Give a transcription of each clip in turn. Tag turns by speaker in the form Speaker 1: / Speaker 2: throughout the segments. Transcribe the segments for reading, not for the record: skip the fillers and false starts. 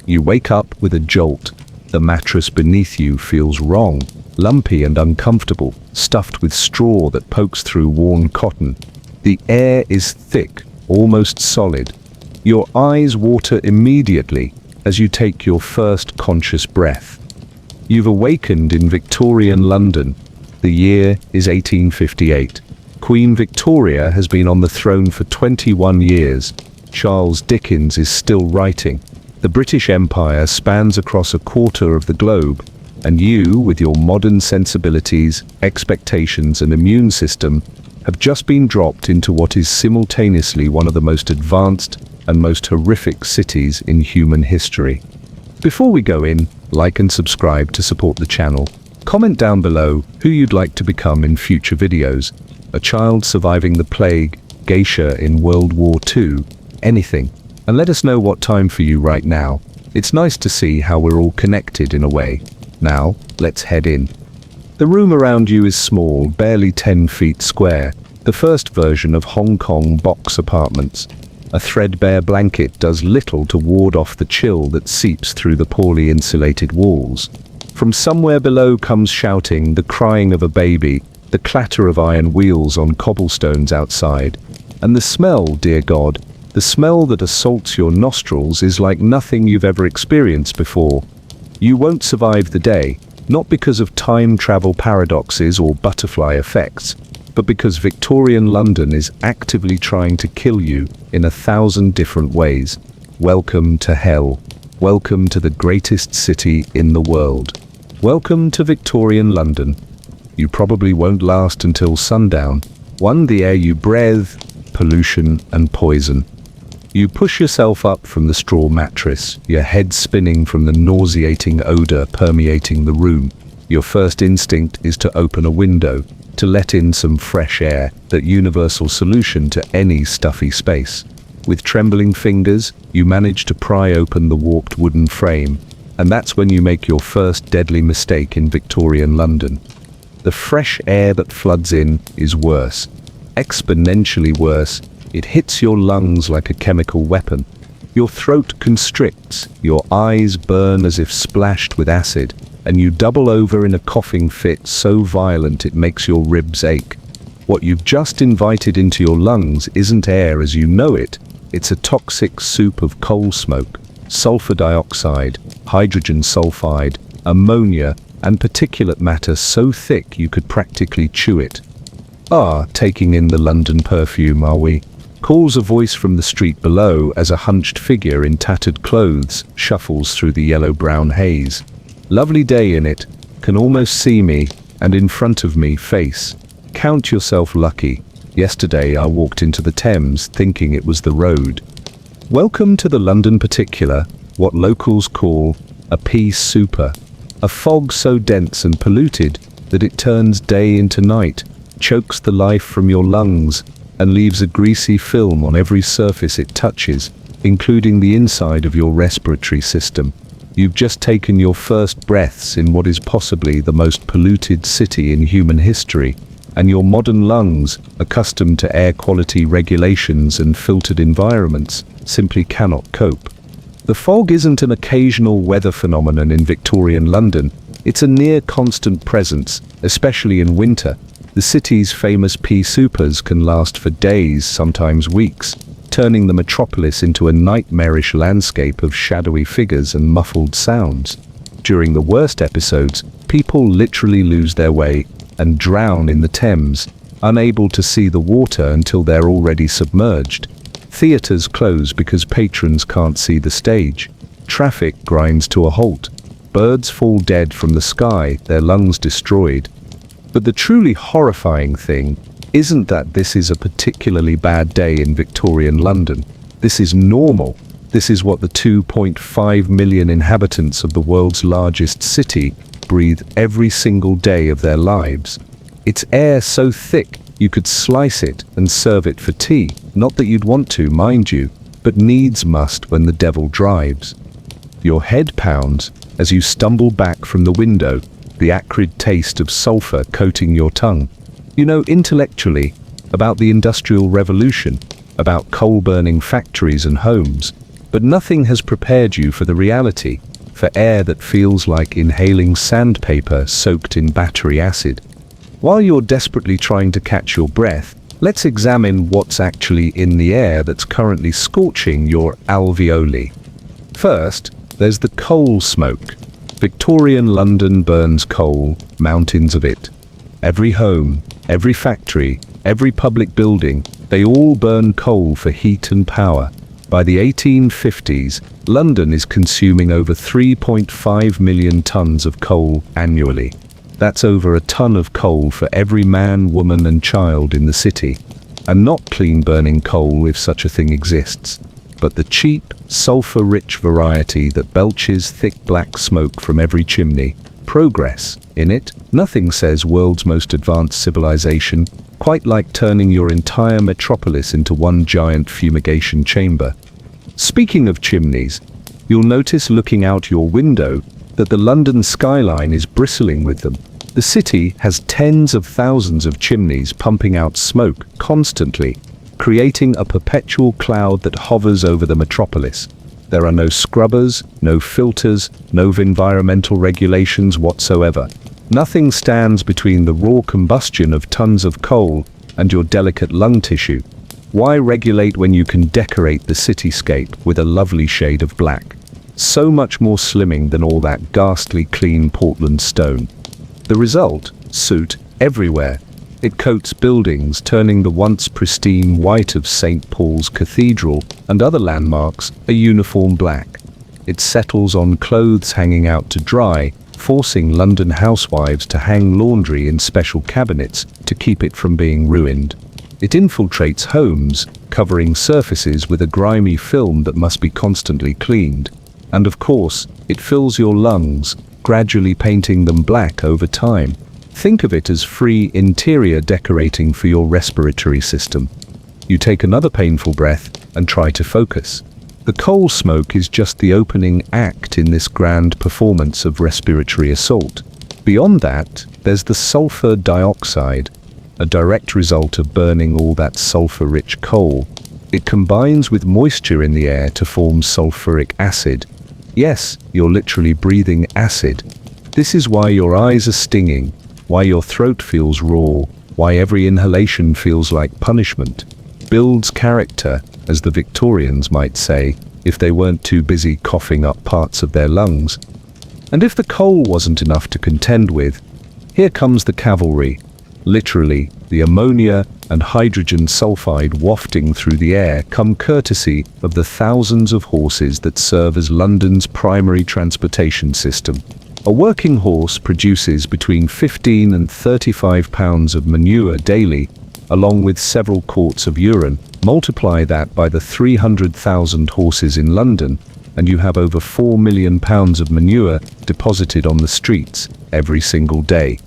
Speaker 1: You wake up with a jolt. The mattress beneath you feels wrong, lumpy and uncomfortable, stuffed with straw that pokes through worn cotton. The air is thick, almost solid. Your eyes water immediately as you take your first conscious breath. You've awakened in Victorian London. The year is 1858. Queen Victoria has been on the throne for 21 years. Charles Dickens is still writing. The British Empire spans across a quarter of the globe, and you, with your modern sensibilities, expectations, and immune system, have just been dropped into what is simultaneously one of the most advanced and most horrific cities in human history. Before we go in, like and subscribe to support the channel. Comment down below who you'd like to become in future videos. A child surviving the plague, geisha in World War II, anything. And let us know what time for you right now. It's nice to see how we're all connected in a way. Now, let's head in. The room around you is small, barely 10 feet square, the first version of Hong Kong box apartments. A threadbare blanket does little to ward off the chill that seeps through the poorly insulated walls. From somewhere below comes shouting, the crying of a baby, the clatter of iron wheels on cobblestones outside, and the smell, dear God, the smell that assaults your nostrils is like nothing you've ever experienced before. You won't survive the day, not because of time travel paradoxes or butterfly effects, but because Victorian London is actively trying to kill you in 1,000 different ways. Welcome to hell. Welcome to the greatest city in the world. Welcome to Victorian London. You probably won't last until sundown. The air you breathe, pollution and poison. You push yourself up from the straw mattress, your head spinning from the nauseating odor permeating the room. Your first instinct is to open a window, to let in some fresh air, that universal solution to any stuffy space. With trembling fingers, you manage to pry open the warped wooden frame, and that's when you make your first deadly mistake in Victorian London. The fresh air that floods in is worse, exponentially worse. It hits your lungs like a chemical weapon. Your throat constricts, your eyes burn as if splashed with acid, and you double over in a coughing fit so violent it makes your ribs ache. What you've just invited into your lungs isn't air as you know it. It's a toxic soup of coal smoke, sulfur dioxide, hydrogen sulfide, ammonia, and particulate matter so thick you could practically chew it. Taking in the London perfume, are we? Calls a voice from the street below as a hunched figure in tattered clothes shuffles through the yellow-brown haze. Lovely day in it, can almost see me, and in front of me face. Count yourself lucky. Yesterday I walked into the Thames thinking it was the road. Welcome to the London particular, what locals call a pea super. A fog so dense and polluted that it turns day into night, chokes the life from your lungs, and leaves a greasy film on every surface it touches, including the inside of your respiratory system. You've just taken your first breaths in what is possibly the most polluted city in human history, and your modern lungs, accustomed to air quality regulations and filtered environments, simply cannot cope. The fog isn't an occasional weather phenomenon in Victorian London, it's a near constant presence, especially in winter. The city's famous pea supers can last for days, sometimes weeks, turning the metropolis into a nightmarish landscape of shadowy figures and muffled sounds. During the worst episodes, people literally lose their way and drown in the Thames, unable to see the water until they're already submerged. Theaters close because patrons can't see the stage. Traffic grinds to a halt. Birds fall dead from the sky, their lungs destroyed. But the truly horrifying thing isn't that this is a particularly bad day in Victorian London. This is normal. This is what the 2.5 million inhabitants of the world's largest city breathe every single day of their lives. It's air so thick you could slice it and serve it for tea. Not that you'd want to, mind you, but needs must when the devil drives. Your head pounds as you stumble back from the window, the acrid taste of sulfur coating your tongue. You know intellectually about the Industrial Revolution, about coal-burning factories and homes, But nothing has prepared you for the reality, for air that feels like inhaling sandpaper soaked in battery acid. While you're desperately trying to catch your breath, let's examine what's actually in the air that's currently scorching your alveoli. First, there's the coal smoke. Victorian London burns coal, mountains of it. Every home, every factory, every public building, they all burn coal for heat and power. By the 1850s, London is consuming over 3.5 million tons of coal annually. That's over a ton of coal for every man, woman and child in the city. And not clean burning coal if such a thing exists, but the cheap, sulfur-rich variety that belches thick black smoke from every chimney. Progress. In it, nothing says world's most advanced civilization, quite like turning your entire metropolis into one giant fumigation chamber. Speaking of chimneys, you'll notice looking out your window that the London skyline is bristling with them. The city has tens of thousands of chimneys pumping out smoke constantly, creating a perpetual cloud that hovers over the metropolis. There are no scrubbers, no filters, no environmental regulations whatsoever. Nothing stands between the raw combustion of tons of coal and your delicate lung tissue. Why regulate when you can decorate the cityscape with a lovely shade of black? So much more slimming than all that ghastly clean Portland stone. The result? Soot everywhere. It coats buildings, turning the once pristine white of St. Paul's Cathedral and other landmarks a uniform black. It settles on clothes hanging out to dry, forcing London housewives to hang laundry in special cabinets to keep it from being ruined. It infiltrates homes, covering surfaces with a grimy film that must be constantly cleaned. And of course, it fills your lungs, gradually painting them black over time. Think of it as free interior decorating for your respiratory system. You take another painful breath and try to focus. The coal smoke is just the opening act in this grand performance of respiratory assault. Beyond that, there's the sulfur dioxide, a direct result of burning all that sulfur-rich coal. It combines with moisture in the air to form sulfuric acid. Yes, you're literally breathing acid. This is why your eyes are stinging, why your throat feels raw, why every inhalation feels like punishment. Builds character, as the Victorians might say, if they weren't too busy coughing up parts of their lungs. And if the coal wasn't enough to contend with, here comes the cavalry. Literally, the ammonia and hydrogen sulfide wafting through the air come courtesy of the thousands of horses that serve as London's primary transportation system. A working horse produces between 15 and 35 pounds of manure daily, along with several quarts of urine. Multiply that by the 300,000 horses in London, and you have over 4 million pounds of manure deposited on the streets every single day.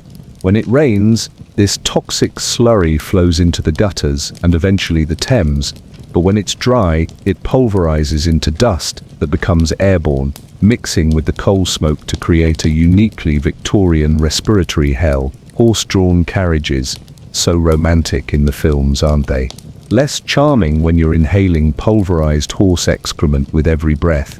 Speaker 1: When it rains, this toxic slurry flows into the gutters and eventually the Thames, but when it's dry, it pulverizes into dust that becomes airborne, mixing with the coal smoke to create a uniquely Victorian respiratory hell. Horse-drawn carriages, so romantic in the films, aren't they? Less charming when you're inhaling pulverized horse excrement with every breath.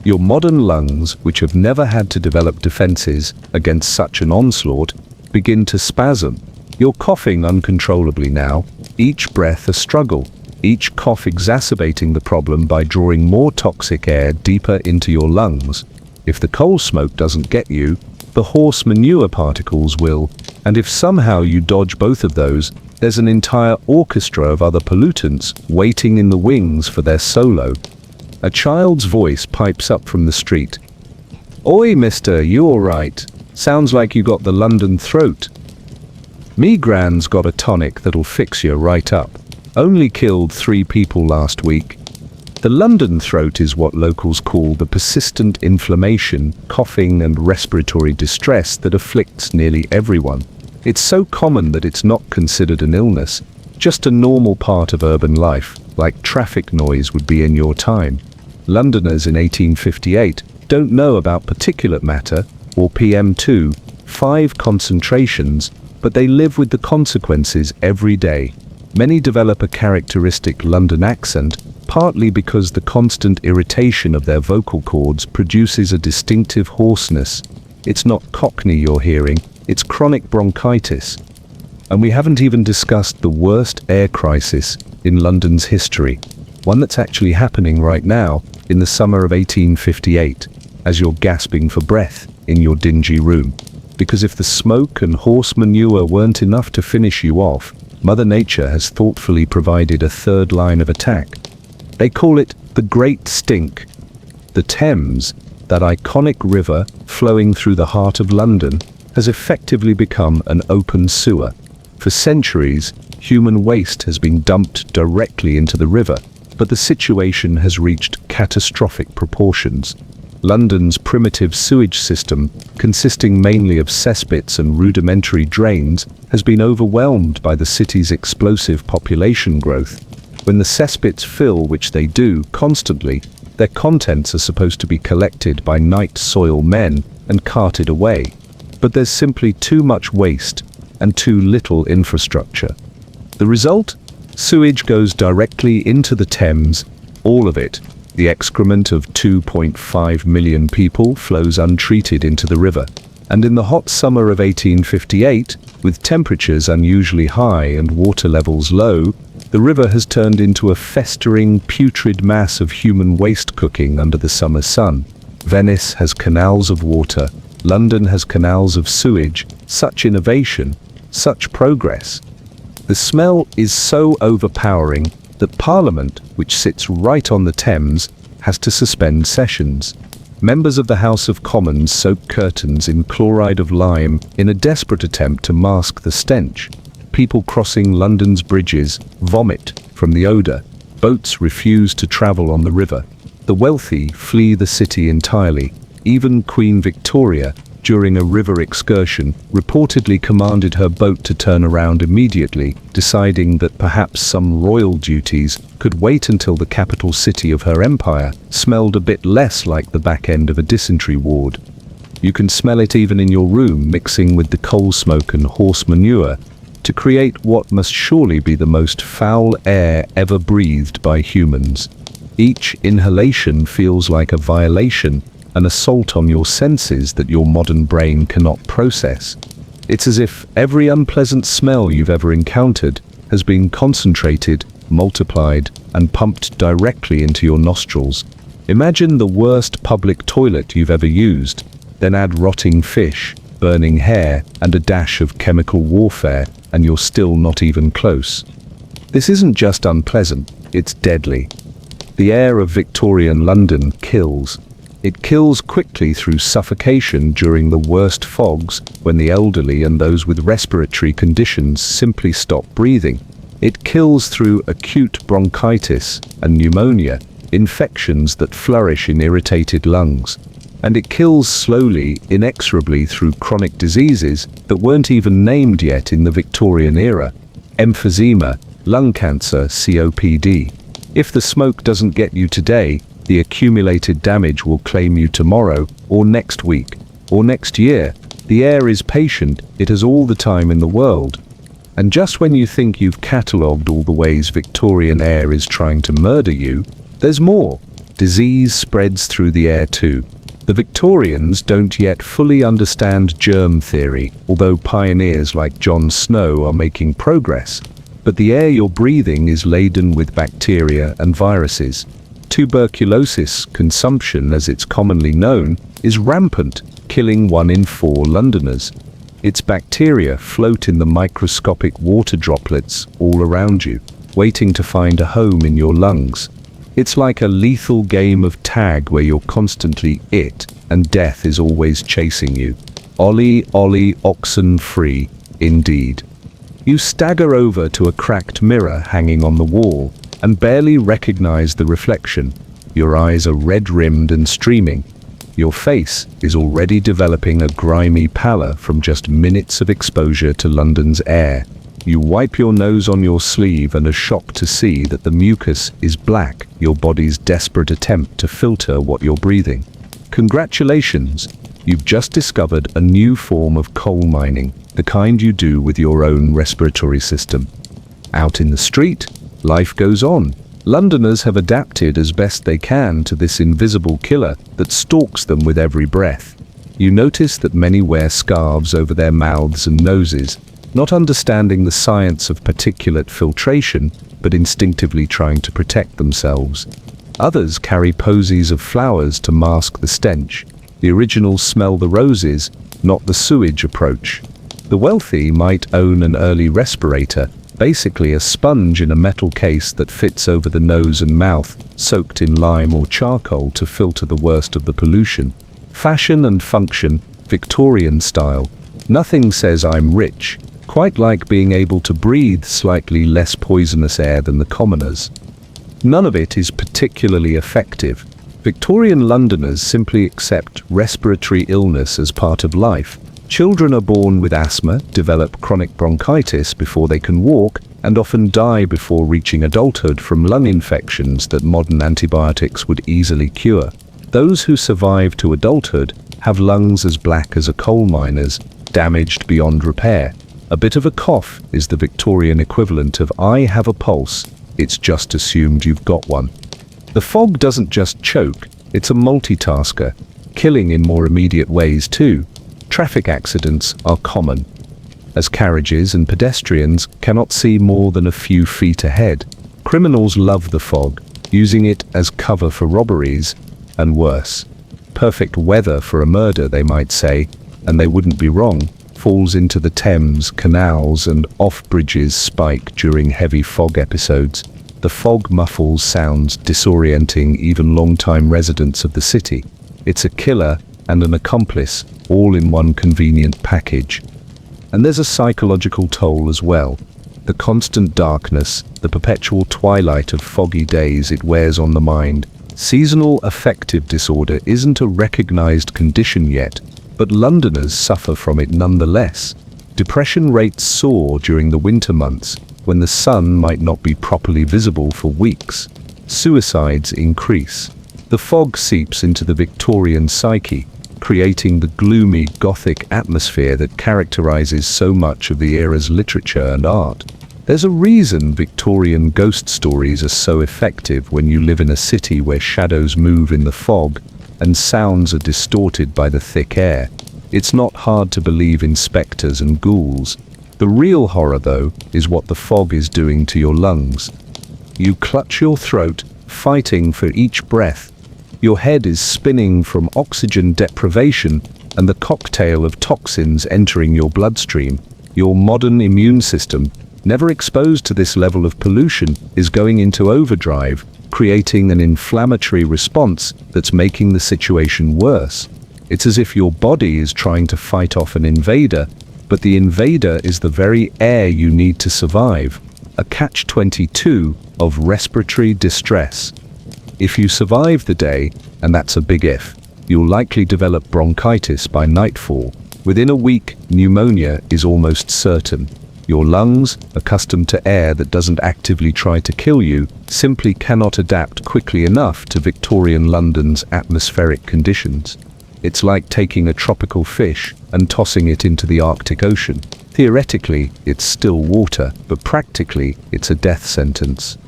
Speaker 1: Your modern lungs, which have never had to develop defenses against such an onslaught, begin to spasm. You're coughing uncontrollably now, each breath a struggle, each cough exacerbating the problem by drawing more toxic air deeper into your lungs. If the coal smoke doesn't get you, the horse manure particles will, and if somehow you dodge both of those, there's an entire orchestra of other pollutants waiting in the wings for their solo. A child's voice pipes up from the street. "Oi, mister, you all right? Sounds like you got the London throat." "Me gran's got a tonic that'll fix you right up. Only killed 3 people last week." The London throat is what locals call the persistent inflammation, coughing and respiratory distress that afflicts nearly everyone. It's so common that it's not considered an illness, just a normal part of urban life, like traffic noise would be in your time. Londoners in 1858 don't know about particulate matter, or PM2.5 concentrations, but they live with the consequences every day. Many develop a characteristic London accent, partly because the constant irritation of their vocal cords produces a distinctive hoarseness. It's not Cockney you're hearing, it's chronic bronchitis. And we haven't even discussed the worst air crisis in London's history, one that's actually happening right now in the summer of 1858, as you're gasping for breath in your dingy room. Because if the smoke and horse manure weren't enough to finish you off, Mother Nature has thoughtfully provided a third line of attack. They call it the Great Stink. The Thames, that iconic river flowing through the heart of London, has effectively become an open sewer. For centuries, human waste has been dumped directly into the river, but the situation has reached catastrophic proportions. London's primitive sewage system, consisting mainly of cesspits and rudimentary drains, has been overwhelmed by the city's explosive population growth. When the cesspits fill, which they do constantly, their contents are supposed to be collected by night soil men and carted away. But there's simply too much waste and too little infrastructure. The result? Sewage goes directly into the Thames, all of it. The excrement of 2.5 million people flows untreated into the river. And in the hot summer of 1858, with temperatures unusually high and water levels low, the river has turned into a festering, putrid mass of human waste cooking under the summer sun. Venice has canals of water. London has canals of sewage. Such innovation, such progress. The smell is so overpowering that Parliament, which sits right on the Thames, has to suspend sessions. Members of the House of Commons soak curtains in chloride of lime in a desperate attempt to mask the stench. People crossing London's bridges vomit from the odour. Boats refuse to travel on the river. The wealthy flee the city entirely. Even Queen Victoria, during a river excursion, reportedly commanded her boat to turn around immediately, deciding that perhaps some royal duties could wait until the capital city of her empire smelled a bit less like the back end of a dysentery ward. You can smell it even in your room, mixing with the coal smoke and horse manure, to create what must surely be the most foul air ever breathed by humans. Each inhalation feels like a violation, an assault on your senses that your modern brain cannot process. It's as if every unpleasant smell you've ever encountered has been concentrated, multiplied, and pumped directly into your nostrils. Imagine the worst public toilet you've ever used, then add rotting fish, burning hair, and a dash of chemical warfare, and you're still not even close. This isn't just unpleasant, it's deadly. The air of Victorian London kills. It kills quickly through suffocation during the worst fogs, when the elderly and those with respiratory conditions simply stop breathing. It kills through acute bronchitis and pneumonia, infections that flourish in irritated lungs. And it kills slowly, inexorably through chronic diseases that weren't even named yet in the Victorian era. Emphysema, lung cancer, COPD. If the smoke doesn't get you today, the accumulated damage will claim you tomorrow, or next week, or next year. The air is patient, it has all the time in the world. And just when you think you've catalogued all the ways Victorian air is trying to murder you, there's more. Disease spreads through the air too. The Victorians don't yet fully understand germ theory, although pioneers like John Snow are making progress. But the air you're breathing is laden with bacteria and viruses. Tuberculosis consumption, as it's commonly known, is rampant, killing 1 in 4 Londoners. Its bacteria float in the microscopic water droplets all around you, waiting to find a home in your lungs. It's like a lethal game of tag where you're constantly it, and death is always chasing you. Ollie, ollie, oxen free, indeed. You stagger over to a cracked mirror hanging on the wall, and barely recognize the reflection. Your eyes are red-rimmed and streaming. Your face is already developing a grimy pallor from just minutes of exposure to London's air. You wipe your nose on your sleeve and are shocked to see that the mucus is black, your body's desperate attempt to filter what you're breathing. Congratulations! You've just discovered a new form of coal mining, the kind you do with your own respiratory system. Out in the street, life goes on. Londoners have adapted as best they can to this invisible killer that stalks them with every breath. You notice that many wear scarves over their mouths and noses, not understanding the science of particulate filtration, but instinctively trying to protect themselves. Others carry posies of flowers to mask the stench. The originals smell the roses, not the sewage approach. The wealthy might own an early respirator, basically a sponge in a metal case that fits over the nose and mouth, soaked in lime or charcoal to filter the worst of the pollution. Fashion and function, Victorian style. Nothing says I'm rich, quite like being able to breathe slightly less poisonous air than the commoners. None of it is particularly effective. Victorian Londoners simply accept respiratory illness as part of life. Children are born with asthma, develop chronic bronchitis before they can walk, and often die before reaching adulthood from lung infections that modern antibiotics would easily cure. Those who survive to adulthood have lungs as black as a coal miner's, damaged beyond repair. A bit of a cough is the Victorian equivalent of "I have a pulse." It's just assumed you've got one. The fog doesn't just choke, it's a multitasker, killing in more immediate ways too. Traffic accidents are common, as carriages and pedestrians cannot see more than a few feet ahead. Criminals love the fog, using it as cover for robberies, and worse. Perfect weather for a murder, they might say, and they wouldn't be wrong. Falls into the Thames, canals and off-bridges spike during heavy fog episodes. The fog muffles sounds disorienting even long-time residents of the city. It's a killer and an accomplice, all in one convenient package. And there's a psychological toll as well. The constant darkness, the perpetual twilight of foggy days it wears on the mind. Seasonal affective disorder isn't a recognized condition yet, but Londoners suffer from it nonetheless. Depression rates soar during the winter months, when the sun might not be properly visible for weeks. Suicides increase. The fog seeps into the Victorian psyche, creating the gloomy Gothic atmosphere that characterizes so much of the era's literature and art. There's a reason Victorian ghost stories are so effective when you live in a city where shadows move in the fog and sounds are distorted by the thick air. It's not hard to believe in spectres and ghouls. The real horror, though, is what the fog is doing to your lungs. You clutch your throat, fighting for each breath. Your head is spinning from oxygen deprivation and the cocktail of toxins entering your bloodstream. Your modern immune system, never exposed to this level of pollution, is going into overdrive, creating an inflammatory response that's making the situation worse. It's as if your body is trying to fight off an invader, but the invader is the very air you need to survive. A catch-22 of respiratory distress. If you survive the day, and that's a big if, you'll likely develop bronchitis by nightfall. Within a week, pneumonia is almost certain. Your lungs, accustomed to air that doesn't actively try to kill you, simply cannot adapt quickly enough to Victorian London's atmospheric conditions. It's like taking a tropical fish and tossing it into the Arctic Ocean. Theoretically, it's still water, but practically, it's a death sentence.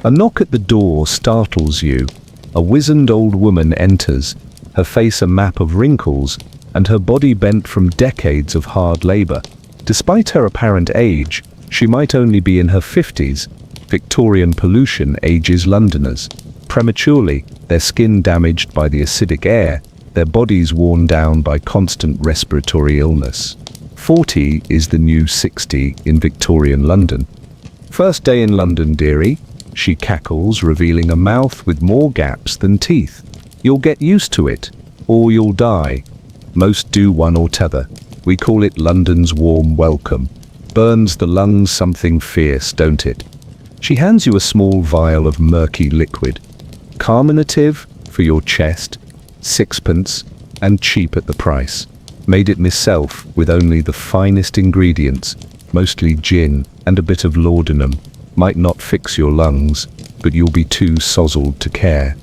Speaker 1: A knock at the door startles you. A wizened old woman enters, her face a map of wrinkles, and her body bent from decades of hard labor. Despite her apparent age, she might only be in her 50s. Victorian pollution ages Londoners prematurely, their skin damaged by the acidic air, their bodies worn down by constant respiratory illness. 40 is the new 60 in Victorian London. First day in London, dearie, she cackles, revealing a mouth with more gaps than teeth. You'll get used to it, or you'll die. Most do one or t'other. We call it London's warm welcome. Burns the lungs something fierce, don't it? She hands you a small vial of murky liquid. Carminative for your chest, sixpence, and cheap at the price. Made it myself with only the finest ingredients, mostly gin and a bit of laudanum. Might not fix your lungs, but you'll be too sozzled to care.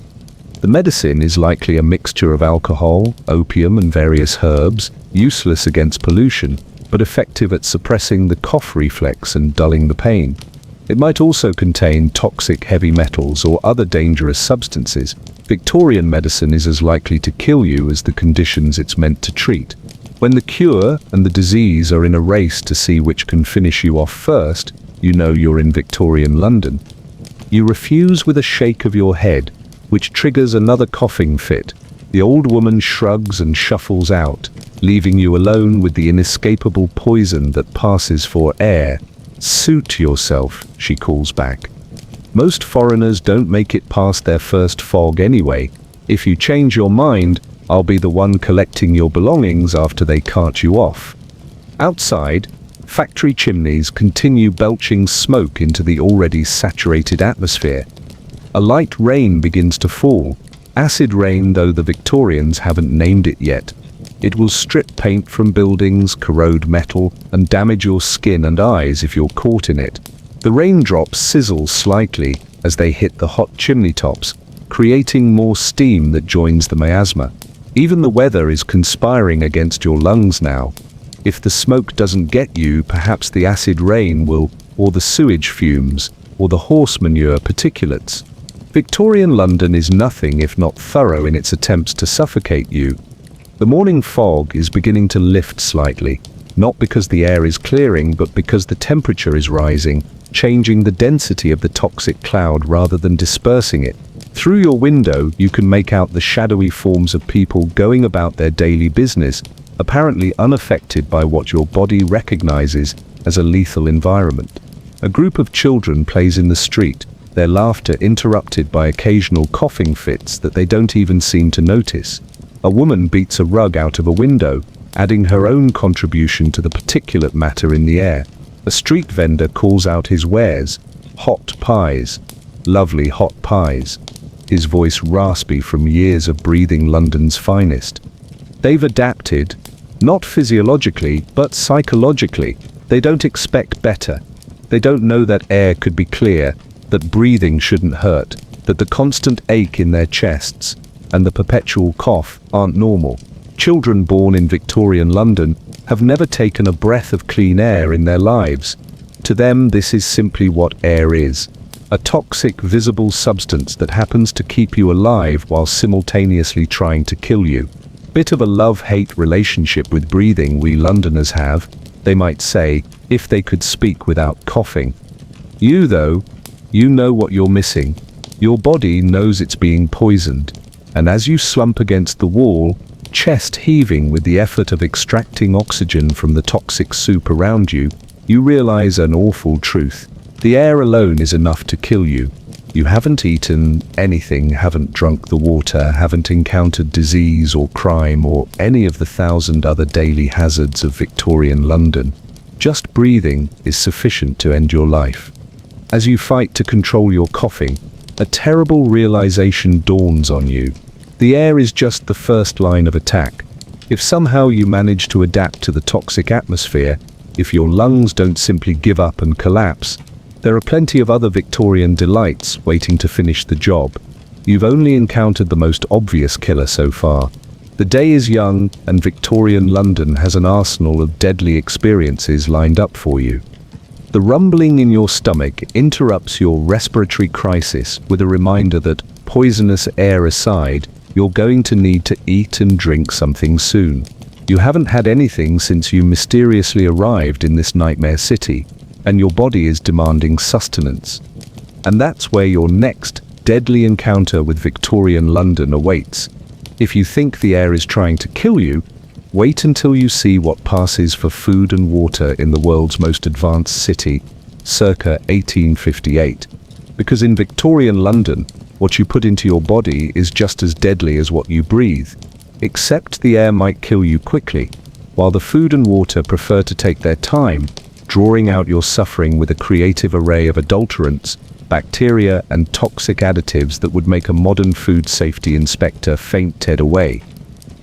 Speaker 1: The medicine is likely a mixture of alcohol, opium and various herbs, useless against pollution, but effective at suppressing the cough reflex and dulling the pain. It might also contain toxic heavy metals or other dangerous substances. Victorian medicine is as likely to kill you as the conditions it's meant to treat. When the cure and the disease are in a race to see which can finish you off first, you know you're in Victorian London. You refuse with a shake of your head, which triggers another coughing fit. The old woman shrugs and shuffles out, leaving you alone with the inescapable poison that passes for air. "Soot yourself," she calls back. Most foreigners don't make it past their first fog anyway. If you change your mind, I'll be the one collecting your belongings after they cart you off. Outside, factory chimneys continue belching smoke into the already saturated atmosphere. A light rain begins to fall. Acid rain, though the Victorians haven't named it yet. It will strip paint from buildings, corrode metal, and damage your skin and eyes if you're caught in it. The raindrops sizzle slightly as they hit the hot chimney tops, creating more steam that joins the miasma. Even the weather is conspiring against your lungs now. If the smoke doesn't get you, perhaps the acid rain will, or the sewage fumes, or the horse manure particulates. Victorian London is nothing if not thorough in its attempts to suffocate you. The morning fog is beginning to lift slightly, not because the air is clearing, but because the temperature is rising, changing the density of the toxic cloud rather than dispersing it. Through your window, you can make out the shadowy forms of people going about their daily business, apparently unaffected by what your body recognizes as a lethal environment. A group of children plays in the street, their laughter interrupted by occasional coughing fits that they don't even seem to notice. A woman beats a rug out of a window, adding her own contribution to the particulate matter in the air. A street vendor calls out his wares, hot pies, lovely hot pies, his voice raspy from years of breathing London's finest. They've adapted, not physiologically, but psychologically. They don't expect better. They don't know that air could be clear, that breathing shouldn't hurt, that the constant ache in their chests and the perpetual cough aren't normal. Children born in Victorian London have never taken a breath of clean air in their lives. To them, this is simply what air is. A toxic, visible substance that happens to keep you alive while simultaneously trying to kill you. Bit of a love-hate relationship with breathing we Londoners have, they might say, if they could speak without coughing. You, though, you know what you're missing. Your body knows it's being poisoned. And as you slump against the wall, chest heaving with the effort of extracting oxygen from the toxic soup around you, you realize an awful truth. The air alone is enough to kill you. You haven't eaten anything, haven't drunk the water, haven't encountered disease or crime or any of the 1,000 other daily hazards of Victorian London. Just breathing is sufficient to end your life. As you fight to control your coughing, a terrible realization dawns on you. The air is just the first line of attack. If somehow you manage to adapt to the toxic atmosphere, if your lungs don't simply give up and collapse, there are plenty of other Victorian delights waiting to finish the job. You've only encountered the most obvious killer so far. The day is young, and Victorian London has an arsenal of deadly experiences lined up for you. The rumbling in your stomach interrupts your respiratory crisis with a reminder that, poisonous air aside, you're going to need to eat and drink something soon. You haven't had anything since you mysteriously arrived in this nightmare city, and your body is demanding sustenance. And that's where your next deadly encounter with Victorian London awaits. If you think the air is trying to kill you, wait until you see what passes for food and water in the world's most advanced city, circa 1858. Because in Victorian London, what you put into your body is just as deadly as what you breathe, except the air might kill you quickly, while the food and water prefer to take their time, drawing out your suffering with a creative array of adulterants, bacteria, and toxic additives that would make a modern food safety inspector faint-dead away.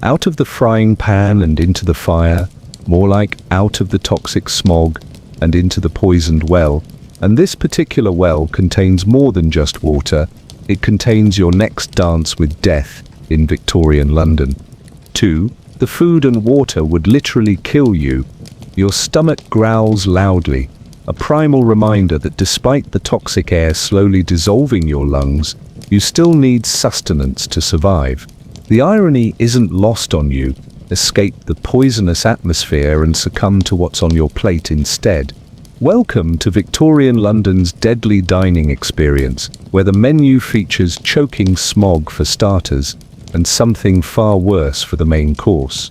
Speaker 1: Out of the frying pan and into the fire, more like out of the toxic smog and into the poisoned well. And this particular well contains more than just water. It contains your next dance with death in Victorian London. 2. The food and water would literally kill you. Your stomach growls loudly. a primal reminder that despite the toxic air slowly dissolving your lungs, you still need sustenance to survive. The irony isn't lost on you. Escape the poisonous atmosphere and succumb to what's on your plate instead. Welcome to Victorian London's deadly dining experience, where the menu features choking smog for starters and something far worse for the main course.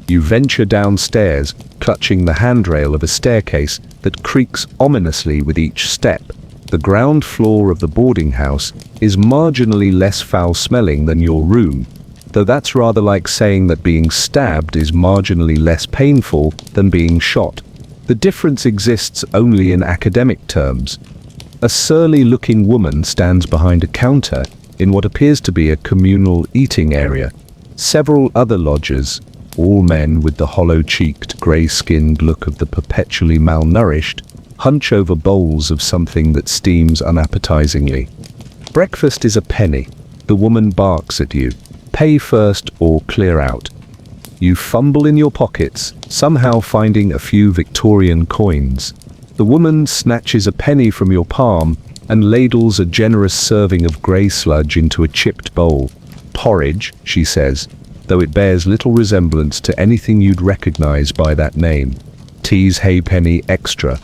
Speaker 1: You venture downstairs, clutching the handrail of a staircase that creaks ominously with each step. The ground floor of the boarding house is marginally less foul-smelling than your room, though that's rather like saying that being stabbed is marginally less painful than being shot. The difference exists only in academic terms. A surly-looking woman stands behind a counter in what appears to be a communal eating area. Several other lodgers, all men with the hollow-cheeked, grey-skinned look of the perpetually malnourished, hunch over bowls of something that steams unappetizingly. Breakfast is a penny. The woman barks at you. Pay first or clear out. You fumble in your pockets, somehow finding a few Victorian coins. The woman snatches a penny from your palm and ladles a generous serving of grey sludge into a chipped bowl. Porridge, she says, though it bears little resemblance to anything you'd recognize by that name. Tea's halfpenny extra.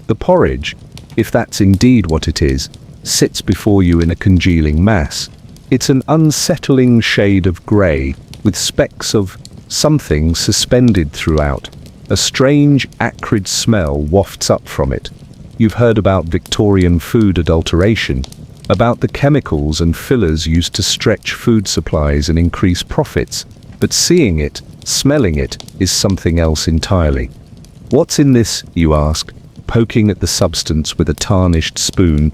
Speaker 1: The porridge, if that's indeed what it is, sits before you in a congealing mass. It's an unsettling shade of grey, with specks of something suspended throughout. A strange, acrid smell wafts up from it. You've heard about Victorian food adulteration, about the chemicals and fillers used to stretch food supplies and increase profits, but seeing it, smelling it, is something else entirely. What's in this, you ask, poking at the substance with a tarnished spoon.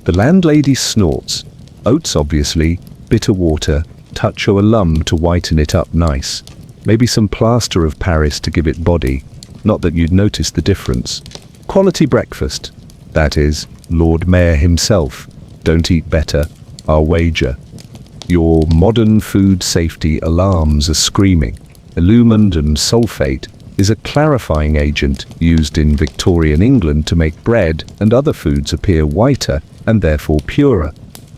Speaker 1: The landlady snorts. Oats, obviously, bitter water, touch o' alum to whiten it up nice. Maybe some plaster of Paris to give it body. Not that you'd notice the difference. Quality breakfast. That is, Lord Mayor himself. Don't eat better. I'll wager. Your modern food safety alarms are screaming. Illumined and sulfate is a clarifying agent used in Victorian England to make bread and other foods appear whiter and therefore purer.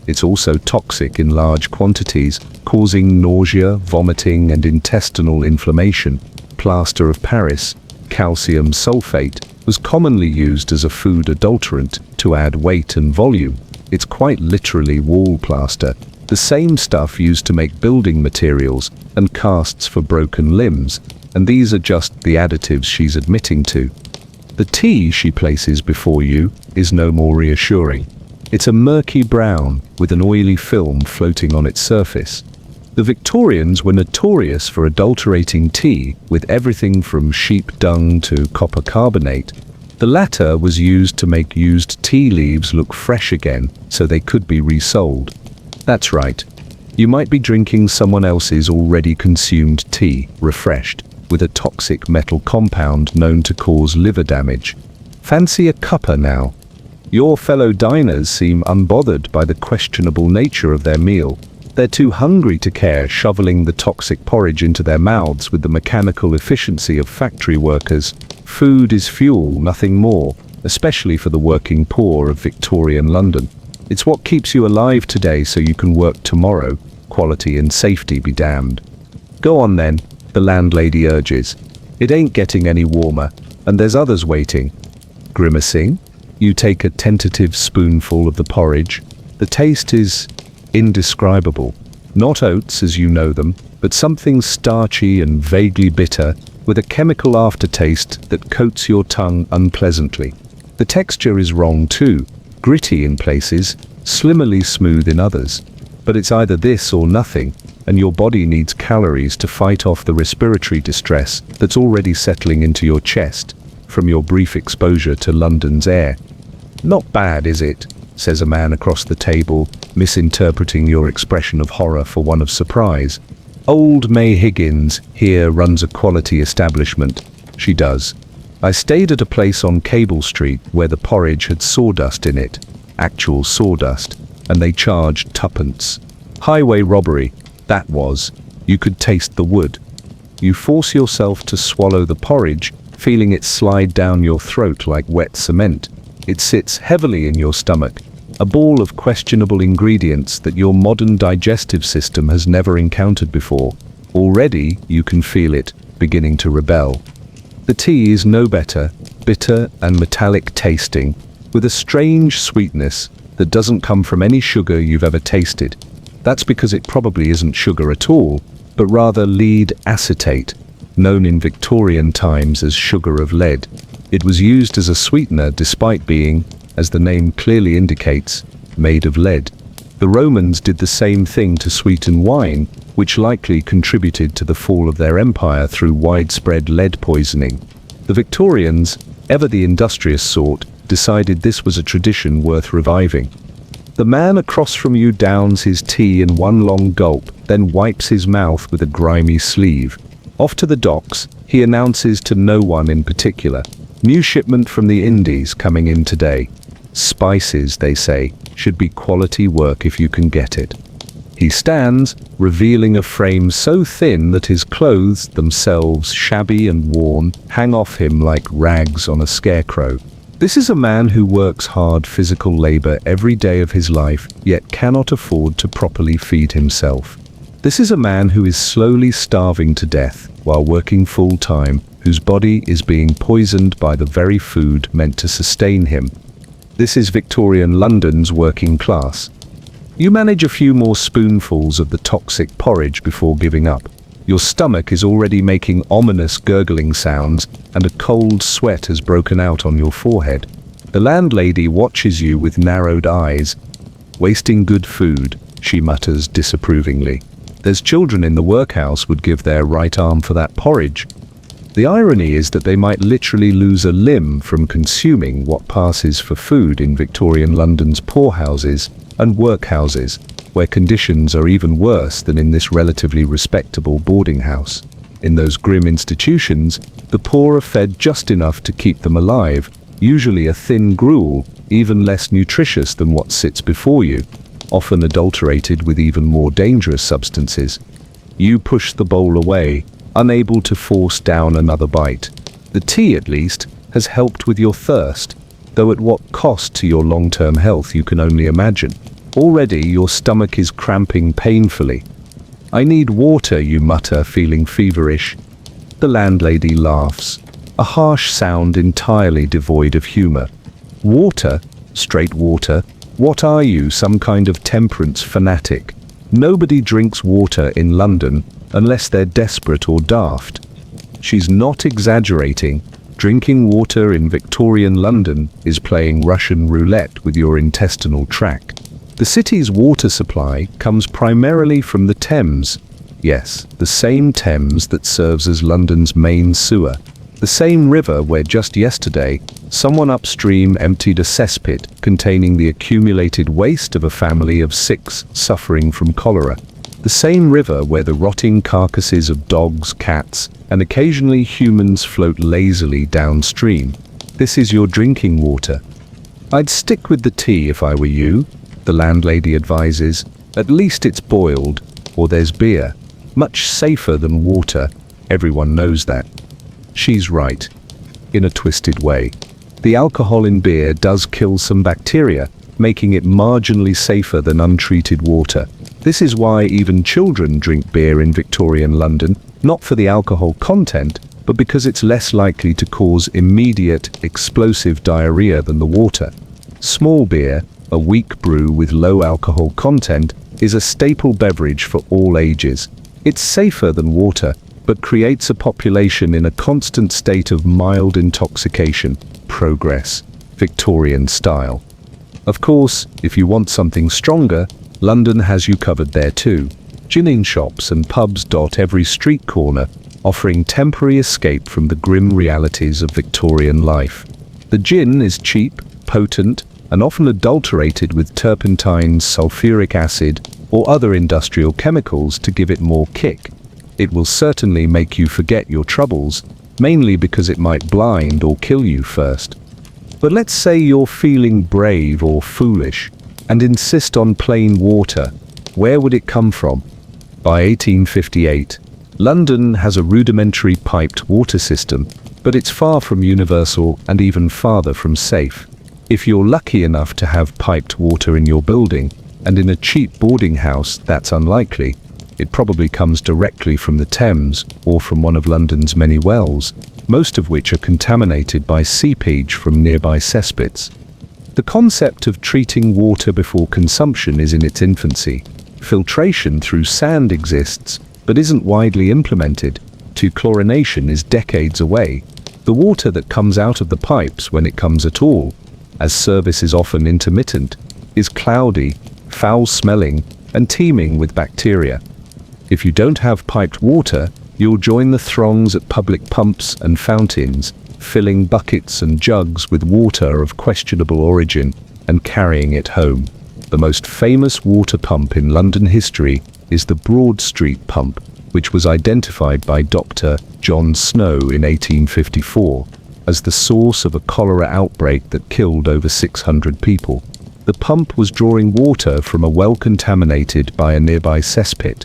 Speaker 1: It's also toxic in large quantities, causing nausea, vomiting, and intestinal inflammation. Plaster of Paris, calcium sulfate, was commonly used as a food adulterant to add weight and volume. It's quite literally wall plaster, the same stuff used to make building materials and casts for broken limbs, and these are just the additives she's admitting to. The tea she places before you is no more reassuring. It's a murky brown with an oily film floating on its surface. The Victorians were notorious for adulterating tea with everything from sheep dung to copper carbonate. The latter was used to make used tea leaves look fresh again so they could be resold. That's right. You might be drinking someone else's already consumed tea, refreshed, with a toxic metal compound known to cause liver damage. Fancy a cuppa now. Your fellow diners seem unbothered by the questionable nature of their meal. They're too hungry to care, shoveling the toxic porridge into their mouths with the mechanical efficiency of factory workers. Food is fuel, nothing more, especially for the working poor of Victorian London. It's what keeps you alive today so you can work tomorrow. Quality and safety be damned. Go on then, the landlady urges. It ain't getting any warmer, and there's others waiting. Grimacing, you take a tentative spoonful of the porridge. The taste is indescribable. Not oats as you know them, but something starchy and vaguely bitter, with a chemical aftertaste that coats your tongue unpleasantly. The texture is wrong too, gritty in places, slimmerly smooth in others. But it's either this or nothing, and your body needs calories to fight off the respiratory distress that's already settling into your chest from your brief exposure to London's air. Not bad, is it? Says a man across the table, misinterpreting your expression of horror for one of surprise. Old May Higgins here runs a quality establishment. She does. I stayed at a place on Cable Street where the porridge had sawdust in it. Actual sawdust. And they charged tuppence. Highway robbery, that was. You could taste the wood. You force yourself to swallow the porridge, feeling it slide down your throat like wet cement. It sits heavily in your stomach, a ball of questionable ingredients that your modern digestive system has never encountered before. Already, you can feel it beginning to rebel. The tea is no better, bitter and metallic tasting, with a strange sweetness that doesn't come from any sugar you've ever tasted. That's because it probably isn't sugar at all, but rather lead acetate, known in Victorian times as sugar of lead. It was used as a sweetener despite being, as the name clearly indicates, made of lead. The Romans did the same thing to sweeten wine, which likely contributed to the fall of their empire through widespread lead poisoning. The Victorians, ever the industrious sort, decided this was a tradition worth reviving. The man across from you downs his tea in one long gulp, then wipes his mouth with a grimy sleeve. Off to the docks, he announces to no one in particular, "New shipment from the Indies coming in today. Spices, they say, should be quality work if you can get it." He stands, revealing a frame so thin that his clothes, themselves shabby and worn, hang off him like rags on a scarecrow. This is a man who works hard physical labor every day of his life, yet cannot afford to properly feed himself. This is a man who is slowly starving to death while working full-time, whose body is being poisoned by the very food meant to sustain him. This is Victorian London's working class. You manage a few more spoonfuls of the toxic porridge before giving up. Your stomach is already making ominous gurgling sounds, and a cold sweat has broken out on your forehead. The landlady watches you with narrowed eyes. "Wasting good food," she mutters disapprovingly. "There's children in the workhouse would give their right arm for that porridge." The irony is that they might literally lose a limb from consuming what passes for food in Victorian London's poorhouses and workhouses, where conditions are even worse than in this relatively respectable boarding house. In those grim institutions, the poor are fed just enough to keep them alive, usually a thin gruel, even less nutritious than what sits before you, often adulterated with even more dangerous substances. You push the bowl away, unable to force down another bite. The tea, at least, has helped with your thirst, though at what cost to your long-term health you can only imagine. Already your stomach is cramping painfully. "I need water," you mutter, feeling feverish. The landlady laughs, a harsh sound entirely devoid of humor. "Water? Straight water? What are you, some kind of temperance fanatic? Nobody drinks water in London unless they're desperate or daft." She's not exaggerating. Drinking water in Victorian London is playing Russian roulette with your intestinal tract. The city's water supply comes primarily from the Thames. Yes, the same Thames that serves as London's main sewer. The same river where just yesterday, someone upstream emptied a cesspit containing the accumulated waste of a family of 6 suffering from cholera. The same river where the rotting carcasses of dogs, cats, and occasionally humans float lazily downstream. This is your drinking water. "I'd stick with the tea if I were you," the landlady advises. "At least it's boiled, or there's beer. Much safer than water. Everyone knows that." She's right, in a twisted way. The alcohol in beer does kill some bacteria, making it marginally safer than untreated water. This is why even children drink beer in Victorian London, not for the alcohol content, but because it's less likely to cause immediate, explosive diarrhea than the water. Small beer, a weak brew with low alcohol content, is a staple beverage for all ages. It's safer than water, but creates a population in a constant state of mild intoxication. Progress, Victorian style. Of course, if you want something stronger, London has you covered there too. Gin shops and pubs dot every street corner, offering temporary escape from the grim realities of Victorian life. The gin is cheap, potent, and often adulterated with turpentine, sulfuric acid, or other industrial chemicals to give it more kick. It will certainly make you forget your troubles, mainly because it might blind or kill you first. But let's say you're feeling brave or foolish, and insist on plain water. Where would it come from? By 1858, London has a rudimentary piped water system, but it's far from universal and even farther from safe. If you're lucky enough to have piped water in your building, and in a cheap boarding house, that's unlikely. It probably comes directly from the Thames or from one of London's many wells, most of which are contaminated by seepage from nearby cesspits. The concept of treating water before consumption is in its infancy. Filtration through sand exists, but isn't widely implemented. Chlorination is decades away. The water that comes out of the pipes, when it comes at all, as service is often intermittent, is cloudy, foul-smelling, and teeming with bacteria. If you don't have piped water, you'll join the throngs at public pumps and fountains, filling buckets and jugs with water of questionable origin and carrying it home. The most famous water pump in London history is the Broad Street pump, which was identified by Dr. John Snow in 1854 as the source of a cholera outbreak that killed over 600 people. The pump was drawing water from a well contaminated by a nearby cesspit.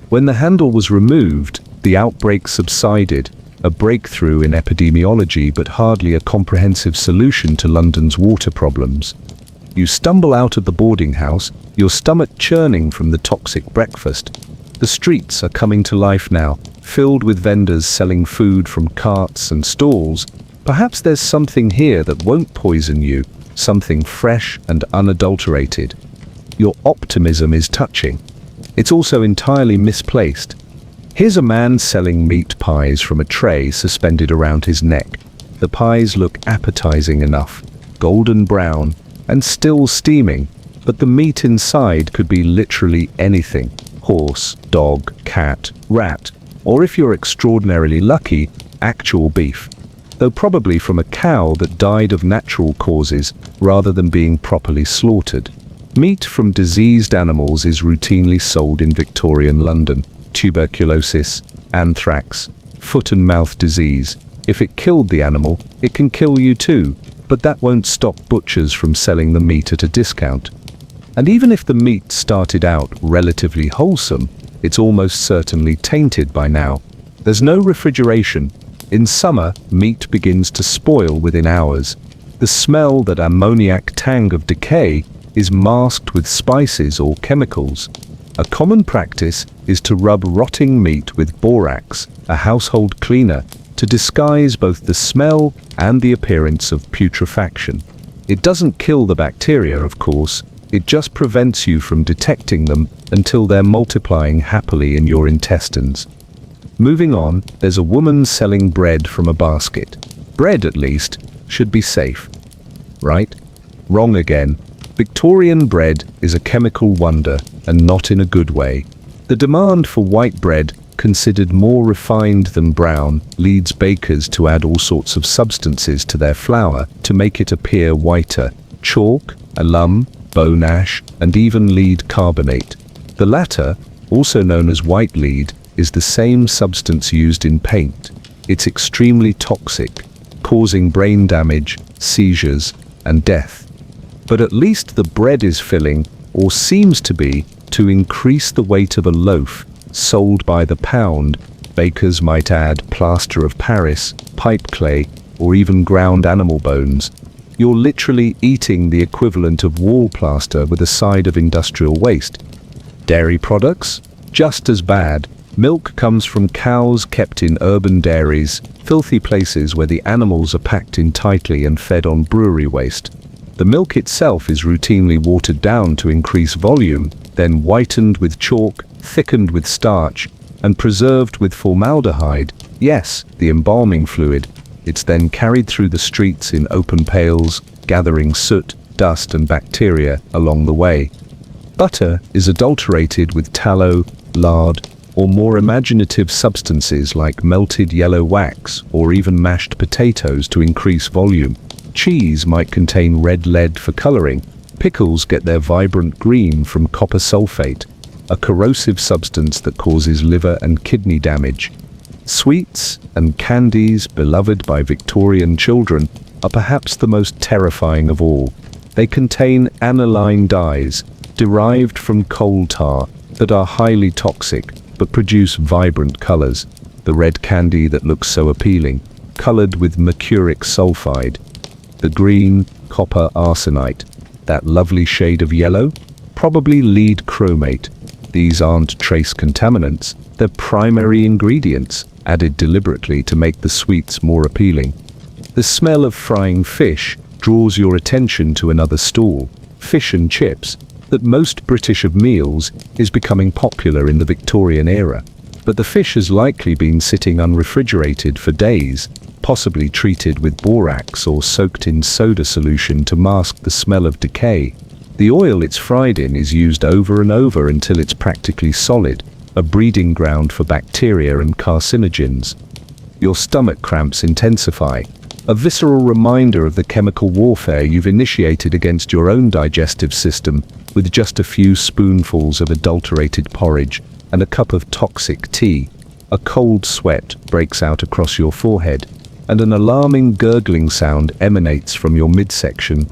Speaker 1: When the handle was removed, the outbreak subsided, a breakthrough in epidemiology but hardly a comprehensive solution to London's water problems. You stumble out of the boarding house, your stomach churning from the toxic breakfast. The streets are coming to life now, filled with vendors selling food from carts and stalls. Perhaps there's something here that won't poison you, something fresh and unadulterated. Your optimism is touching. It's also entirely misplaced. Here's a man selling meat pies from a tray suspended around his neck. The pies look appetizing enough, golden brown, and still steaming, but the meat inside could be literally anything: horse, dog, cat, rat, or if you're extraordinarily lucky, actual beef, though probably from a cow that died of natural causes rather than being properly slaughtered. Meat from diseased animals is routinely sold in Victorian London. Tuberculosis, anthrax, foot and mouth disease. If it killed the animal, it can kill you too, but that won't stop butchers from selling the meat at a discount. And even if the meat started out relatively wholesome, it's almost certainly tainted by now. There's no refrigeration. In summer, meat begins to spoil within hours. The smell, that ammoniac tang of decay, is masked with spices or chemicals. A common practice is to rub rotting meat with borax, a household cleaner, to disguise both the smell and the appearance of putrefaction. It doesn't kill the bacteria, of course. It just prevents you from detecting them until they're multiplying happily in your intestines. Moving on, there's a woman selling bread from a basket. Bread, at least, should be safe. Right? Wrong again. Victorian bread is a chemical wonder, and not in a good way. The demand for white bread, considered more refined than brown, leads bakers to add all sorts of substances to their flour to make it appear whiter: chalk, alum, bone ash, and even lead carbonate. The latter, also known as white lead, is the same substance used in paint. It's extremely toxic, causing brain damage, seizures, and death. But at least the bread is filling, or seems to be, to increase the weight of a loaf. Sold by the pound, bakers might add plaster of Paris, pipe clay, or even ground animal bones. You're literally eating the equivalent of wall plaster with a side of industrial waste. Dairy products? Just as bad. Milk comes from cows kept in urban dairies, filthy places where the animals are packed in tightly and fed on brewery waste. The milk itself is routinely watered down to increase volume, then whitened with chalk, thickened with starch, and preserved with formaldehyde. Yes, the embalming fluid. It's then carried through the streets in open pails, gathering soot, dust, and bacteria along the way. Butter is adulterated with tallow, lard, or more imaginative substances like melted yellow wax or even mashed potatoes to increase volume. Cheese might contain red lead for coloring. Pickles get their vibrant green from copper sulfate, a corrosive substance that causes liver and kidney damage. Sweets and candies, beloved by Victorian children, are perhaps the most terrifying of all. They contain aniline dyes, derived from coal tar, that are highly toxic, but produce vibrant colors. The red candy that looks so appealing, colored with mercuric sulfide. The green, copper arsenite, that lovely shade of yellow, probably lead chromate. These aren't trace contaminants, they're primary ingredients, added deliberately to make the sweets more appealing. The smell of frying fish draws your attention to another stall, fish and chips, that most British of meals is becoming popular in the Victorian era. But the fish has likely been sitting unrefrigerated for days, possibly treated with borax or soaked in soda solution to mask the smell of decay. The oil it's fried in is used over and over until it's practically solid, a breeding ground for bacteria and carcinogens. Your stomach cramps intensify, a visceral reminder of the chemical warfare you've initiated against your own digestive system with just a few spoonfuls of adulterated porridge and a cup of toxic tea. A cold sweat breaks out across your forehead, and an alarming gurgling sound emanates from your midsection.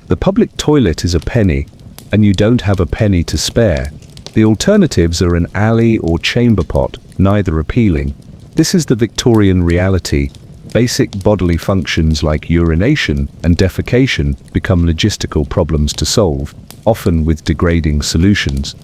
Speaker 1: The public toilet is a penny, and you don't have a penny to spare. The alternatives are an alley or chamber pot, neither appealing. This is the Victorian reality. Basic bodily functions like urination and defecation become logistical problems to solve, often with degrading solutions.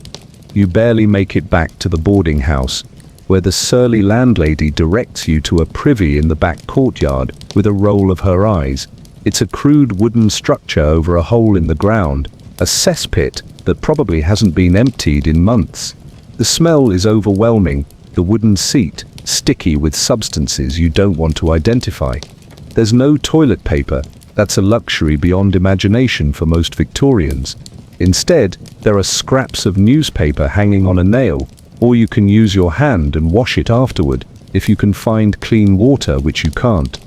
Speaker 1: You barely make it back to the boarding house, where the surly landlady directs you to a privy in the back courtyard with a roll of her eyes. It's a crude wooden structure over a hole in the ground, a cesspit that probably hasn't been emptied in months. The smell is overwhelming, the wooden seat sticky with substances you don't want to identify. There's no toilet paper, that's a luxury beyond imagination for most Victorians. Instead, there are scraps of newspaper hanging on a nail, or you can use your hand and wash it afterward, if you can find clean water, which you can't.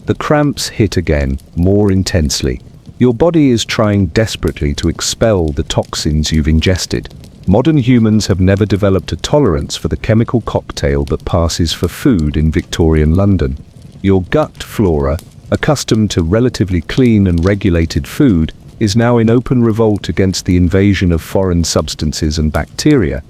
Speaker 1: The cramps hit again, more intensely. Your body is trying desperately to expel the toxins you've ingested. Modern humans have never developed a tolerance for the chemical cocktail that passes for food in Victorian London. Your gut flora, accustomed to relatively clean and regulated food, is now in open revolt against the invasion of foreign substances and bacteria.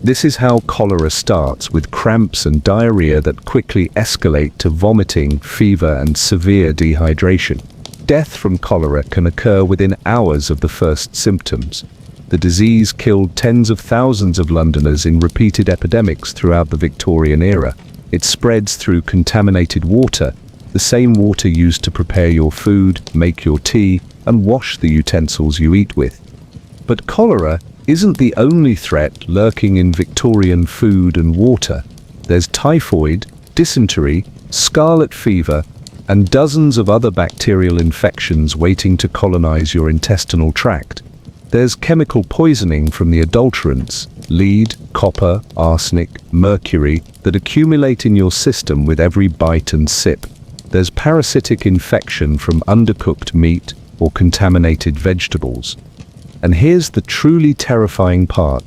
Speaker 1: This is how cholera starts, with cramps and diarrhea that quickly escalate to vomiting, fever, and severe dehydration. Death from cholera can occur within hours of the first symptoms. The disease killed tens of thousands of Londoners in repeated epidemics throughout the Victorian era. It spreads through contaminated water, the same water used to prepare your food, make your tea, and wash the utensils you eat with. But cholera isn't the only threat lurking in Victorian food and water. There's typhoid, dysentery, scarlet fever, and dozens of other bacterial infections waiting to colonize your intestinal tract. There's chemical poisoning from the adulterants, lead, copper, arsenic, mercury, that accumulate in your system with every bite and sip. There's parasitic infection from undercooked meat or contaminated vegetables. And here's the truly terrifying part.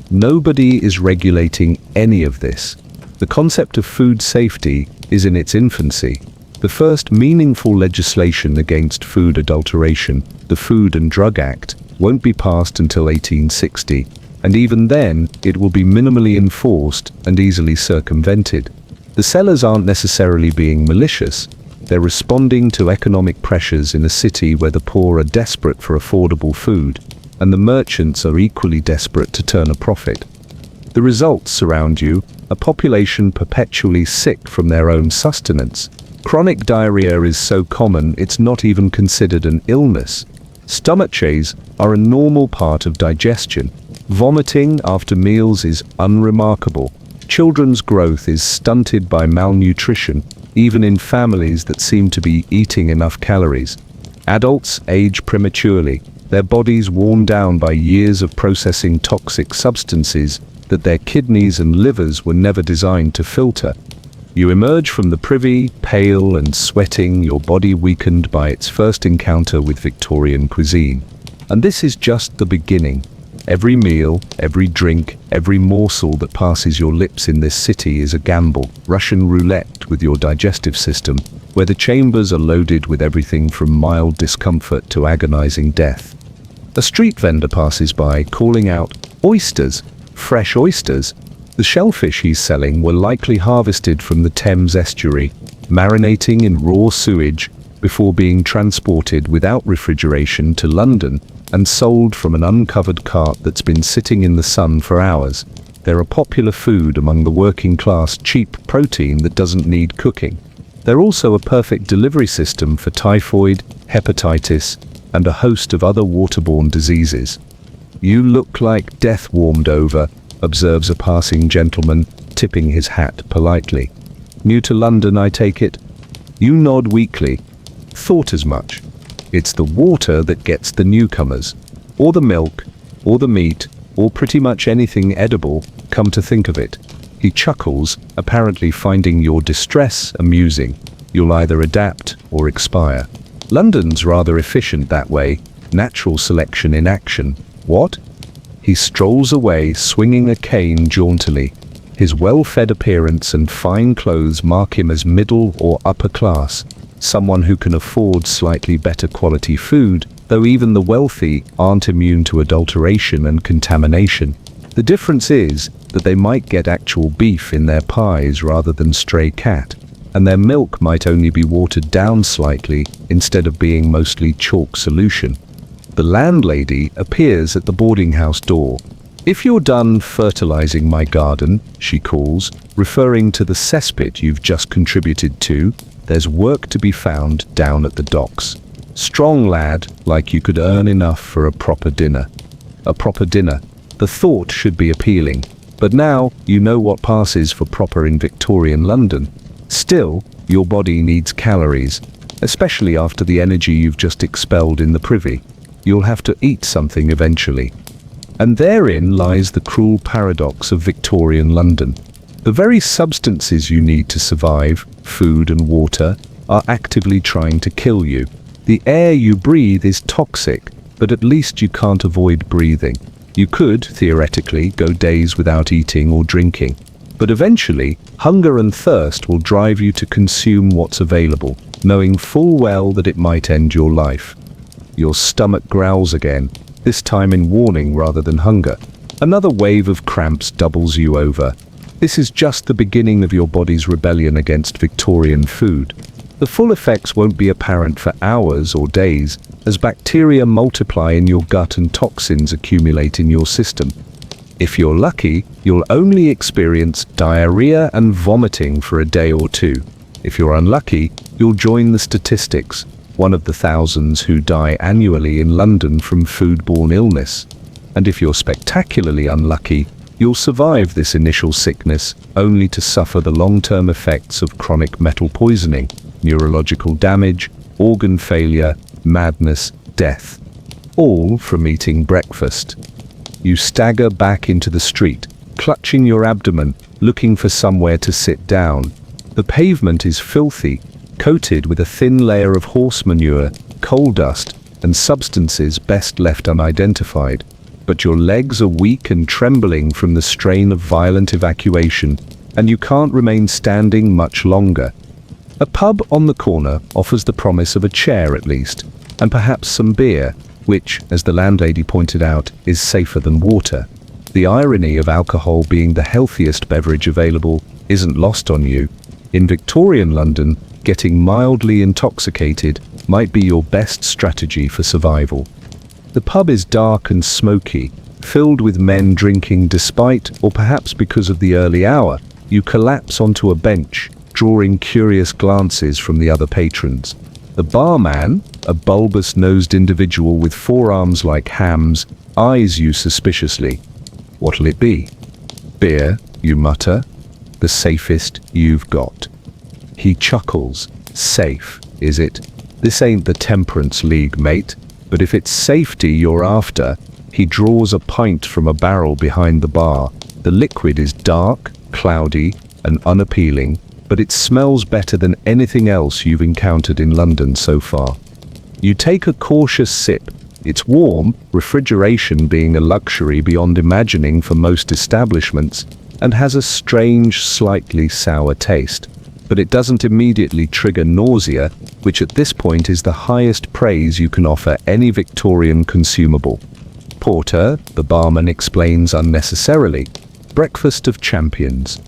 Speaker 1: Nobody is regulating any of this. The concept of food safety is in its infancy. The first meaningful legislation against food adulteration, the Food and Drug Act, won't be passed until 1860, and even then, it will be minimally enforced and easily circumvented. The sellers aren't necessarily being malicious. They're responding to economic pressures in a city where the poor are desperate for affordable food, and the merchants are equally desperate to turn a profit. The results surround you, a population perpetually sick from their own sustenance. Chronic diarrhea is so common it's not even considered an illness. Stomachaches are a normal part of digestion. Vomiting after meals is unremarkable. Children's growth is stunted by malnutrition, even in families that seem to be eating enough calories. Adults age prematurely, their bodies worn down by years of processing toxic substances that their kidneys and livers were never designed to filter. You emerge from the privy, pale and sweating, your body weakened by its first encounter with Victorian cuisine. And this is just the beginning. Every meal, every drink, every morsel that passes your lips in this city is a gamble, Russian roulette with your digestive system, where the chambers are loaded with everything from mild discomfort to agonizing death. A street vendor passes by, calling out, "Oysters! Fresh oysters!" The shellfish he's selling were likely harvested from the Thames estuary, marinating in raw sewage before being transported without refrigeration to London and sold from an uncovered cart that's been sitting in the sun for hours. They're a popular food among the working class, cheap protein that doesn't need cooking. They're also a perfect delivery system for typhoid, hepatitis, and a host of other waterborne diseases. "You look like death warmed over," observes a passing gentleman, tipping his hat politely. "New to London, I take it?" You nod weakly. Thought as much. It's the water that gets the newcomers, or the milk, or the meat, or pretty much anything edible, come to think of it. He chuckles, apparently finding your distress amusing. You'll either adapt or expire. London's rather efficient that way, natural selection in action. What? He strolls away, swinging a cane jauntily. His well-fed appearance and fine clothes mark him as middle or upper class, someone who can afford slightly better quality food, though even the wealthy aren't immune to adulteration and contamination. The difference is that they might get actual beef in their pies rather than stray cat, and their milk might only be watered down slightly instead of being mostly chalk solution. The landlady appears at the boarding house door. "If you're done fertilizing my garden," she calls, referring to the cesspit you've just contributed to, "there's work to be found down at the docks. Strong lad, like you could earn enough for a proper dinner." A proper dinner. The thought should be appealing, but now you know what passes for proper in Victorian London. Still, your body needs calories, especially after the energy you've just expelled in the privy. You'll have to eat something eventually. And therein lies the cruel paradox of Victorian London. The very substances you need to survive, food and water, are actively trying to kill you. The air you breathe is toxic, but at least you can't avoid breathing. You could, theoretically, go days without eating or drinking, but eventually, hunger and thirst will drive you to consume what's available, knowing full well that it might end your life. Your stomach growls again, this time in warning rather than hunger. Another wave of cramps doubles you over. This is just the beginning of your body's rebellion against Victorian food. The full effects won't be apparent for hours or days, as bacteria multiply in your gut and toxins accumulate in your system. If you're lucky, you'll only experience diarrhea and vomiting for a day or two. If you're unlucky, you'll join the statistics, one of the thousands who die annually in London from foodborne illness. And if you're spectacularly unlucky, you'll survive this initial sickness, only to suffer the long-term effects of chronic metal poisoning, neurological damage, organ failure, madness, death. All from eating breakfast. You stagger back into the street, clutching your abdomen, looking for somewhere to sit down. The pavement is filthy, coated with a thin layer of horse manure, coal dust, and substances best left unidentified. But your legs are weak and trembling from the strain of violent evacuation, and you can't remain standing much longer. A pub on the corner offers the promise of a chair at least, and perhaps some beer, which, as the landlady pointed out, is safer than water. The irony of alcohol being the healthiest beverage available isn't lost on you. In Victorian London, getting mildly intoxicated might be your best strategy for survival. The pub is dark and smoky, filled with men drinking despite, or perhaps because of the early hour. You collapse onto a bench, drawing curious glances from the other patrons. The barman, a bulbous-nosed individual with forearms like hams, eyes you suspiciously. What'll it be? Beer, you mutter. The safest you've got. He chuckles. Safe, is it? This ain't the Temperance League, mate. But if it's safety you're after, he draws a pint from a barrel behind the bar. The liquid is dark, cloudy, and unappealing, but it smells better than anything else you've encountered in London so far. You take a cautious sip. It's warm, refrigeration being a luxury beyond imagining for most establishments, and has a strange, slightly sour taste. But it doesn't immediately trigger nausea, which at this point is the highest praise you can offer any Victorian consumable. Porter, the barman explains unnecessarily. breakfast of champions.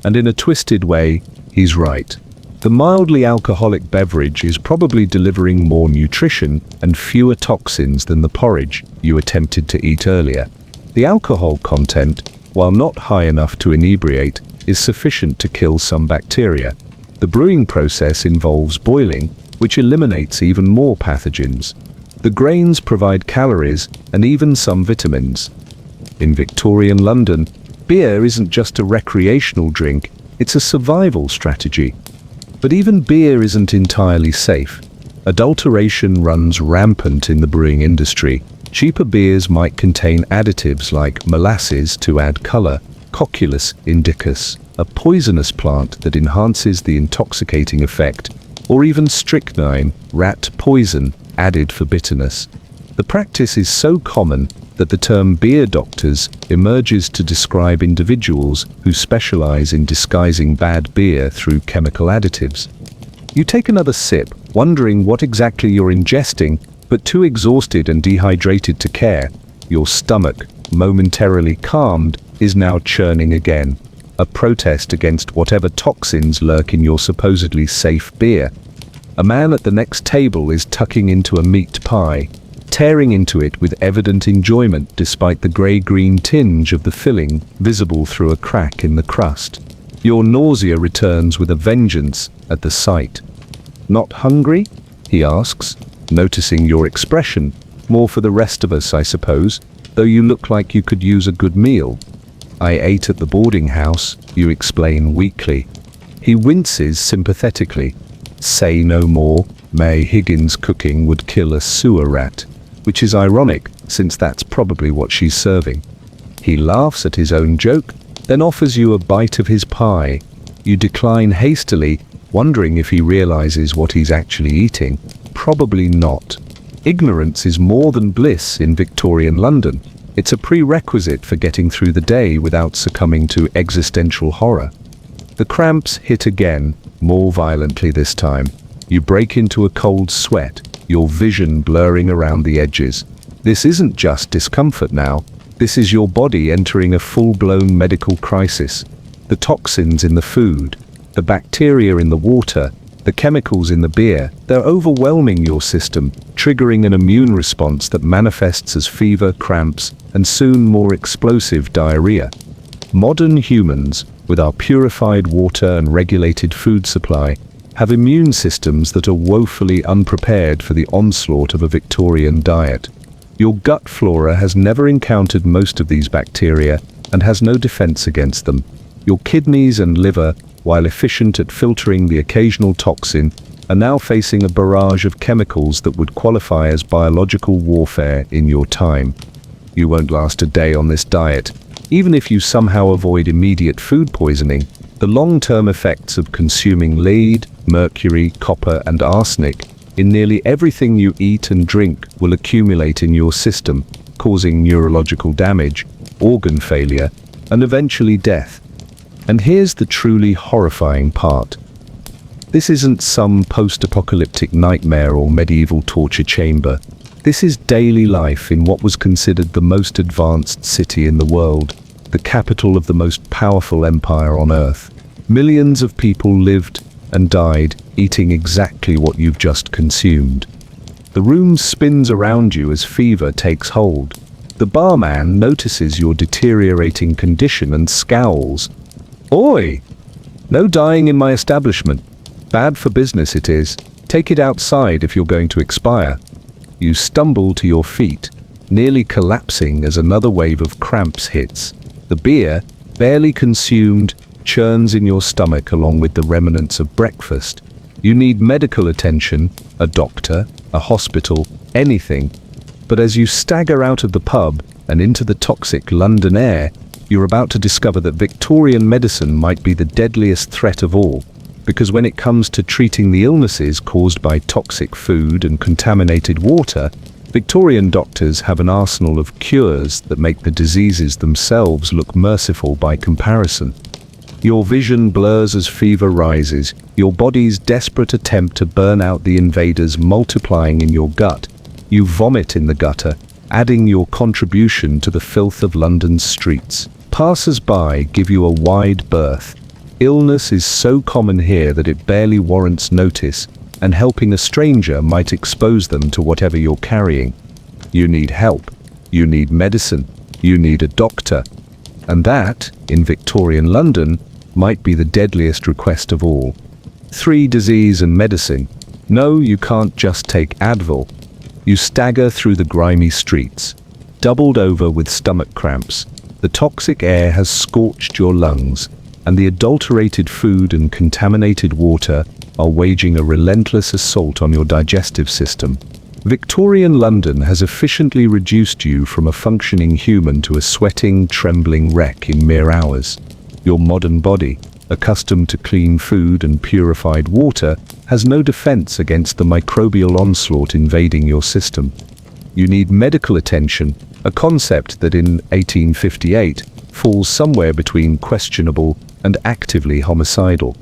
Speaker 1: And in a twisted way, he's right. The mildly alcoholic beverage is probably delivering more nutrition and fewer toxins than the porridge you attempted to eat earlier. The alcohol content, while not high enough to inebriate, is sufficient to kill some bacteria. The brewing process involves boiling, which eliminates even more pathogens. The grains provide calories and even some vitamins. In Victorian London, beer isn't just a recreational drink, it's a survival strategy. But even beer isn't entirely safe. Adulteration runs rampant in the brewing industry. Cheaper beers might contain additives like molasses to add color, Cocculus indicus, a poisonous plant that enhances the intoxicating effect, or even strychnine, rat poison, added for bitterness. The practice is so common that the term beer doctors emerges to describe individuals who specialize in disguising bad beer through chemical additives. You take another sip, wondering what exactly you're ingesting, but too exhausted and dehydrated to care. Your stomach, momentarily calmed, is now churning again, a protest against whatever toxins lurk in your supposedly safe beer. A man at the next table is tucking into a meat pie, tearing into it with evident enjoyment despite the grey-green tinge of the filling visible through a crack in the crust. Your nausea returns with a vengeance at the sight. "Not hungry?" he asks, noticing your expression. "More for the rest of us, I suppose, though you look like you could use a good meal." "I ate at the boarding house," you explain weakly. He winces sympathetically. "Say no more. May Higgins' cooking would kill a sewer rat," which is ironic, since that's probably what she's serving. He laughs at his own joke, then offers you a bite of his pie. You decline hastily, wondering if he realizes what he's actually eating. Probably not. Ignorance is more than bliss in Victorian London. It's a prerequisite for getting through the day without succumbing to existential horror. The cramps hit again, more violently this time. You break into a cold sweat, your vision blurring around the edges. This isn't just discomfort now. This is your body entering a full-blown medical crisis. The toxins in the food, the bacteria in the water, the chemicals in the beer, they're overwhelming your system, triggering an immune response that manifests as fever, cramps, and soon more explosive diarrhea. Modern humans, with our purified water and regulated food supply, have immune systems that are woefully unprepared for the onslaught of a Victorian diet. Your gut flora has never encountered most of these bacteria and has no defense against them. Your kidneys and liver, while efficient at filtering the occasional toxin, are now facing a barrage of chemicals that would qualify as biological warfare in your time. You won't last a day on this diet. Even if you somehow avoid immediate food poisoning, the long-term effects of consuming lead, mercury, copper, and arsenic in nearly everything you eat and drink will accumulate in your system, causing neurological damage, organ failure, and eventually death. And here's the truly horrifying part. This isn't some post-apocalyptic nightmare or medieval torture chamber. This is daily life in what was considered the most advanced city in the world, the capital of the most powerful empire on Earth. Millions of people lived and died eating exactly what you've just consumed. The room spins around you as fever takes hold. The barman notices your deteriorating condition and scowls. "Oi! No dying in my establishment. Bad for business it is. Take it outside if you're going to expire." You stumble to your feet, nearly collapsing as another wave of cramps hits. The beer, barely consumed, churns in your stomach along with the remnants of breakfast. You need medical attention, a doctor, a hospital, anything. But as you stagger out of the pub and into the toxic London air, you're about to discover that Victorian medicine might be the deadliest threat of all. Because when it comes to treating the illnesses caused by toxic food and contaminated water, Victorian doctors have an arsenal of cures that make the diseases themselves look merciful by comparison. Your vision blurs as fever rises, your body's desperate attempt to burn out the invaders multiplying in your gut. You vomit in the gutter, adding your contribution to the filth of London's streets. Passers-by give you a wide berth. Illness is so common here that it barely warrants notice, and helping a stranger might expose them to whatever you're carrying. You need help. You need medicine. You need a doctor. And that, in Victorian London, might be the deadliest request of all. 3. Disease and medicine. No, you can't just take Advil. You stagger through the grimy streets, doubled over with stomach cramps. The toxic air has scorched your lungs, and the adulterated food and contaminated water are waging a relentless assault on your digestive system. Victorian London has efficiently reduced you from a functioning human to a sweating, trembling wreck in mere hours. Your modern body, accustomed to clean food and purified water, has no defense against the microbial onslaught invading your system. You need medical attention, a concept that in 1858 falls somewhere between questionable and actively homicidal.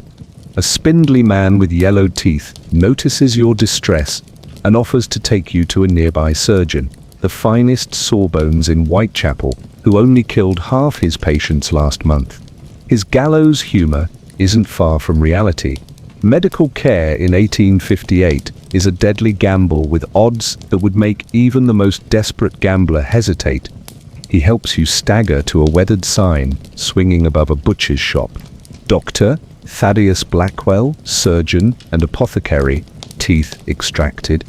Speaker 1: A spindly man with yellowed teeth notices your distress and offers to take you to a nearby surgeon, the finest sawbones in Whitechapel, who only killed half his patients last month. His gallows humor isn't far from reality. Medical care in 1858 is a deadly gamble with odds that would make even the most desperate gambler hesitate. He helps you stagger to a weathered sign swinging above a butcher's shop. Dr. Thaddeus Blackwell, surgeon and apothecary, teeth extracted.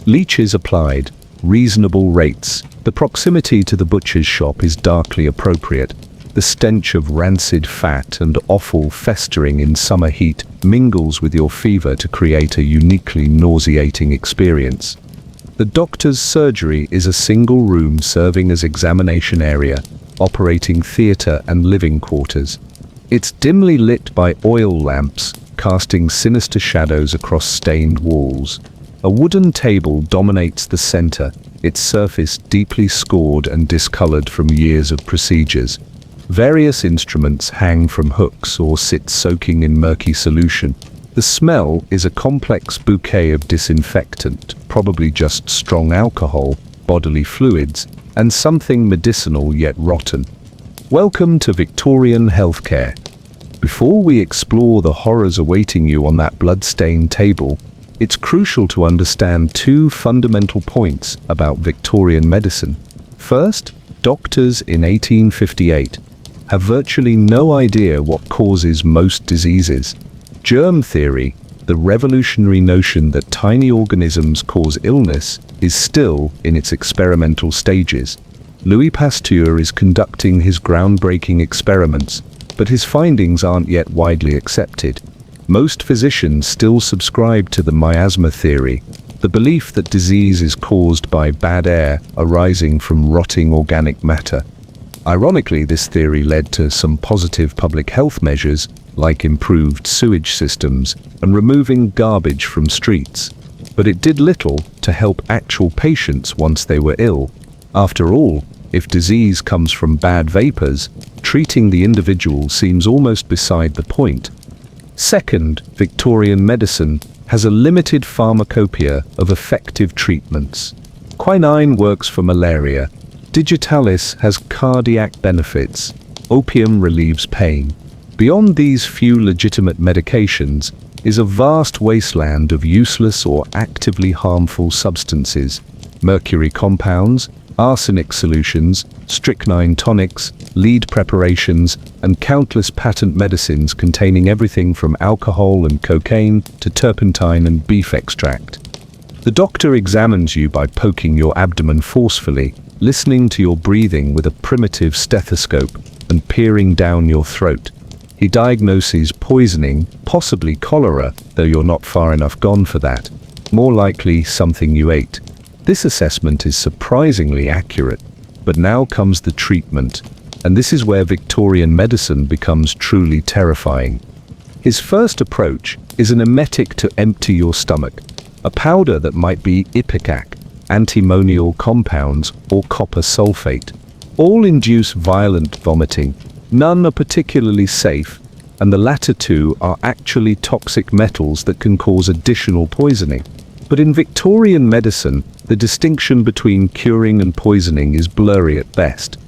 Speaker 1: Leeches applied, reasonable rates. The proximity to the butcher's shop is darkly appropriate. The stench of rancid fat and offal festering in summer heat mingles with your fever to create a uniquely nauseating experience. The doctor's surgery is a single room serving as examination area, operating theatre and living quarters. It's dimly lit by oil lamps, casting sinister shadows across stained walls. A wooden table dominates the center, its surface deeply scored and discolored from years of procedures. Various instruments hang from hooks or sit soaking in murky solution. The smell is a complex bouquet of disinfectant, probably just strong alcohol, bodily fluids, and something medicinal yet rotten. Welcome to Victorian healthcare. Before we explore the horrors awaiting you on that blood-stained table, it's crucial to understand 2 fundamental points about Victorian medicine. First, doctors in 1858 have virtually no idea what causes most diseases. Germ theory, the revolutionary notion that tiny organisms cause illness, is still in its experimental stages. Louis Pasteur is conducting his groundbreaking experiments, but his findings aren't yet widely accepted. Most physicians still subscribe to the miasma theory, the belief that disease is caused by bad air arising from rotting organic matter. Ironically, this theory led to some positive public health measures, like improved sewage systems and removing garbage from streets. But it did little to help actual patients once they were ill. After all, if disease comes from bad vapors, treating the individual seems almost beside the point. Second, Victorian medicine has a limited pharmacopoeia of effective treatments. Quinine works for malaria. Digitalis has cardiac benefits. Opium relieves pain. Beyond these few legitimate medications is a vast wasteland of useless or actively harmful substances. Mercury compounds, arsenic solutions, strychnine tonics, lead preparations, and countless patent medicines containing everything from alcohol and cocaine to turpentine and beef extract. The doctor examines you by poking your abdomen forcefully, listening to your breathing with a primitive stethoscope, and peering down your throat. He diagnoses poisoning, possibly cholera, though you're not far enough gone for that. More likely something you ate. This assessment is surprisingly accurate, but now comes the treatment, and this is where Victorian medicine becomes truly terrifying. His first approach is an emetic to empty your stomach, a powder that might be ipecac, antimonial compounds, or copper sulfate. All induce violent vomiting. None are particularly safe, and the latter 2 are actually toxic metals that can cause additional poisoning. But in Victorian medicine, the distinction between curing and poisoning is blurry at best.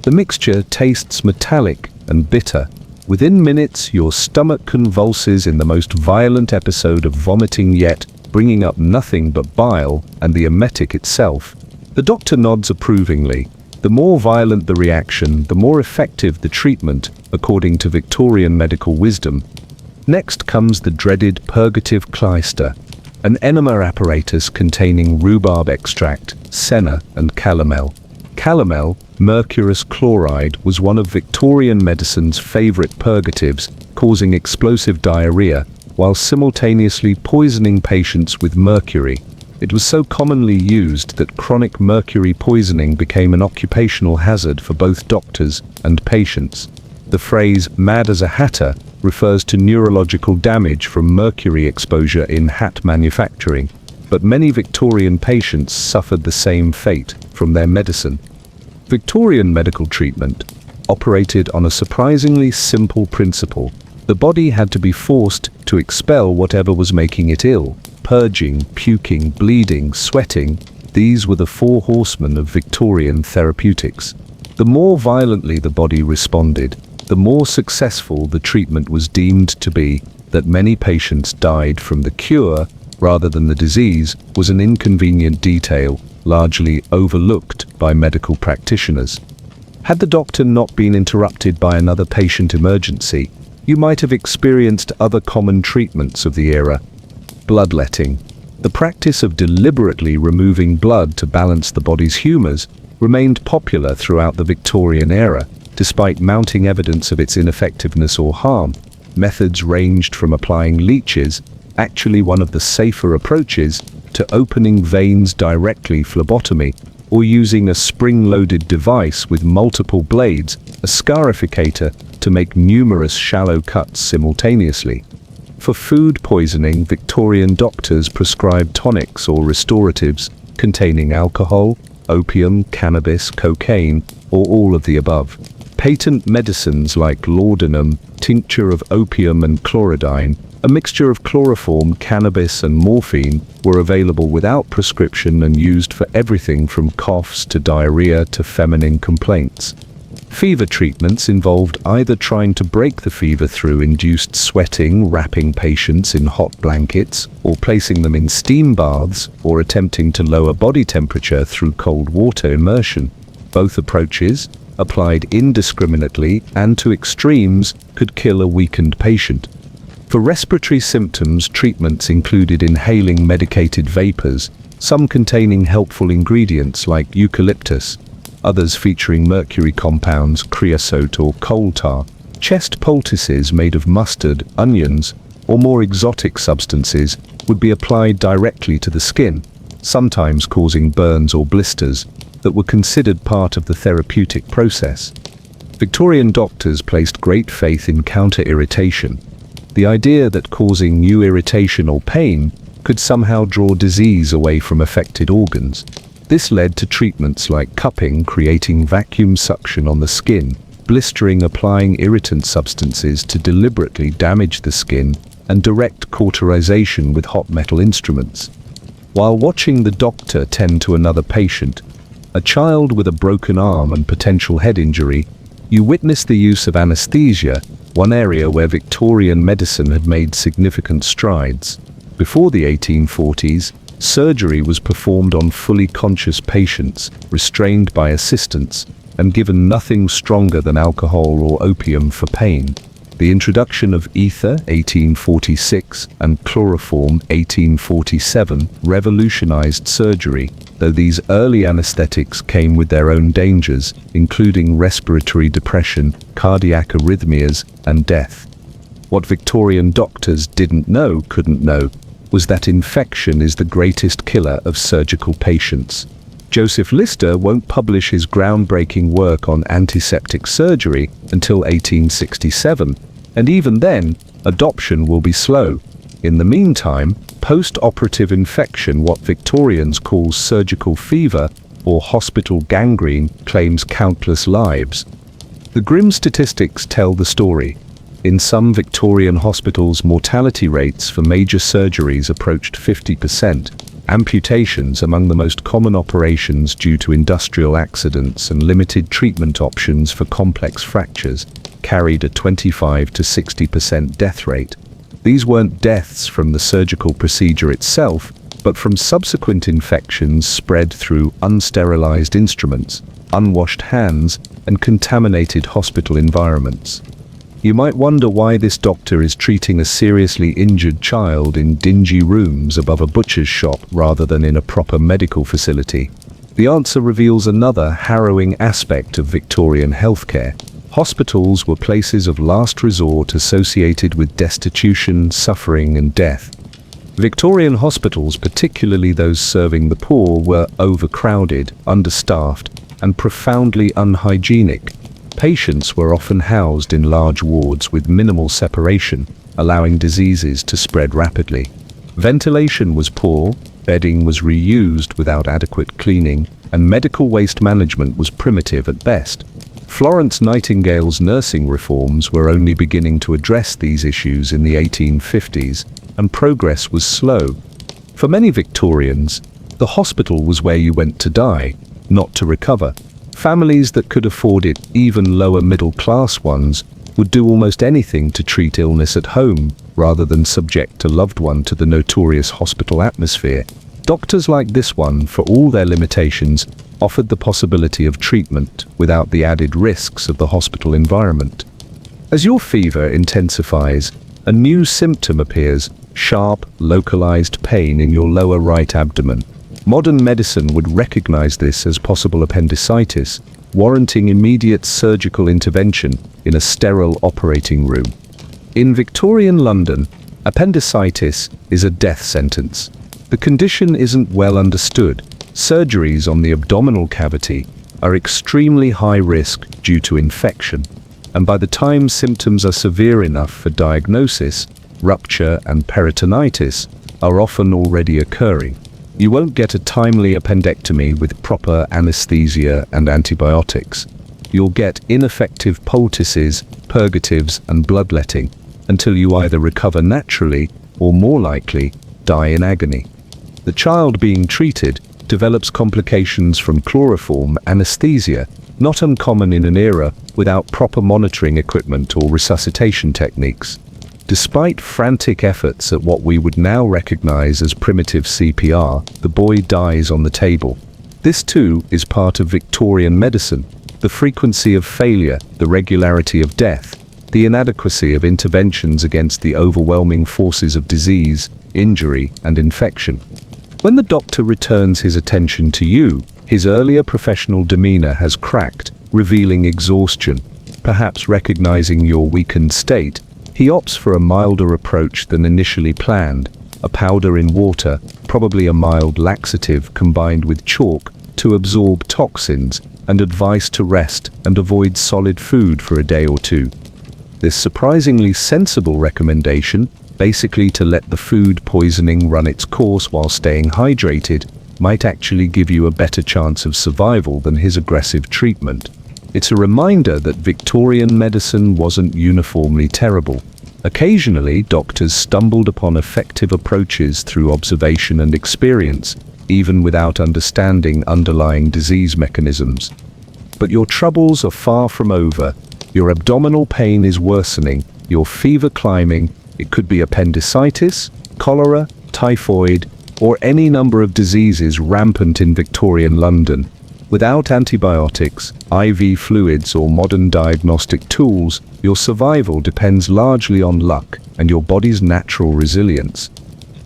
Speaker 1: The mixture tastes metallic and bitter. Within minutes, your stomach convulses in the most violent episode of vomiting yet, bringing up nothing but bile and the emetic itself. The doctor nods approvingly. The more violent the reaction, the more effective the treatment, according to Victorian medical wisdom. Next comes the dreaded purgative clyster, an enema apparatus containing rhubarb extract, senna, and calomel. Calomel, mercurous chloride, was one of Victorian medicine's favorite purgatives, causing explosive diarrhea, while simultaneously poisoning patients with mercury. It was so commonly used that chronic mercury poisoning became an occupational hazard for both doctors and patients. The phrase "mad as a hatter" refers to neurological damage from mercury exposure in hat manufacturing, but many Victorian patients suffered the same fate from their medicine. Victorian medical treatment operated on a surprisingly simple principle. The body had to be forced to expel whatever was making it ill. Purging, puking, bleeding, sweating, these were the four horsemen of Victorian therapeutics. The more violently the body responded, the more successful the treatment was deemed to be. That many patients died from the cure rather than the disease was an inconvenient detail, largely overlooked by medical practitioners. Had the doctor not been interrupted by another patient emergency, you might have experienced other common treatments of the era. Bloodletting. The practice of deliberately removing blood to balance the body's humours remained popular throughout the Victorian era, despite mounting evidence of its ineffectiveness or harm. Methods ranged from applying leeches, actually one of the safer approaches, to opening veins directly, phlebotomy, or using a spring-loaded device with multiple blades, a scarificator, to make numerous shallow cuts simultaneously. For food poisoning, Victorian doctors prescribed tonics or restoratives containing alcohol, opium, cannabis, cocaine, or all of the above. Patent medicines like laudanum, tincture of opium and chlorodyne, a mixture of chloroform, cannabis and morphine, were available without prescription and used for everything from coughs to diarrhea to feminine complaints. Fever treatments involved either trying to break the fever through induced sweating, wrapping patients in hot blankets, or placing them in steam baths, or attempting to lower body temperature through cold water immersion. Both approaches, applied indiscriminately and to extremes, could kill a weakened patient. For respiratory symptoms, treatments included inhaling medicated vapors, some containing helpful ingredients like eucalyptus, others featuring mercury compounds, creosote or coal tar, chest poultices made of mustard, onions, or more exotic substances would be applied directly to the skin, sometimes causing burns or blisters that were considered part of the therapeutic process. Victorian doctors placed great faith in counter-irritation, the idea that causing new irritation or pain could somehow draw disease away from affected organs. This led to treatments like cupping, creating vacuum suction on the skin, blistering, applying irritant substances to deliberately damage the skin, and direct cauterization with hot metal instruments. While watching the doctor tend to another patient, a child with a broken arm and potential head injury, you witness the use of anesthesia, one area where Victorian medicine had made significant strides. Before the 1840s, surgery was performed on fully conscious patients, restrained by assistants, and given nothing stronger than alcohol or opium for pain. The introduction of ether, 1846, and chloroform, 1847, revolutionized surgery, though these early anesthetics came with their own dangers, including respiratory depression, cardiac arrhythmias, and death. What Victorian doctors couldn't know, was that infection is the greatest killer of surgical patients. Joseph Lister won't publish his groundbreaking work on antiseptic surgery until 1867, and even then, adoption will be slow. In the meantime, post-operative infection, what Victorians call surgical fever or hospital gangrene, claims countless lives. The grim statistics tell the story. In some Victorian hospitals, mortality rates for major surgeries approached 50%. Amputations, among the most common operations due to industrial accidents and limited treatment options for complex fractures, carried a 25 to 60% death rate. These weren't deaths from the surgical procedure itself, but from subsequent infections spread through unsterilized instruments, unwashed hands, and contaminated hospital environments. You might wonder why this doctor is treating a seriously injured child in dingy rooms above a butcher's shop rather than in a proper medical facility. The answer reveals another harrowing aspect of Victorian healthcare. Hospitals were places of last resort associated with destitution, suffering, and death. Victorian hospitals, particularly those serving the poor, were overcrowded, understaffed, and profoundly unhygienic. Patients were often housed in large wards with minimal separation, allowing diseases to spread rapidly. Ventilation was poor, bedding was reused without adequate cleaning, and medical waste management was primitive at best. Florence Nightingale's nursing reforms were only beginning to address these issues in the 1850s, and progress was slow. For many Victorians, the hospital was where you went to die, not to recover. Families that could afford it, even lower middle-class ones, would do almost anything to treat illness at home, rather than subject a loved one to the notorious hospital atmosphere. Doctors like this one, for all their limitations, offered the possibility of treatment without the added risks of the hospital environment. As your fever intensifies, a new symptom appears: sharp, localized pain in your lower right abdomen. Modern medicine would recognize this as possible appendicitis, warranting immediate surgical intervention in a sterile operating room. In Victorian London, appendicitis is a death sentence. The condition isn't well understood. Surgeries on the abdominal cavity are extremely high risk due to infection, and by the time symptoms are severe enough for diagnosis, rupture and peritonitis are often already occurring. You won't get a timely appendectomy with proper anesthesia and antibiotics. You'll get ineffective poultices, purgatives, and bloodletting until you either recover naturally or, more likely, die in agony. The child being treated develops complications from chloroform anesthesia, not uncommon in an era without proper monitoring equipment or resuscitation techniques. Despite frantic efforts at what we would now recognize as primitive CPR, the boy dies on the table. This too is part of Victorian medicine: the frequency of failure, the regularity of death, the inadequacy of interventions against the overwhelming forces of disease, injury, and infection. When the doctor returns his attention to you, his earlier professional demeanor has cracked, revealing exhaustion. Perhaps recognizing your weakened state, he opts for a milder approach than initially planned: a powder in water, probably a mild laxative combined with chalk to absorb toxins, and advice to rest and avoid solid food for a day or two. This surprisingly sensible recommendation, basically to let the food poisoning run its course while staying hydrated, might actually give you a better chance of survival than his aggressive treatment. It's a reminder that Victorian medicine wasn't uniformly terrible. Occasionally, doctors stumbled upon effective approaches through observation and experience, even without understanding underlying disease mechanisms. But your troubles are far from over. Your abdominal pain is worsening, your fever climbing. It could be appendicitis, cholera, typhoid, or any number of diseases rampant in Victorian London. Without antibiotics, IV fluids, or modern diagnostic tools, your survival depends largely on luck and your body's natural resilience.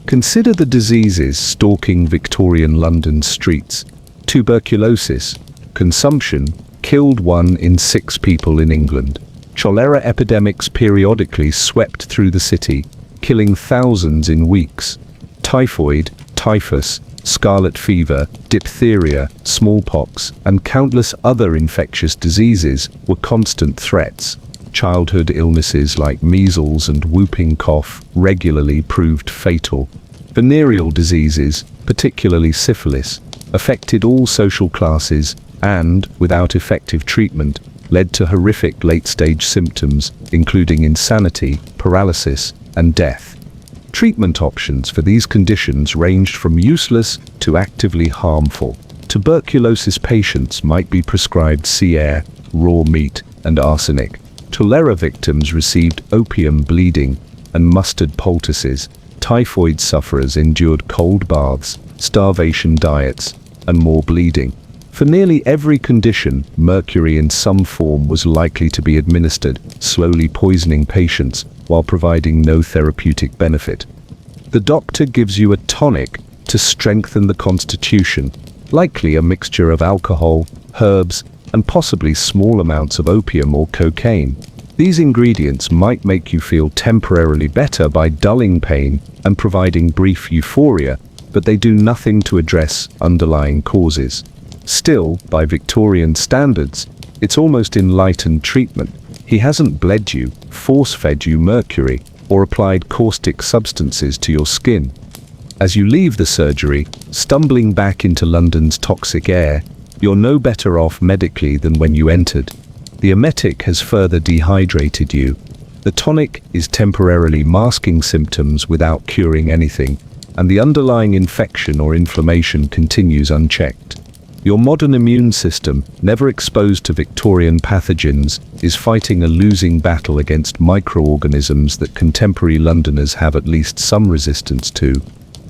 Speaker 1: Consider the diseases stalking Victorian London streets. Tuberculosis, consumption, killed 1 in 6 people in England. Cholera epidemics periodically swept through the city, killing thousands in weeks. Typhoid, typhus, scarlet fever, diphtheria, smallpox, and countless other infectious diseases were constant threats. Childhood illnesses like measles and whooping cough regularly proved fatal. Venereal diseases, particularly syphilis, affected all social classes and, without effective treatment, led to horrific late-stage symptoms, including insanity, paralysis, and death. Treatment options for these conditions ranged from useless to actively harmful. Tuberculosis patients might be prescribed sea air, raw meat, and arsenic. Cholera victims received opium bleeding and mustard poultices. Typhoid sufferers endured cold baths, starvation diets, and more bleeding. For nearly every condition, mercury in some form was likely to be administered, slowly poisoning patients while providing no therapeutic benefit. The doctor gives you a tonic to strengthen the constitution, likely a mixture of alcohol, herbs, and possibly small amounts of opium or cocaine. These ingredients might make you feel temporarily better by dulling pain and providing brief euphoria, but they do nothing to address underlying causes. Still, by Victorian standards, it's almost enlightened treatment. He hasn't bled you, force-fed you mercury, or applied caustic substances to your skin. As you leave the surgery, stumbling back into London's toxic air, you're no better off medically than when you entered. The emetic has further dehydrated you. The tonic is temporarily masking symptoms without curing anything, and the underlying infection or inflammation continues unchecked. Your modern immune system, never exposed to Victorian pathogens, is fighting a losing battle against microorganisms that contemporary Londoners have at least some resistance to.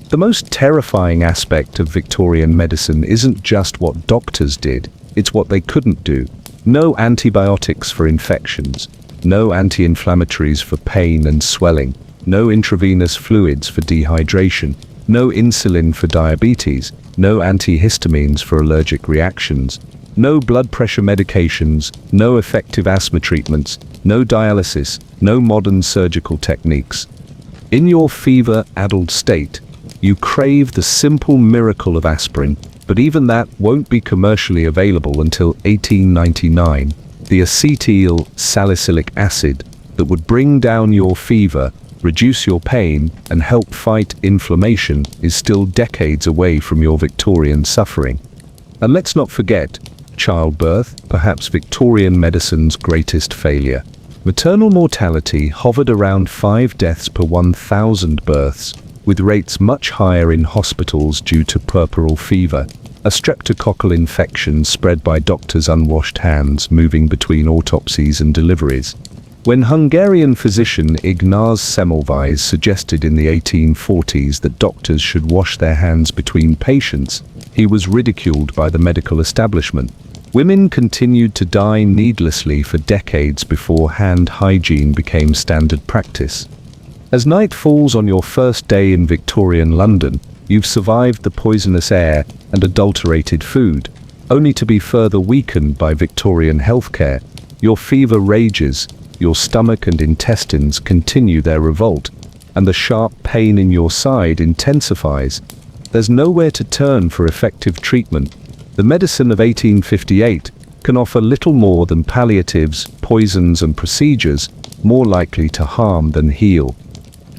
Speaker 1: The most terrifying aspect of Victorian medicine isn't just what doctors did, it's what they couldn't do. No antibiotics for infections, no anti-inflammatories for pain and swelling, no intravenous fluids for dehydration, no insulin for diabetes, no antihistamines for allergic reactions, no blood pressure medications, no effective asthma treatments, no dialysis, no modern surgical techniques. In your fever-addled state, you crave the simple miracle of aspirin, but even that won't be commercially available until 1899. The acetyl salicylic acid that would bring down your fever, reduce your pain, and help fight inflammation is still decades away from your Victorian suffering. And let's not forget, childbirth, perhaps Victorian medicine's greatest failure. Maternal mortality hovered around 5 deaths per 1,000 births, with rates much higher in hospitals due to puerperal fever, a streptococcal infection spread by doctors' unwashed hands moving between autopsies and deliveries. When Hungarian physician Ignaz Semmelweis suggested in the 1840s that doctors should wash their hands between patients, he was ridiculed by the medical establishment. Women continued to die needlessly for decades before hand hygiene became standard practice. As night falls on your first day in Victorian London, you've survived the poisonous air and adulterated food, only to be further weakened by Victorian healthcare. Your fever rages, your stomach and intestines continue their revolt, and the sharp pain in your side intensifies. There's nowhere to turn for effective treatment. The medicine of 1858 can offer little more than palliatives, poisons and procedures, more likely to harm than heal.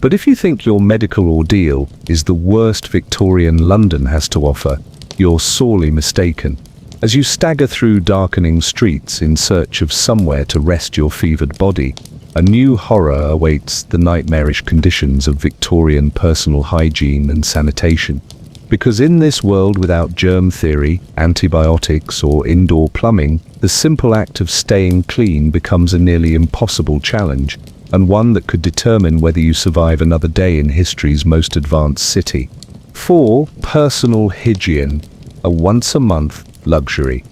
Speaker 1: But if you think your medical ordeal is the worst Victorian London has to offer, you're sorely mistaken. As you stagger through darkening streets in search of somewhere to rest your fevered body, a new horror awaits: the nightmarish conditions of Victorian personal hygiene and sanitation. Because in this world without germ theory, antibiotics or indoor plumbing, the simple act of staying clean becomes a nearly impossible challenge, and one that could determine whether you survive another day in history's most advanced city. 4. Personal hygiene, a once-a-month luxury.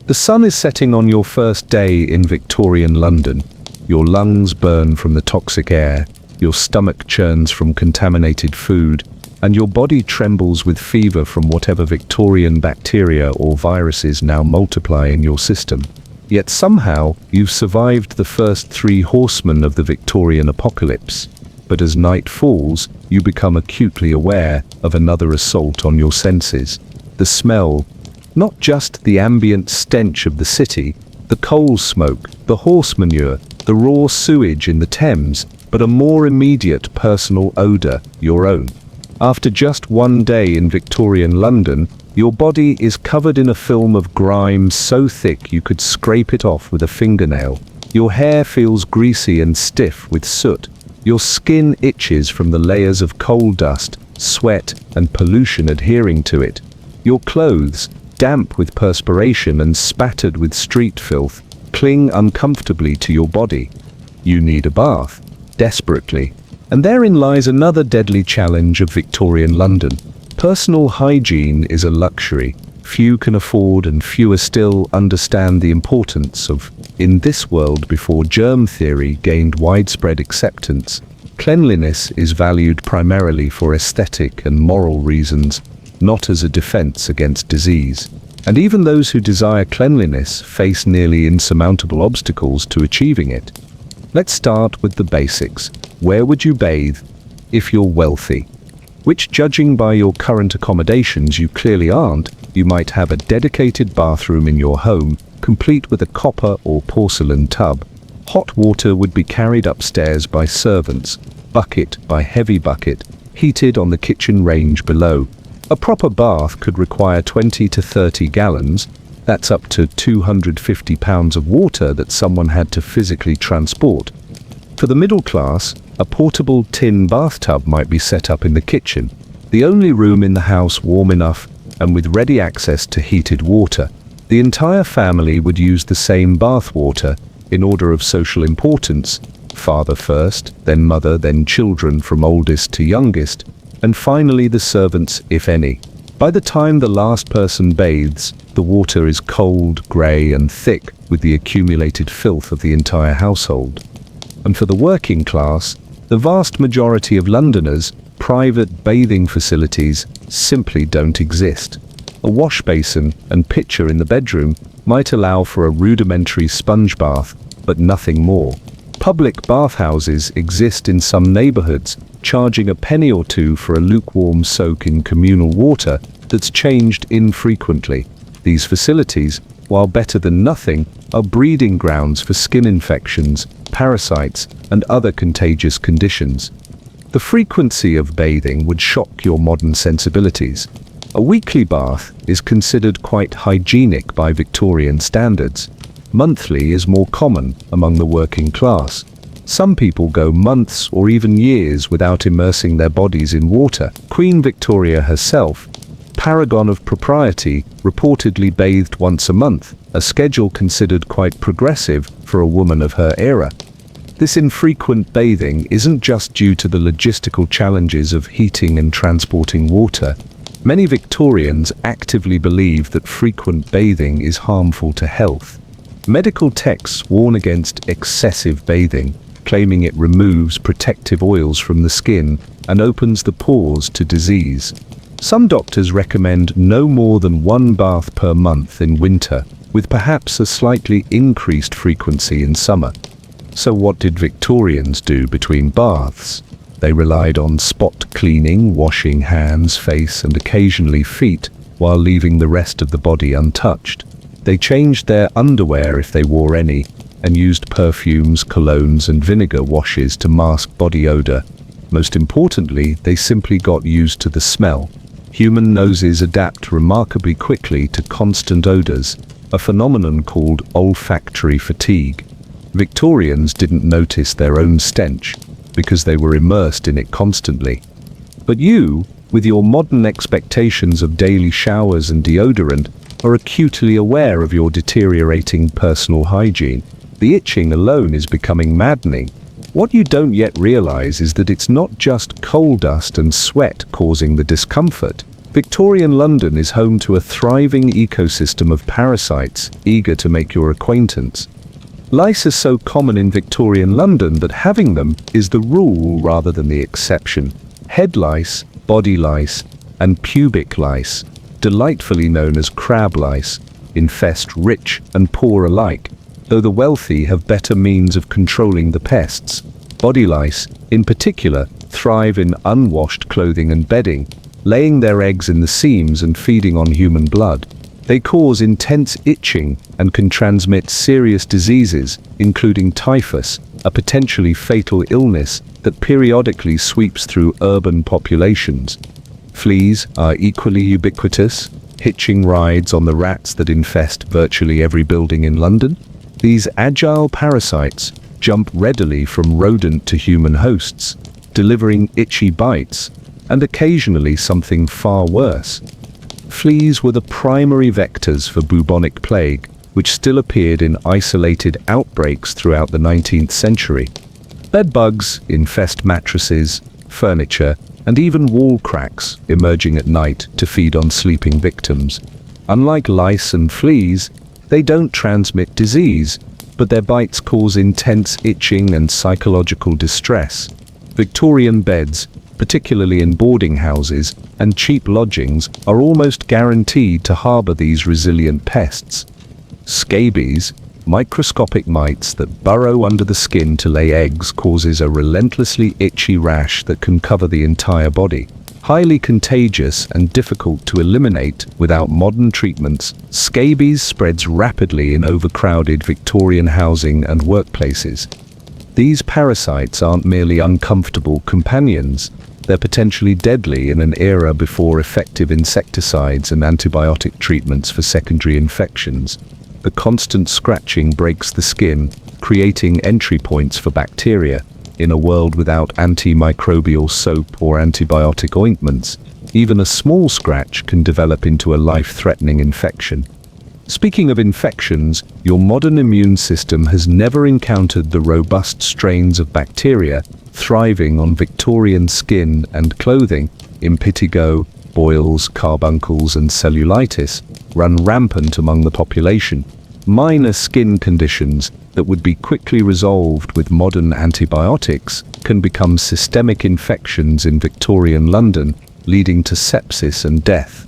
Speaker 1: The sun is setting on your first day in Victorian London. Your lungs burn from the toxic air, your stomach churns from contaminated food, and your body trembles with fever from whatever Victorian bacteria or viruses now multiply in your system. Yet somehow, you've survived the first 3 horsemen of the Victorian apocalypse. But as night falls, you become acutely aware of another assault on your senses. The smell, not just the ambient stench of the city, the coal smoke, the horse manure, the raw sewage in the Thames, but a more immediate personal odor, your own. After just one day in Victorian London, your body is covered in a film of grime so thick you could scrape it off with a fingernail. Your hair feels greasy and stiff with soot, Your skin itches from the layers of coal dust, sweat, and pollution adhering to it. Your clothes, damp with perspiration and spattered with street filth, cling uncomfortably to your body. You need a bath, desperately. And therein lies another deadly challenge of Victorian London. Personal hygiene is a luxury few can afford, and fewer still understand the importance of. In this world before germ theory gained widespread acceptance, cleanliness is valued primarily for aesthetic and moral reasons, not as a defense against disease. And even those who desire cleanliness face nearly insurmountable obstacles to achieving it. Let's start with the basics. Where would you bathe if you're wealthy? Which, judging by your current accommodations, you clearly aren't. You might have a dedicated bathroom in your home, complete with a copper or porcelain tub. Hot water would be carried upstairs by servants, bucket by heavy bucket, heated on the kitchen range below. A proper bath could require 20 to 30 gallons. That's up to 250 pounds of water that someone had to physically transport. For the middle class, a portable tin bathtub might be set up in the kitchen, the only room in the house warm enough and with ready access to heated water. The entire family would use the same bath water in order of social importance, father first, then mother, then children from oldest to youngest, and finally the servants, if any. By the time the last person bathes, the water is cold, grey and thick with the accumulated filth of the entire household. And for the working class, the vast majority of Londoners, private bathing facilities simply don't exist. A wash basin and pitcher in the bedroom might allow for a rudimentary sponge bath, but nothing more. Public bathhouses exist in some neighbourhoods, charging a penny or two for a lukewarm soak in communal water that's changed infrequently. These facilities, while better than nothing, are breeding grounds for skin infections, parasites, and other contagious conditions. The frequency of bathing would shock your modern sensibilities. A weekly bath is considered quite hygienic by Victorian standards. Monthly is more common among the working class. Some people go months or even years without immersing their bodies in water. Queen Victoria herself, paragon of propriety, reportedly bathed once a month, a schedule considered quite progressive for a woman of her era. This infrequent bathing isn't just due to the logistical challenges of heating and transporting water. Many Victorians actively believe that frequent bathing is harmful to health. Medical texts warn against excessive bathing, claiming it removes protective oils from the skin and opens the pores to disease. Some doctors recommend no more than one bath per month in winter, with perhaps a slightly increased frequency in summer. So what did Victorians do between baths? They relied on spot cleaning, washing hands, face and occasionally feet, while leaving the rest of the body untouched. They changed their underwear if they wore any, and used perfumes, colognes and vinegar washes to mask body odor. Most importantly, they simply got used to the smell. Human noses adapt remarkably quickly to constant odors, a phenomenon called olfactory fatigue. Victorians didn't notice their own stench, because they were immersed in it constantly. But you, with your modern expectations of daily showers and deodorant, are acutely aware of your deteriorating personal hygiene. The itching alone is becoming maddening. What you don't yet realize is that it's not just coal dust and sweat causing the discomfort. Victorian London is home to a thriving ecosystem of parasites eager to make your acquaintance. Lice are so common in Victorian London that having them is the rule rather than the exception. Head lice, body lice, and pubic lice, delightfully known as crab lice, infest rich and poor alike, though the wealthy have better means of controlling the pests. Body lice, in particular, thrive in unwashed clothing and bedding, laying their eggs in the seams and feeding on human blood. They cause intense itching and can transmit serious diseases, including typhus, a potentially fatal illness that periodically sweeps through urban populations. Fleas are equally ubiquitous, hitching rides on the rats that infest virtually every building in London. These agile parasites, jump readily from rodent to human hosts, delivering itchy bites, and occasionally something far worse. Fleas were the primary vectors for bubonic plague, which still appeared in isolated outbreaks throughout the 19th century. Bedbugs infest mattresses, furniture, and even wall cracks, emerging at night to feed on sleeping victims. Unlike lice and fleas, they don't transmit disease, but their bites cause intense itching and psychological distress. Victorian beds, particularly in boarding houses and cheap lodgings, are almost guaranteed to harbor these resilient pests. Scabies, microscopic mites that burrow under the skin to lay eggs, causes a relentlessly itchy rash that can cover the entire body. Highly contagious and difficult to eliminate without modern treatments, scabies spreads rapidly in overcrowded Victorian housing and workplaces. These parasites aren't merely uncomfortable companions, they're potentially deadly in an era before effective insecticides and antibiotic treatments for secondary infections. The constant scratching breaks the skin, creating entry points for bacteria. In a world without antimicrobial soap or antibiotic ointments, even a small scratch can develop into a life-threatening infection. Speaking of infections, your modern immune system has never encountered the robust strains of bacteria thriving on Victorian skin and clothing. Impetigo, boils, carbuncles, and cellulitis run rampant among the population. Minor skin conditions that would be quickly resolved with modern antibiotics can become systemic infections in Victorian London, leading to sepsis and death.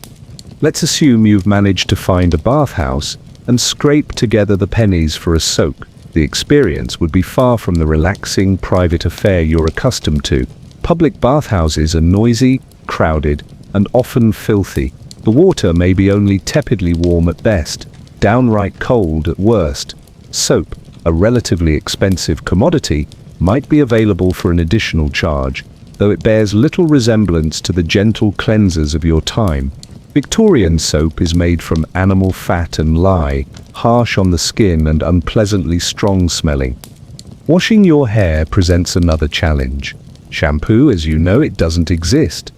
Speaker 1: Let's assume you've managed to find a bathhouse and scrape together the pennies for a soak. The experience would be far from the relaxing, private affair you're accustomed to. Public bathhouses are noisy, crowded, and often filthy. The water may be only tepidly warm at best, downright cold at worst. Soap, a relatively expensive commodity, might be available for an additional charge, though it bears little resemblance to the gentle cleansers of your time. Victorian soap is made from animal fat and lye, harsh on the skin and unpleasantly strong smelling. Washing your hair presents another challenge. Shampoo, as you know, it doesn't exist.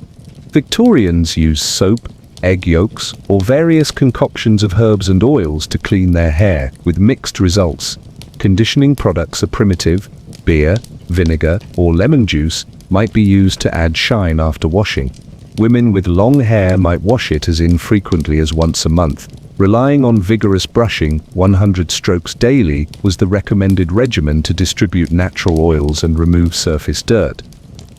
Speaker 1: Victorians use soap, egg yolks, or various concoctions of herbs and oils to clean their hair, with mixed results. Conditioning products are primitive. Beer, vinegar, or lemon juice might be used to add shine after washing. Women with long hair might wash it as infrequently as once a month. Relying on vigorous brushing, 100 strokes daily, was the recommended regimen to distribute natural oils and remove surface dirt.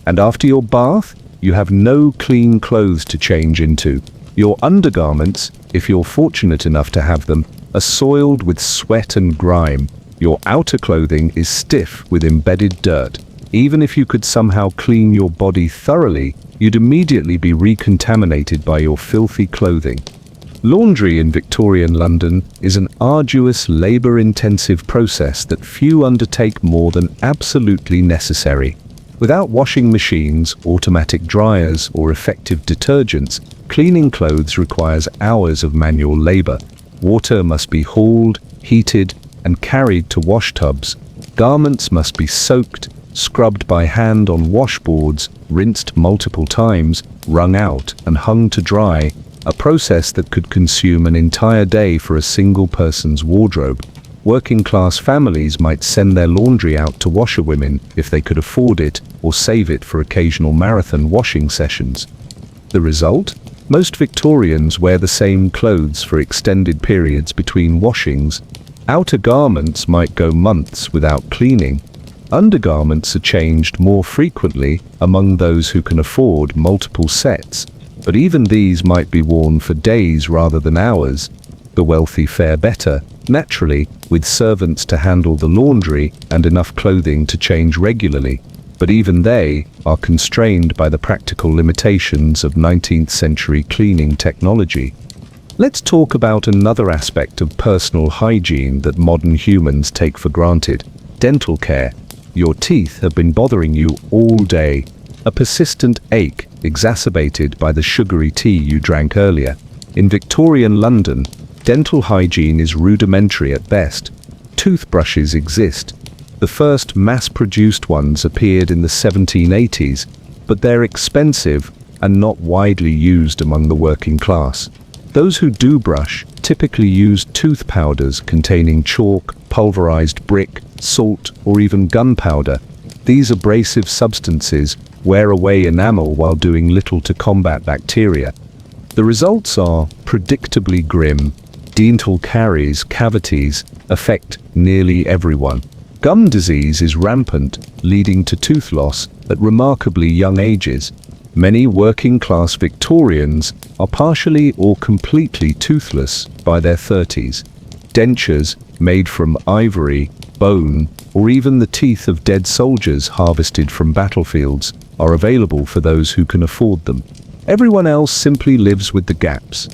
Speaker 1: And after your bath, you have no clean clothes to change into. Your undergarments, if you're fortunate enough to have them, are soiled with sweat and grime. Your outer clothing is stiff with embedded dirt. Even if you could somehow clean your body thoroughly, you'd immediately be recontaminated by your filthy clothing. Laundry in Victorian London is an arduous, labor-intensive process that few undertake more than absolutely necessary. Without washing machines, automatic dryers, or effective detergents, cleaning clothes requires hours of manual labor. Water must be hauled, heated, and carried to wash tubs. Garments must be soaked, scrubbed by hand on washboards, rinsed multiple times, wrung out, and hung to dry, a process that could consume an entire day for a single person's wardrobe. Working-class families might send their laundry out to washerwomen if they could afford it, or save it for occasional marathon washing sessions. The result? Most Victorians wear the same clothes for extended periods between washings. Outer garments might go months without cleaning. Undergarments are changed more frequently among those who can afford multiple sets, but even these might be worn for days rather than hours. The wealthy fare better, naturally, with servants to handle the laundry and enough clothing to change regularly, but even they are constrained by the practical limitations of 19th century cleaning technology. Let's talk about another aspect of personal hygiene that modern humans take for granted: dental care. Your teeth have been bothering you all day, a persistent ache exacerbated by the sugary tea you drank earlier. In Victorian London, dental hygiene is rudimentary at best. Toothbrushes exist, The first mass-produced ones appeared in the 1780s, but they're expensive and not widely used among the working class. Those who do brush typically use tooth powders containing chalk, pulverized brick, salt, or even gunpowder. These abrasive substances wear away enamel while doing little to combat bacteria. The results are predictably grim. Dental caries, cavities, affect nearly everyone. Gum disease is rampant, leading to tooth loss at remarkably young ages. Many working-class Victorians are partially or completely toothless by their 30s. Dentures made from ivory, bone, or even the teeth of dead soldiers harvested from battlefields are available for those who can afford them. Everyone else simply lives with the gaps.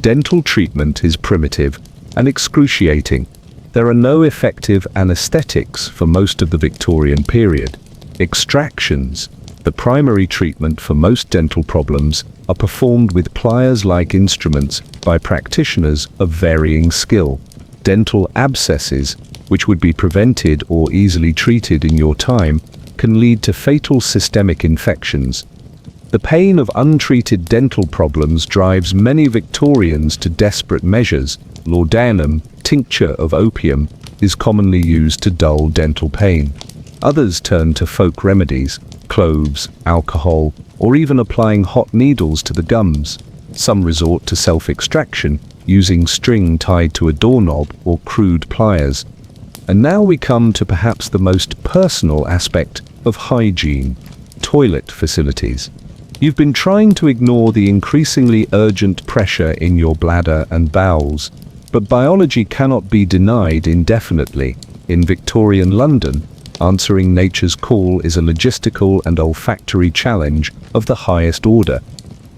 Speaker 1: Dental treatment is primitive and excruciating. There are no effective anesthetics for most of the Victorian period. Extractions, the primary treatment for most dental problems, are performed with pliers-like instruments by practitioners of varying skill. Dental abscesses, which would be prevented or easily treated in your time, can lead to fatal systemic infections. The pain of untreated dental problems drives many Victorians to desperate measures. Laudanum, tincture of opium, is commonly used to dull dental pain. Others turn to folk remedies, cloves, alcohol, or even applying hot needles to the gums. Some resort to self-extraction, using string tied to a doorknob or crude pliers. And now we come to perhaps the most personal aspect of hygiene: toilet facilities. You've been trying to ignore the increasingly urgent pressure in your bladder and bowels, but biology cannot be denied indefinitely. In Victorian London, answering nature's call is a logistical and olfactory challenge of the highest order.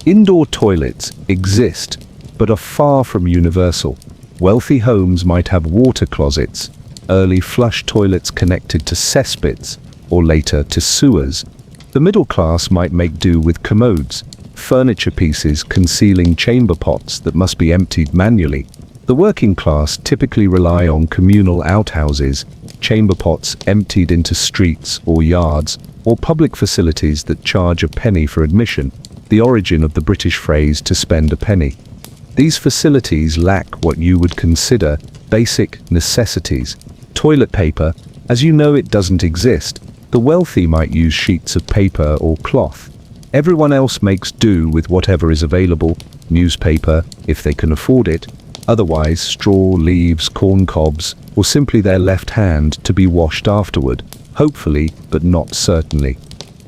Speaker 1: Indoor toilets exist, but are far from universal. Wealthy homes might have water closets, early flush toilets connected to cesspits, or later to sewers. The middle class might make do with commodes, furniture pieces concealing chamber pots that must be emptied manually. The working class typically rely on communal outhouses, chamber pots emptied into streets or yards, or public facilities that charge a penny for admission, the origin of the British phrase "to spend a penny." These facilities lack what you would consider basic necessities. Toilet paper, as you know, it doesn't exist. The wealthy might use sheets of paper or cloth. Everyone else makes do with whatever is available: newspaper, if they can afford it, otherwise straw, leaves, corn cobs, or simply their left hand to be washed afterward, hopefully but not certainly.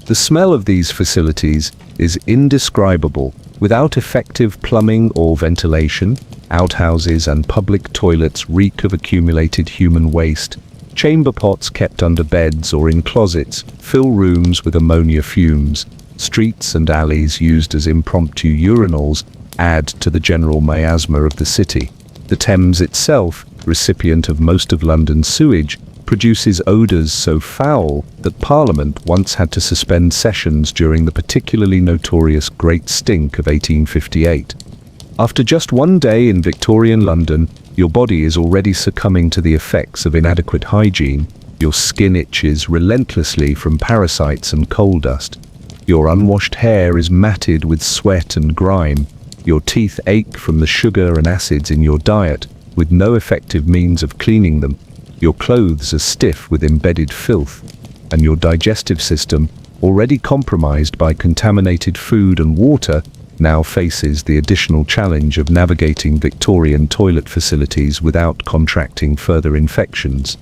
Speaker 1: The smell of these facilities is indescribable. Without effective plumbing or ventilation, outhouses and public toilets reek of accumulated human waste. Chamber pots kept under beds or in closets fill rooms with ammonia fumes. Streets and alleys used as impromptu urinals add to the general miasma of the city. The Thames itself, recipient of most of London's sewage, produces odours so foul that Parliament once had to suspend sessions during the particularly notorious Great Stink of 1858. After just one day in Victorian London, your body is already succumbing to the effects of inadequate hygiene. Your skin itches relentlessly from parasites and coal dust. Your unwashed hair is matted with sweat and grime. Your teeth ache from the sugar and acids in your diet, with no effective means of cleaning them. Your clothes are stiff with embedded filth, and your digestive system, already compromised by contaminated food and water, now faces the additional challenge of navigating Victorian toilet facilities without contracting further infections.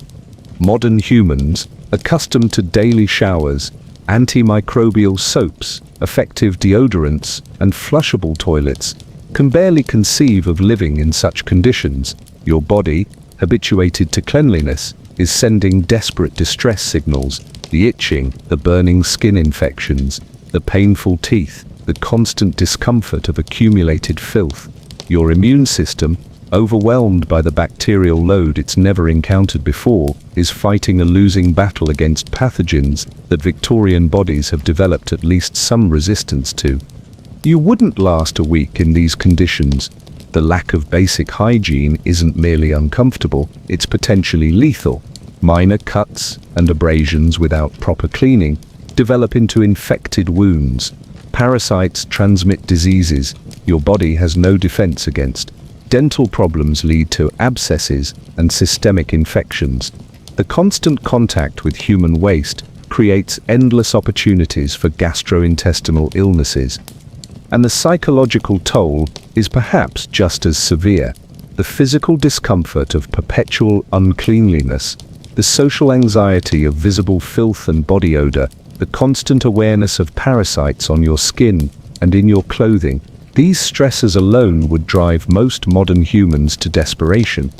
Speaker 1: Modern humans, accustomed to daily showers, antimicrobial soaps, effective deodorants, and flushable toilets, can barely conceive of living in such conditions. Your body, habituated to cleanliness, is sending desperate distress signals: the itching, the burning skin infections, the painful teeth, the constant discomfort of accumulated filth. Your immune system, overwhelmed by the bacterial load it's never encountered before, is fighting a losing battle against pathogens that Victorian bodies have developed at least some resistance to. You wouldn't last a week in these conditions. The lack of basic hygiene isn't merely uncomfortable, it's potentially lethal. Minor cuts and abrasions without proper cleaning develop into infected wounds. Parasites transmit diseases your body has no defense against. Dental problems lead to abscesses and systemic infections. The constant contact with human waste creates endless opportunities for gastrointestinal illnesses. And the psychological toll is perhaps just as severe. The physical discomfort of perpetual uncleanliness, the social anxiety of visible filth and body odor, the constant awareness of parasites on your skin and in your clothing, these stresses alone would drive most modern humans to desperation.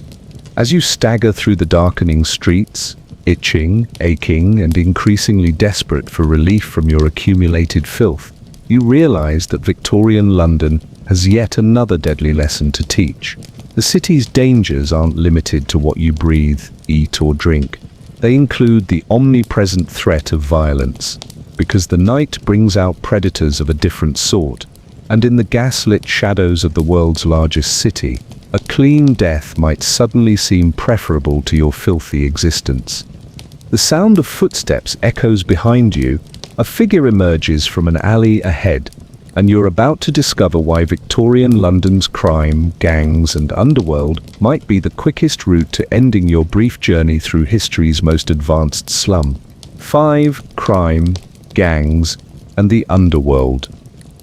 Speaker 1: As you stagger through the darkening streets, itching, aching, and increasingly desperate for relief from your accumulated filth, you realize that Victorian London has yet another deadly lesson to teach. The city's dangers aren't limited to what you breathe, eat, or drink. They include the omnipresent threat of violence, because the night brings out predators of a different sort, and in the gaslit shadows of the world's largest city, a clean death might suddenly seem preferable to your filthy existence. The sound of footsteps echoes behind you, a figure emerges from an alley ahead, and you're about to discover why Victorian London's crime, gangs, and underworld might be the quickest route to ending your brief journey through history's most advanced slum. 5. Crime, gangs, and the underworld.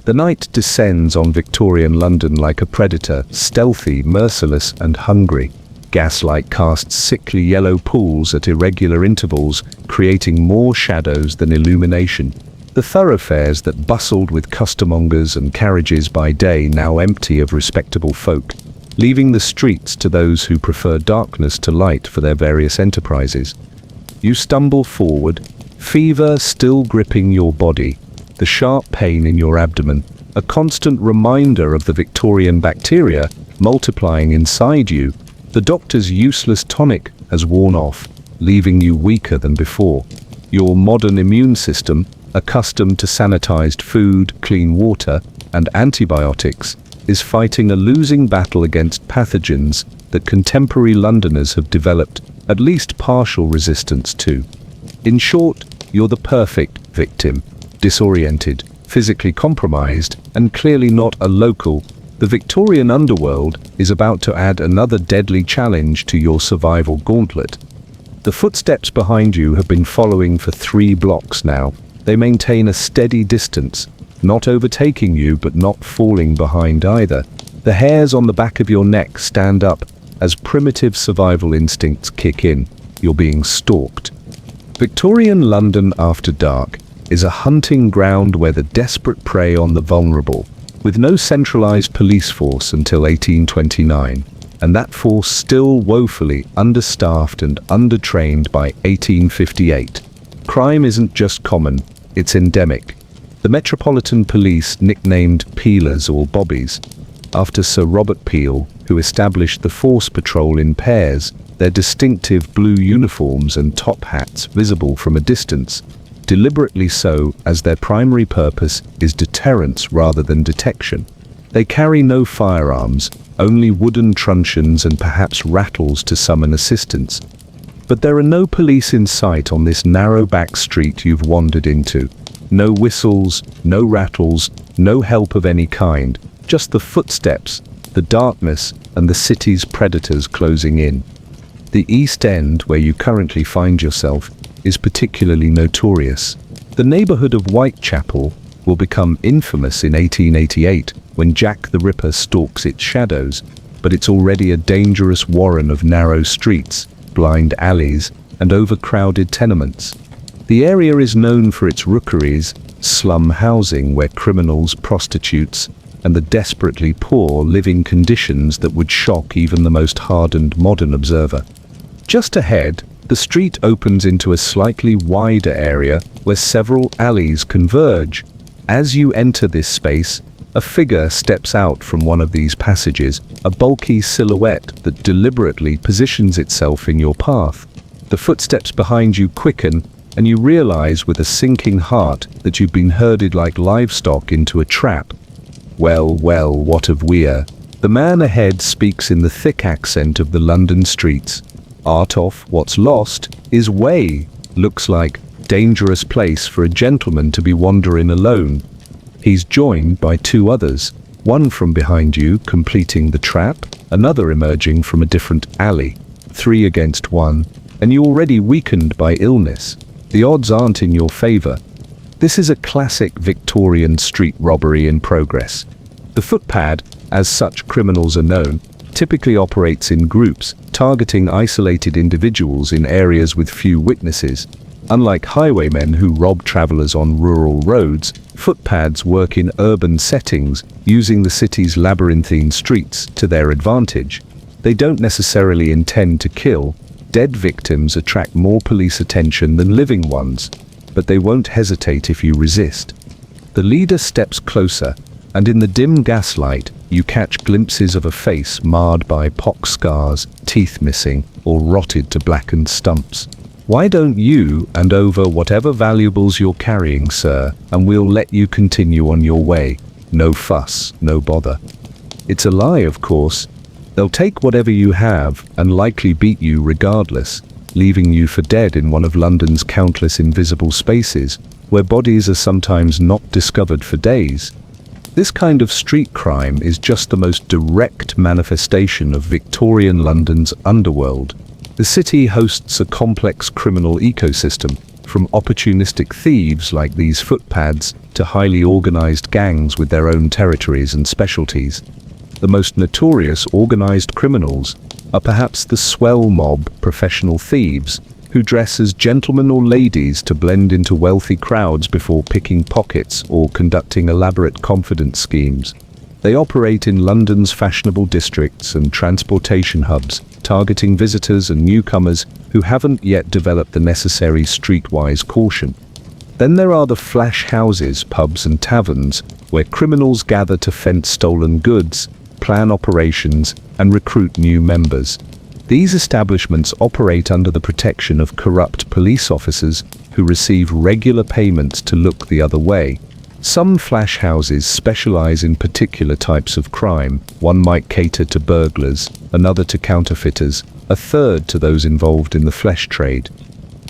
Speaker 1: The night descends on Victorian London like a predator, stealthy, merciless, and hungry. Gaslight casts sickly yellow pools at irregular intervals, creating more shadows than illumination. The thoroughfares that bustled with costermongers and carriages by day now empty of respectable folk, leaving the streets to those who prefer darkness to light for their various enterprises. You stumble forward, fever still gripping your body, the sharp pain in your abdomen, a constant reminder of the Victorian bacteria multiplying inside you. The doctor's useless tonic has worn off, leaving you weaker than before. Your modern immune system, accustomed to sanitized food, clean water, and antibiotics, is fighting a losing battle against pathogens that contemporary Londoners have developed at least partial resistance to. In short, you're the perfect victim, disoriented, physically compromised, and clearly not a local. The Victorian underworld is about to add another deadly challenge to your survival gauntlet. The footsteps behind you have been following for 3 blocks now. They maintain a steady distance, not overtaking you but not falling behind either. The hairs on the back of your neck stand up as primitive survival instincts kick in. You're being stalked. Victorian London after dark is a hunting ground where the desperate prey on the vulnerable, with no centralized police force until 1829, and that force still woefully understaffed and undertrained by 1858. Crime isn't just common, it's endemic. The Metropolitan Police, nicknamed Peelers or Bobbies, after Sir Robert Peel, who established the Force Patrol in pairs, their distinctive blue uniforms and top hats visible from a distance, deliberately so as their primary purpose is deterrence rather than detection. They carry no firearms, only wooden truncheons and perhaps rattles to summon assistance. But there are no police in sight on this narrow back street you've wandered into. No whistles, no rattles, no help of any kind, just the footsteps, the darkness, and the city's predators closing in. The East End, where you currently find yourself, is particularly notorious. The neighborhood of Whitechapel will become infamous in 1888 when Jack the Ripper stalks its shadows, but it's already a dangerous warren of narrow streets, blind alleys, and overcrowded tenements. The area is known for its rookeries, slum housing where criminals, prostitutes, and the desperately poor live in conditions that would shock even the most hardened modern observer. Just ahead, the street opens into a slightly wider area where several alleys converge. As you enter this space, a figure steps out from one of these passages, a bulky silhouette that deliberately positions itself in your path. The footsteps behind you quicken, and you realize with a sinking heart that you've been herded like livestock into a trap. Well, well, what of we? The man ahead speaks in the thick accent of the London streets. Art of What's Lost is way looks like dangerous place for a gentleman to be wandering alone. He's joined by two others, one from behind you completing the trap, another emerging from a different alley. 3 against 1, and you're already weakened by illness. The odds aren't in your favor. This is a classic Victorian street robbery in progress. The footpad, as such criminals are known, typically operates in groups, targeting isolated individuals in areas with few witnesses. Unlike highwaymen who rob travelers on rural roads, footpads work in urban settings, using the city's labyrinthine streets to their advantage. They don't necessarily intend to kill. Dead victims attract more police attention than living ones, but they won't hesitate if you resist. The leader steps closer, and in the dim gaslight, you catch glimpses of a face marred by pox scars, teeth missing, or rotted to blackened stumps. Why don't you hand over whatever valuables you're carrying, sir, and we'll let you continue on your way. No fuss, no bother. It's a lie, of course. They'll take whatever you have and likely beat you regardless, leaving you for dead in one of London's countless invisible spaces, where bodies are sometimes not discovered for days. This kind of street crime is just the most direct manifestation of Victorian London's underworld. The city hosts a complex criminal ecosystem, from opportunistic thieves like these footpads to highly organized gangs with their own territories and specialties. The most notorious organized criminals are perhaps the swell mob professional thieves, who dress as gentlemen or ladies to blend into wealthy crowds before picking pockets or conducting elaborate confidence schemes. They operate in London's fashionable districts and transportation hubs, targeting visitors and newcomers who haven't yet developed the necessary streetwise caution. Then there are the flash houses, pubs and taverns, where criminals gather to fence stolen goods, plan operations, and recruit new members. These establishments operate under the protection of corrupt police officers who receive regular payments to look the other way. Some flash houses specialize in particular types of crime. One might cater to burglars, another to counterfeiters, a third to those involved in the flesh trade.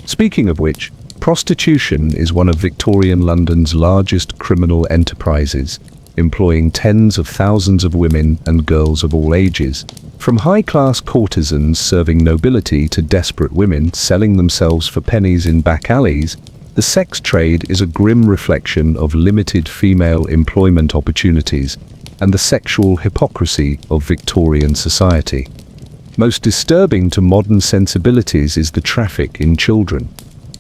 Speaker 1: Speaking of which, prostitution is one of Victorian London's largest criminal enterprises, employing tens of thousands of women and girls of all ages. From high-class courtesans serving nobility to desperate women selling themselves for pennies in back alleys, the sex trade is a grim reflection of limited female employment opportunities and the sexual hypocrisy of Victorian society. Most disturbing to modern sensibilities is the traffic in children,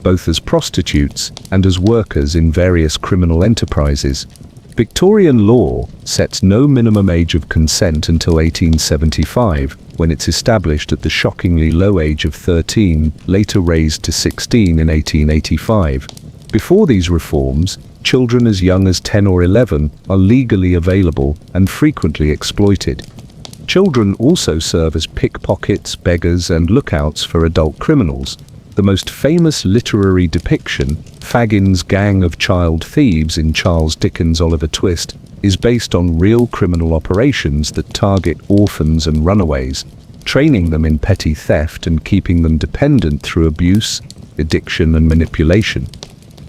Speaker 1: both as prostitutes and as workers in various criminal enterprises. Victorian law sets no minimum age of consent until 1875, when it's established at the shockingly low age of 13, later raised to 16 in 1885. Before these reforms, children as young as 10 or 11 are legally available and frequently exploited. Children also serve as pickpockets, beggars, and lookouts for adult criminals. The most famous literary depiction, Fagin's gang of child thieves in Charles Dickens' Oliver Twist, is based on real criminal operations that target orphans and runaways, training them in petty theft and keeping them dependent through abuse, addiction, and manipulation.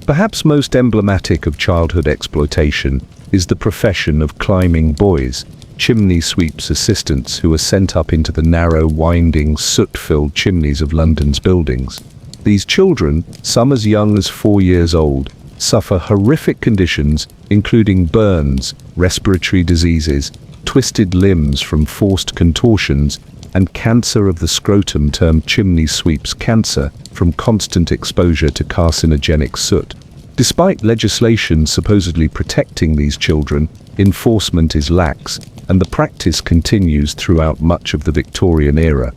Speaker 1: Perhaps most emblematic of childhood exploitation is the profession of climbing boys, chimney sweeps assistants who are sent up into the narrow, winding, soot-filled chimneys of London's buildings. These children, some as young as 4 years old, suffer horrific conditions including burns, respiratory diseases, twisted limbs from forced contortions, and cancer of the scrotum termed chimney sweeps cancer from constant exposure to carcinogenic soot. Despite legislation supposedly protecting these children, enforcement is lax, and the practice continues throughout much of the Victorian era.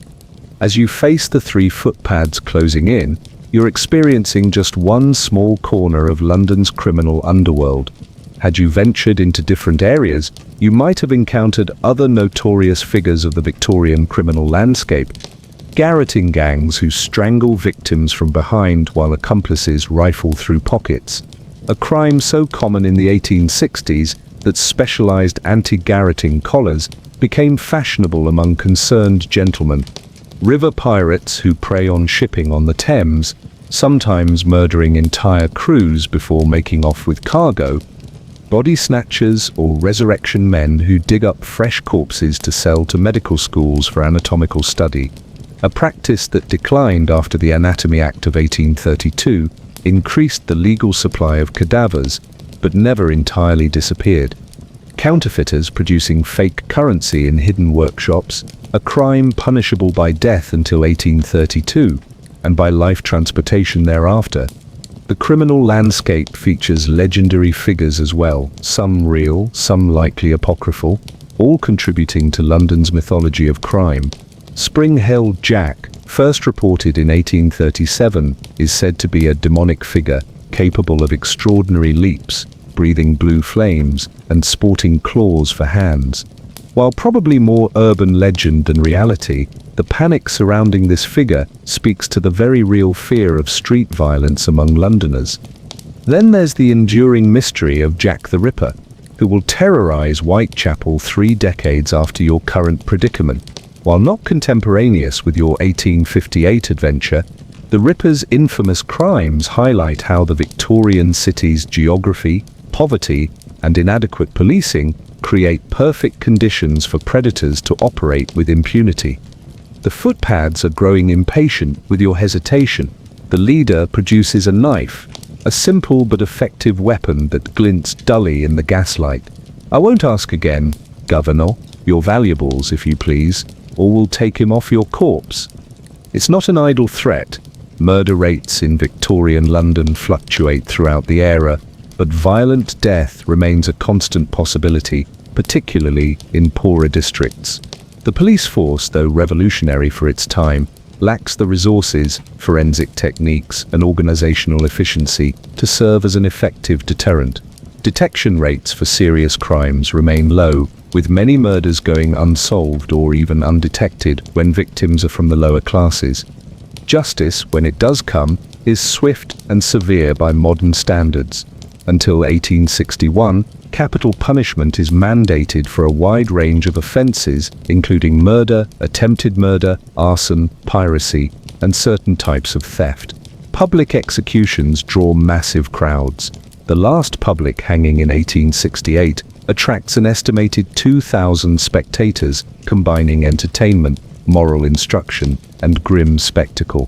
Speaker 1: As you face the 3 footpads closing in, you're experiencing just one small corner of London's criminal underworld. Had you ventured into different areas, you might have encountered other notorious figures of the Victorian criminal landscape. Garroting gangs who strangle victims from behind while accomplices rifle through pockets. A crime so common in the 1860s that specialized anti-garroting collars became fashionable among concerned gentlemen. river pirates who prey on shipping on the Thames, sometimes murdering entire crews before making off with cargo, body snatchers or resurrection men who dig up fresh corpses to sell to medical schools for anatomical study, a practice that declined after the Anatomy Act of 1832 increased the legal supply of cadavers, but never entirely disappeared. Counterfeiters producing fake currency in hidden workshops, a crime punishable by death until 1832, and by life transportation thereafter. The criminal landscape features legendary figures as well, some real, some likely apocryphal, all contributing to London's mythology of crime. Spring-Held Jack, first reported in 1837, is said to be a demonic figure capable of extraordinary leaps, breathing blue flames, and sporting claws for hands. While probably more urban legend than reality, the panic surrounding this figure speaks to the very real fear of street violence among Londoners. Then there's the enduring mystery of Jack the Ripper, who will terrorize Whitechapel 3 decades after your current predicament. While not contemporaneous with your 1858 adventure, the Ripper's infamous crimes highlight how the Victorian city's geography, poverty, and inadequate policing create perfect conditions for predators to operate with impunity. The footpads are growing impatient with your hesitation. The leader produces a knife, a simple but effective weapon that glints dully in the gaslight. I won't ask again, Governor, your valuables, if you please, or we'll take him off your corpse. It's not an idle threat. Murder rates in Victorian London fluctuate throughout the era, but violent death remains a constant possibility, particularly in poorer districts. The police force, though revolutionary for its time, lacks the resources, forensic techniques, and organizational efficiency to serve as an effective deterrent. Detection rates for serious crimes remain low, with many murders going unsolved or even undetected when victims are from the lower classes. Justice, when it does come, is swift and severe by modern standards. Until 1861, capital punishment is mandated for a wide range of offenses, including murder, attempted murder, arson, piracy, and certain types of theft. Public executions draw massive crowds. The last public hanging in 1868 attracts an estimated 2,000 spectators, combining entertainment, moral instruction, and grim spectacle.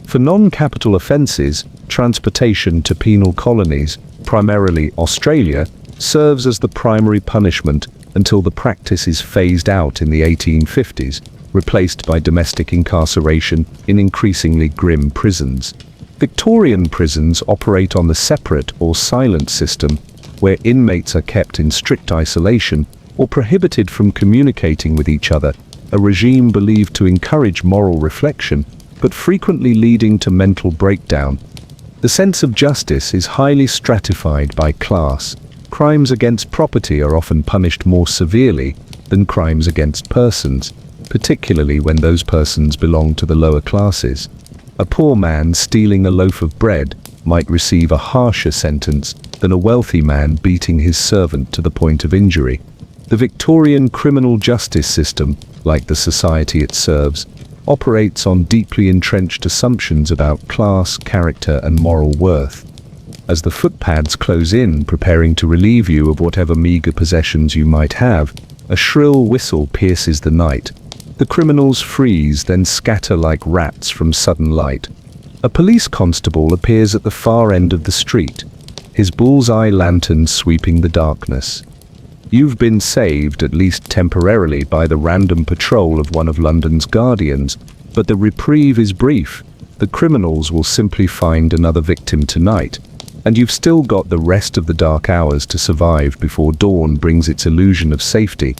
Speaker 1: For non-capital offenses, transportation to penal colonies, primarily Australia, serves as the primary punishment until the practice is phased out in the 1850s, replaced by domestic incarceration in increasingly grim prisons. Victorian prisons operate on the separate or silent system, where inmates are kept in strict isolation or prohibited from communicating with each other, a regime believed to encourage moral reflection, but frequently leading to mental breakdown. The sense of justice is highly stratified by class. Crimes against property are often punished more severely than crimes against persons, particularly when those persons belong to the lower classes. A poor man stealing a loaf of bread might receive a harsher sentence than a wealthy man beating his servant to the point of injury. The Victorian criminal justice system, like the society it serves, operates on deeply entrenched assumptions about class, character, and moral worth. As the footpads close in, preparing to relieve you of whatever meager possessions you might have, a shrill whistle pierces the night. The criminals freeze, then scatter like rats from sudden light. A police constable appears at the far end of the street, his bull's-eye lantern sweeping the darkness. You've been saved, at least temporarily, by the random patrol of one of London's guardians, but the reprieve is brief. The criminals will simply find another victim tonight, and you've still got the rest of the dark hours to survive before dawn brings its illusion of safety.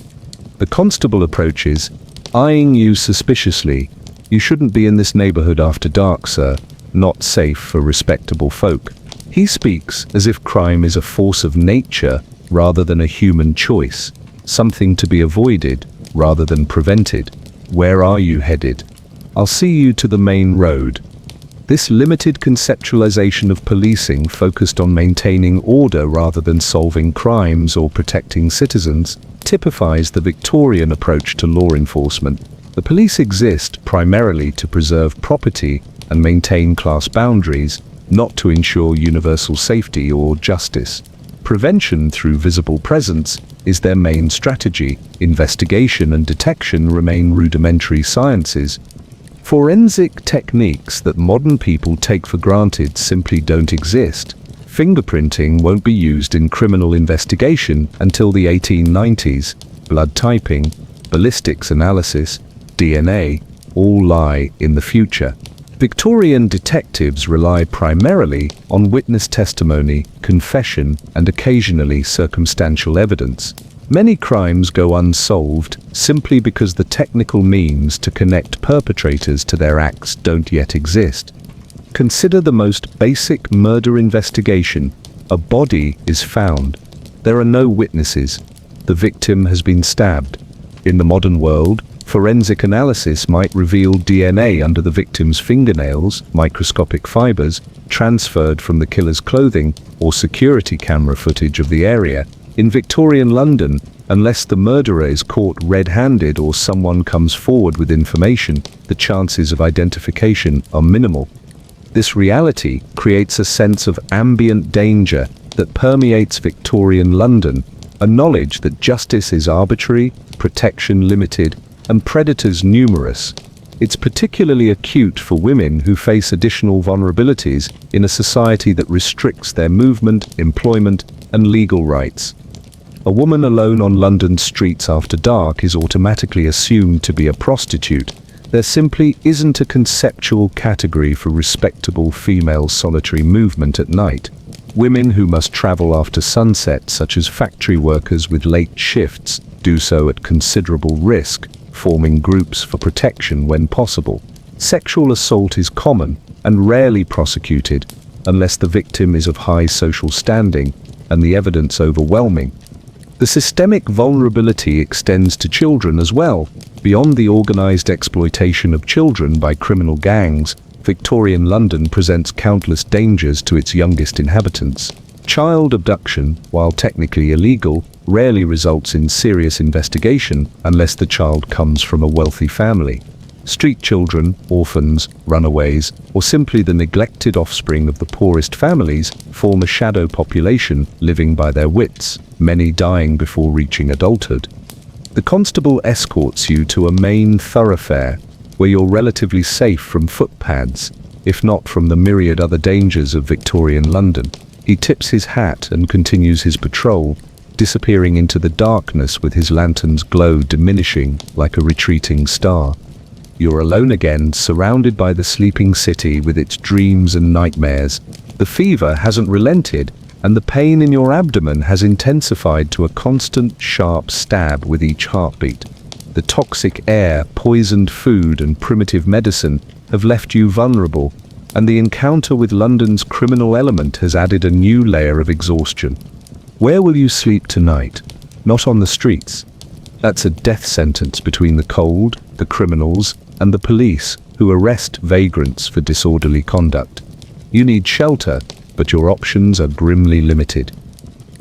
Speaker 1: The constable approaches, eyeing you suspiciously. You shouldn't be in this neighborhood after dark, sir. Not safe for respectable folk. He speaks as if crime is a force of nature rather than a human choice, something to be avoided rather than prevented. Where are you headed? I'll see you to the main road. This limited conceptualization of policing, focused on maintaining order rather than solving crimes or protecting citizens, typifies the Victorian approach to law enforcement. The police exist primarily to preserve property and maintain class boundaries, not to ensure universal safety or justice. Prevention through visible presence is their main strategy. Investigation and detection remain rudimentary sciences. Forensic techniques that modern people take for granted simply don't exist. Fingerprinting won't be used in criminal investigation until the 1890s. Blood typing, ballistics analysis, DNA all lie in the future. Victorian detectives rely primarily on witness testimony, confession, and occasionally circumstantial evidence. Many crimes go unsolved simply because the technical means to connect perpetrators to their acts don't yet exist. Consider the most basic murder investigation. A body is found. There are no witnesses. The victim has been stabbed. In the modern world, forensic analysis might reveal DNA under the victim's fingernails, microscopic fibers, transferred from the killer's clothing, or security camera footage of the area. In Victorian London, unless the murderer is caught red-handed or someone comes forward with information, the chances of identification are minimal. This reality creates a sense of ambient danger that permeates Victorian London, a knowledge that justice is arbitrary, protection limited, and predators numerous. It's particularly acute for women who face additional vulnerabilities in a society that restricts their movement, employment, and legal rights. A woman alone on London streets after dark is automatically assumed to be a prostitute. There simply isn't a conceptual category for respectable female solitary movement at night. Women who must travel after sunset, such as factory workers with late shifts, do so at considerable risk, forming groups for protection when possible. Sexual assault is common and rarely prosecuted unless the victim is of high social standing and the evidence overwhelming. The systemic vulnerability extends to children as well. Beyond the organized exploitation of children by criminal gangs, Victorian London presents countless dangers to its youngest inhabitants. Child abduction, while technically illegal, rarely results in serious investigation unless the child comes from a wealthy family. Street children, orphans, runaways, or simply the neglected offspring of the poorest families form a shadow population living by their wits, many dying before reaching adulthood. The constable escorts you to a main thoroughfare where you're relatively safe from footpads, if not from the myriad other dangers of Victorian London. He tips his hat and continues his patrol, disappearing into the darkness with his lantern's glow diminishing like a retreating star. You're alone again, surrounded by the sleeping city with its dreams and nightmares. The fever hasn't relented, and the pain in your abdomen has intensified to a constant, sharp stab with each heartbeat. The toxic air, poisoned food, and primitive medicine have left you vulnerable, and the encounter with London's criminal element has added a new layer of exhaustion. Where will you sleep tonight? Not on the streets. That's a death sentence between the cold, the criminals, and the police who arrest vagrants for disorderly conduct. You need shelter, but your options are grimly limited.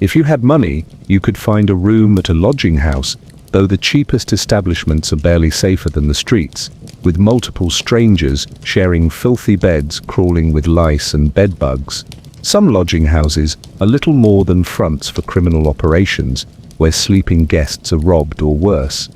Speaker 1: If you had money, you could find a room at a lodging house, though the cheapest establishments are barely safer than the streets, with multiple strangers sharing filthy beds crawling with lice and bedbugs. Some lodging houses are little more than fronts for criminal operations, where sleeping guests are robbed or worse.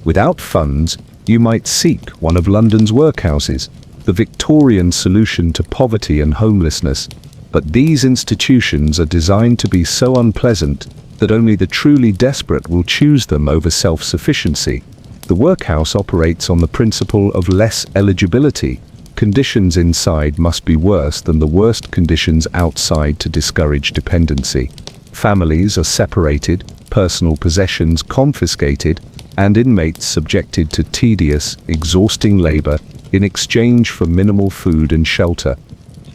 Speaker 1: Without funds, you might seek one of London's workhouses, the Victorian solution to poverty and homelessness. But these institutions are designed to be so unpleasant that only the truly desperate will choose them over self-sufficiency. The workhouse operates on the principle of less eligibility. Conditions inside must be worse than the worst conditions outside to discourage dependency. Families are separated, personal possessions confiscated, and inmates subjected to tedious, exhausting labor in exchange for minimal food and shelter.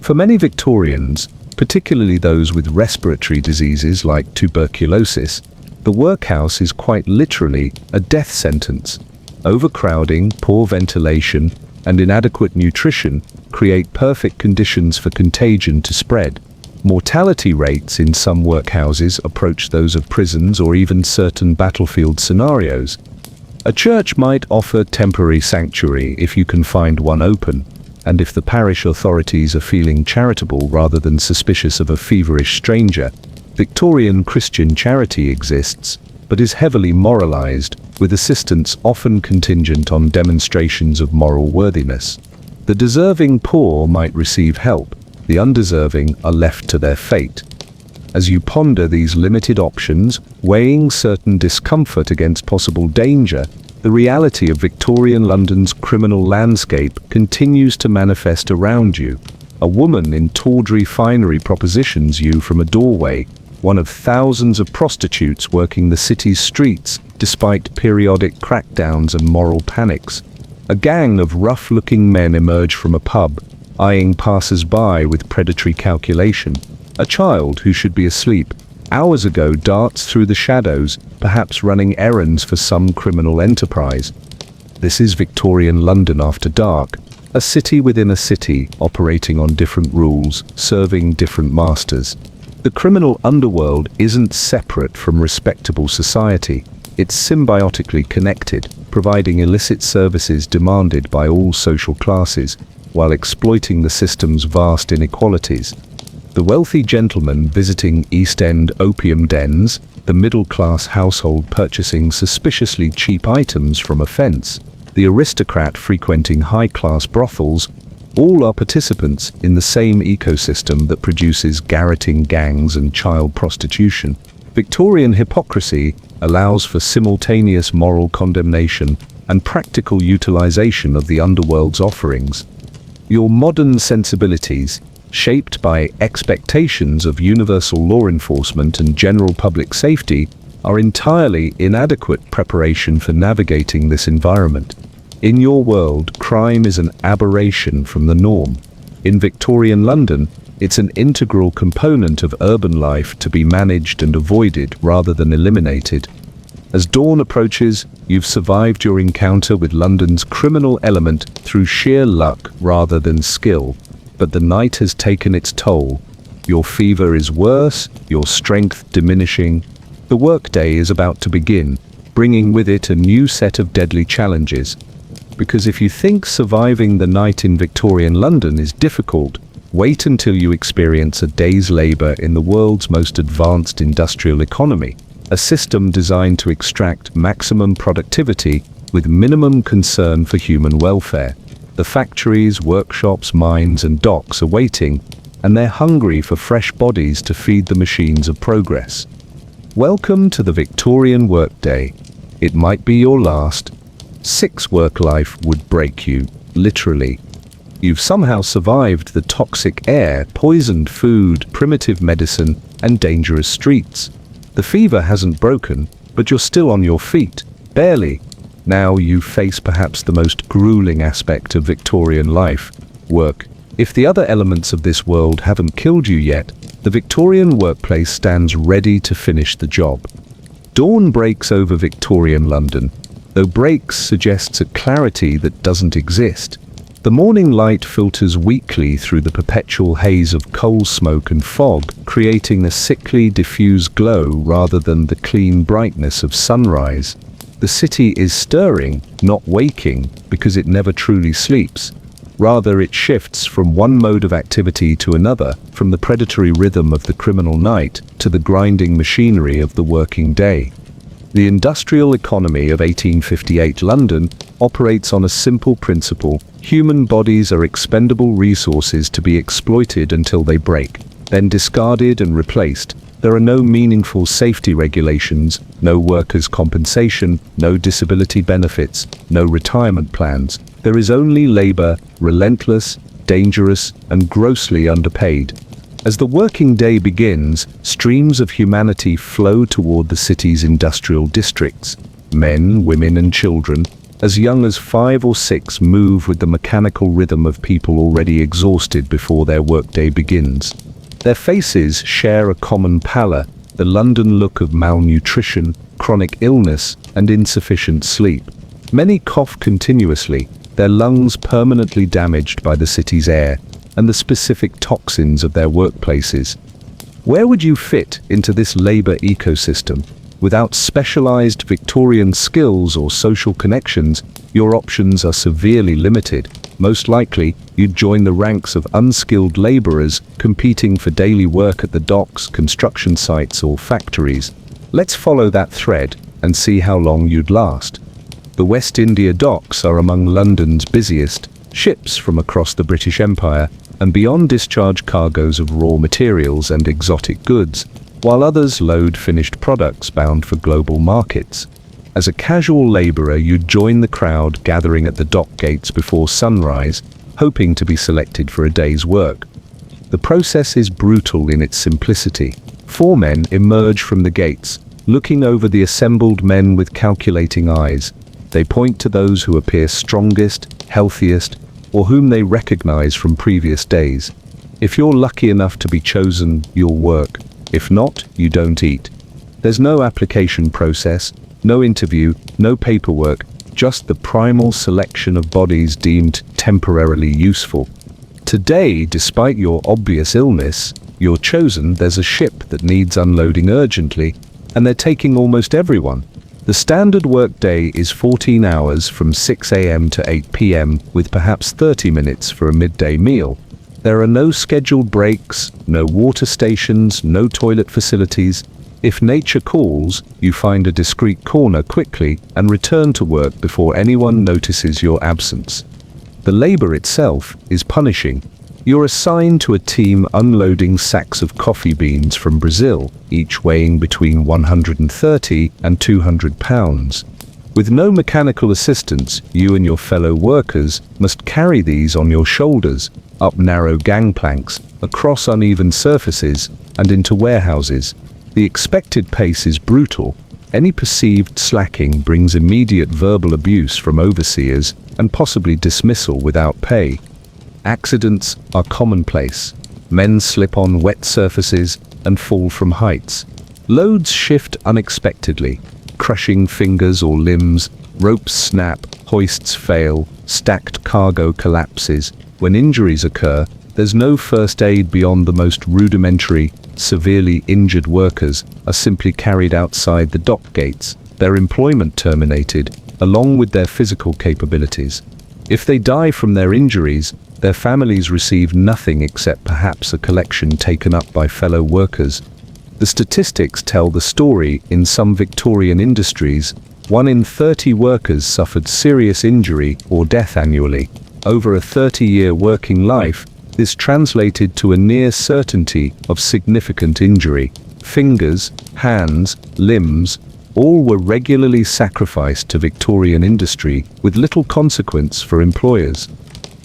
Speaker 1: For many Victorians, particularly those with respiratory diseases like tuberculosis, the workhouse is quite literally a death sentence. Overcrowding, poor ventilation, and inadequate nutrition create perfect conditions for contagion to spread. Mortality rates in some workhouses approach those of prisons or even certain battlefield scenarios. A church might offer temporary sanctuary if you can find one open, and if the parish authorities are feeling charitable rather than suspicious of a feverish stranger. Victorian Christian charity exists, but is heavily moralized, with assistance often contingent on demonstrations of moral worthiness. The deserving poor might receive help, the undeserving are left to their fate. As you ponder these limited options, weighing certain discomfort against possible danger, the reality of Victorian London's criminal landscape continues to manifest around you. A woman in tawdry finery propositions you from a doorway, one of thousands of prostitutes working the city's streets despite periodic crackdowns and moral panics. A gang of rough-looking men emerge from a pub, eyeing passers-by with predatory calculation. A child who should be asleep hours ago darts through the shadows, perhaps running errands for some criminal enterprise. This is Victorian London after dark, a city within a city operating on different rules, serving different masters. The criminal underworld isn't separate from respectable society. It's symbiotically connected, providing illicit services demanded by all social classes, while exploiting the system's vast inequalities. The wealthy gentleman visiting East End opium dens, the middle-class household purchasing suspiciously cheap items from a fence, the aristocrat frequenting high-class brothels, all are participants in the same ecosystem that produces garroting gangs and child prostitution. Victorian hypocrisy allows for simultaneous moral condemnation and practical utilization of the underworld's offerings. Your modern sensibilities, shaped by expectations of universal law enforcement and general public safety, are entirely inadequate preparation for navigating this environment. In your world, crime is an aberration from the norm. In Victorian London, it's an integral component of urban life to be managed and avoided rather than eliminated. As dawn approaches, you've survived your encounter with London's criminal element through sheer luck rather than skill. But the night has taken its toll. Your fever is worse, your strength diminishing. The workday is about to begin, bringing with it a new set of deadly challenges. Because if you think surviving the night in Victorian London is difficult, wait until you experience a day's labor in the world's most advanced industrial economy, a system designed to extract maximum productivity with minimum concern for human welfare. The factories, workshops, mines, and docks are waiting, and they're hungry for fresh bodies to feed the machines of progress. Welcome to the Victorian workday. It might be your last. 6 work life would break you, literally. You've somehow survived the toxic air, poisoned food, primitive medicine, and dangerous streets. The fever hasn't broken, but you're still on your feet, barely. Now you face perhaps the most grueling aspect of Victorian life, work. If the other elements of this world haven't killed you yet, the Victorian workplace stands ready to finish the job. Dawn breaks over Victorian London, though breaks suggests a clarity that doesn't exist. The morning light filters weakly through the perpetual haze of coal smoke and fog, creating a sickly, diffuse glow rather than the clean brightness of sunrise. The city is stirring, not waking, because it never truly sleeps. Rather, it shifts from one mode of activity to another, from the predatory rhythm of the criminal night to the grinding machinery of the working day. The industrial economy of 1858 London operates on a simple principle: human bodies are expendable resources to be exploited until they break, then discarded and replaced. There are no meaningful safety regulations, no workers' compensation, no disability benefits, no retirement plans. There is only labor, relentless, dangerous, and grossly underpaid. As the working day begins, streams of humanity flow toward the city's industrial districts. Men, women, and children, as young as 5 or 6, move with the mechanical rhythm of people already exhausted before their workday begins. Their faces share a common pallor, the London look of malnutrition, chronic illness, and insufficient sleep. Many cough continuously, their lungs permanently damaged by the city's air and the specific toxins of their workplaces. Where would you fit into this labor ecosystem? Without specialized Victorian skills or social connections, your options are severely limited. Most likely, you'd join the ranks of unskilled laborers competing for daily work at the docks, construction sites, or factories. Let's follow that thread and see how long you'd last. The West India docks are among London's busiest. Ships from across the British Empire and beyond discharge cargoes of raw materials and exotic goods, while others load finished products bound for global markets. As a casual laborer, you'd join the crowd gathering at the dock gates before sunrise, hoping to be selected for a day's work. The process is brutal in its simplicity. 4 men emerge from the gates, looking over the assembled men with calculating eyes. They point to those who appear strongest, healthiest, or whom they recognize from previous days. If you're lucky enough to be chosen, you'll work. If not, you don't eat. There's no application process, no interview, no paperwork, just the primal selection of bodies deemed temporarily useful. Today, despite your obvious illness, you're chosen. There's a ship that needs unloading urgently, and they're taking almost everyone. The standard workday is 14 hours from 6 a.m. to 8 p.m. with perhaps 30 minutes for a midday meal. There are no scheduled breaks, no water stations, no toilet facilities. If nature calls, you find a discreet corner quickly and return to work before anyone notices your absence. The labor itself is punishing. You're assigned to a team unloading sacks of coffee beans from Brazil, each weighing between 130 and 200 pounds. With no mechanical assistance, you and your fellow workers must carry these on your shoulders, up narrow gangplanks, across uneven surfaces, and into warehouses. The expected pace is brutal. Any perceived slacking brings immediate verbal abuse from overseers and possibly dismissal without pay. Accidents are commonplace. Men slip on wet surfaces and fall from heights. Loads shift unexpectedly, crushing fingers or limbs, ropes snap, hoists fail, stacked cargo collapses. When injuries occur, there's no first aid beyond the most rudimentary. Severely injured workers are simply carried outside the dock gates, their employment terminated, along with their physical capabilities. If they die from their injuries, their families receive nothing except perhaps a collection taken up by fellow workers. The statistics tell the story. In some Victorian industries, 1 in 30 workers suffered serious injury or death annually. Over a 30-year working life, this translated to a near certainty of significant injury. Fingers, hands, limbs, all were regularly sacrificed to Victorian industry with little consequence for employers.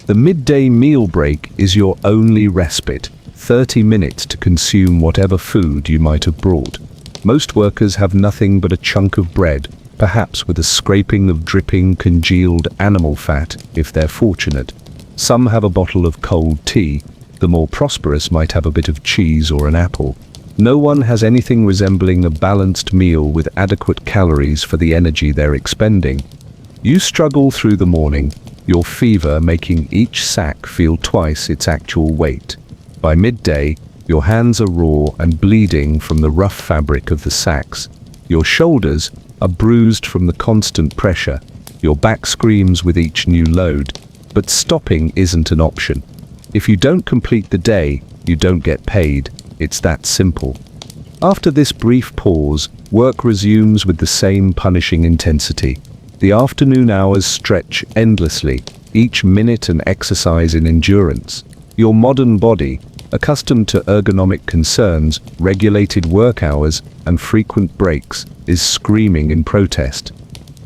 Speaker 1: The midday meal break is your only respite, 30 minutes to consume whatever food you might have brought. Most workers have nothing but a chunk of bread, perhaps with a scraping of dripping congealed animal fat if they're fortunate. Some have a bottle of cold tea. The more prosperous might have a bit of cheese or an apple. No one has anything resembling a balanced meal with adequate calories for the energy they're expending. You struggle through the morning, your fever making each sack feel twice its actual weight. By midday, your hands are raw and bleeding from the rough fabric of the sacks. Your shoulders are bruised from the constant pressure. Your back screams with each new load. But stopping isn't an option. If you don't complete the day, you don't get paid. It's that simple. After this brief pause, work resumes with the same punishing intensity. The afternoon hours stretch endlessly, each minute an exercise in endurance. Your modern body, accustomed to ergonomic concerns, regulated work hours, and frequent breaks, is screaming in protest.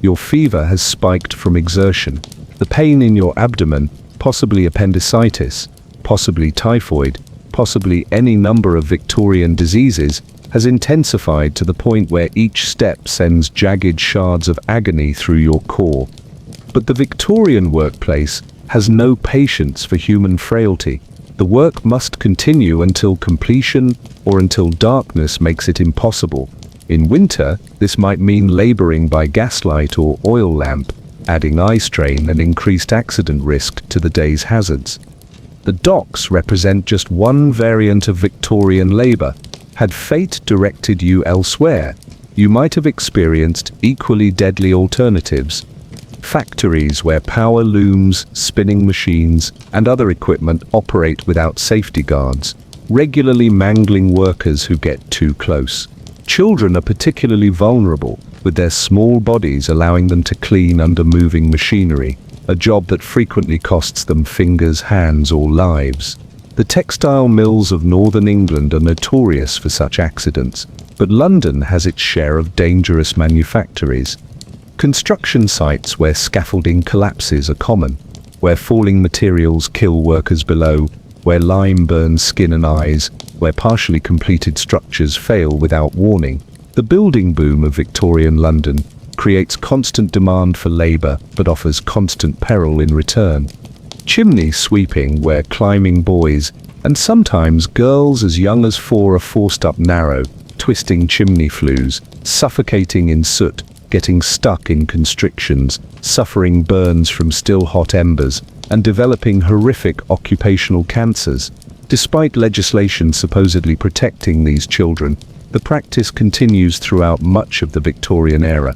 Speaker 1: Your fever has spiked from exertion. The pain in your abdomen, possibly appendicitis, possibly typhoid, possibly any number of Victorian diseases, has intensified to the point where each step sends jagged shards of agony through your core. But the Victorian workplace has no patience for human frailty. The work must continue until completion or until darkness makes it impossible. In winter, this might mean laboring by gaslight or oil lamp, adding eye strain and increased accident risk to the day's hazards. The docks represent just one variant of Victorian labor. Had fate directed you elsewhere, you might have experienced equally deadly alternatives. Factories where power looms, spinning machines, and other equipment operate without safety guards, regularly mangling workers who get too close. Children are particularly vulnerable, with their small bodies allowing them to clean under moving machinery, a job that frequently costs them fingers, hands, or lives. The textile mills of northern England are notorious for such accidents, but London has its share of dangerous manufactories. Construction sites where scaffolding collapses are common, where falling materials kill workers below, where lime burns skin and eyes, where partially completed structures fail without warning. The building boom of Victorian London creates constant demand for labour but offers constant peril in return. Chimney sweeping, where climbing boys, and sometimes girls as young as 4, are forced up narrow, twisting chimney flues, suffocating in soot, getting stuck in constrictions, suffering burns from still hot embers, and developing horrific occupational cancers. Despite legislation supposedly protecting these children, the practice continues throughout much of the Victorian era.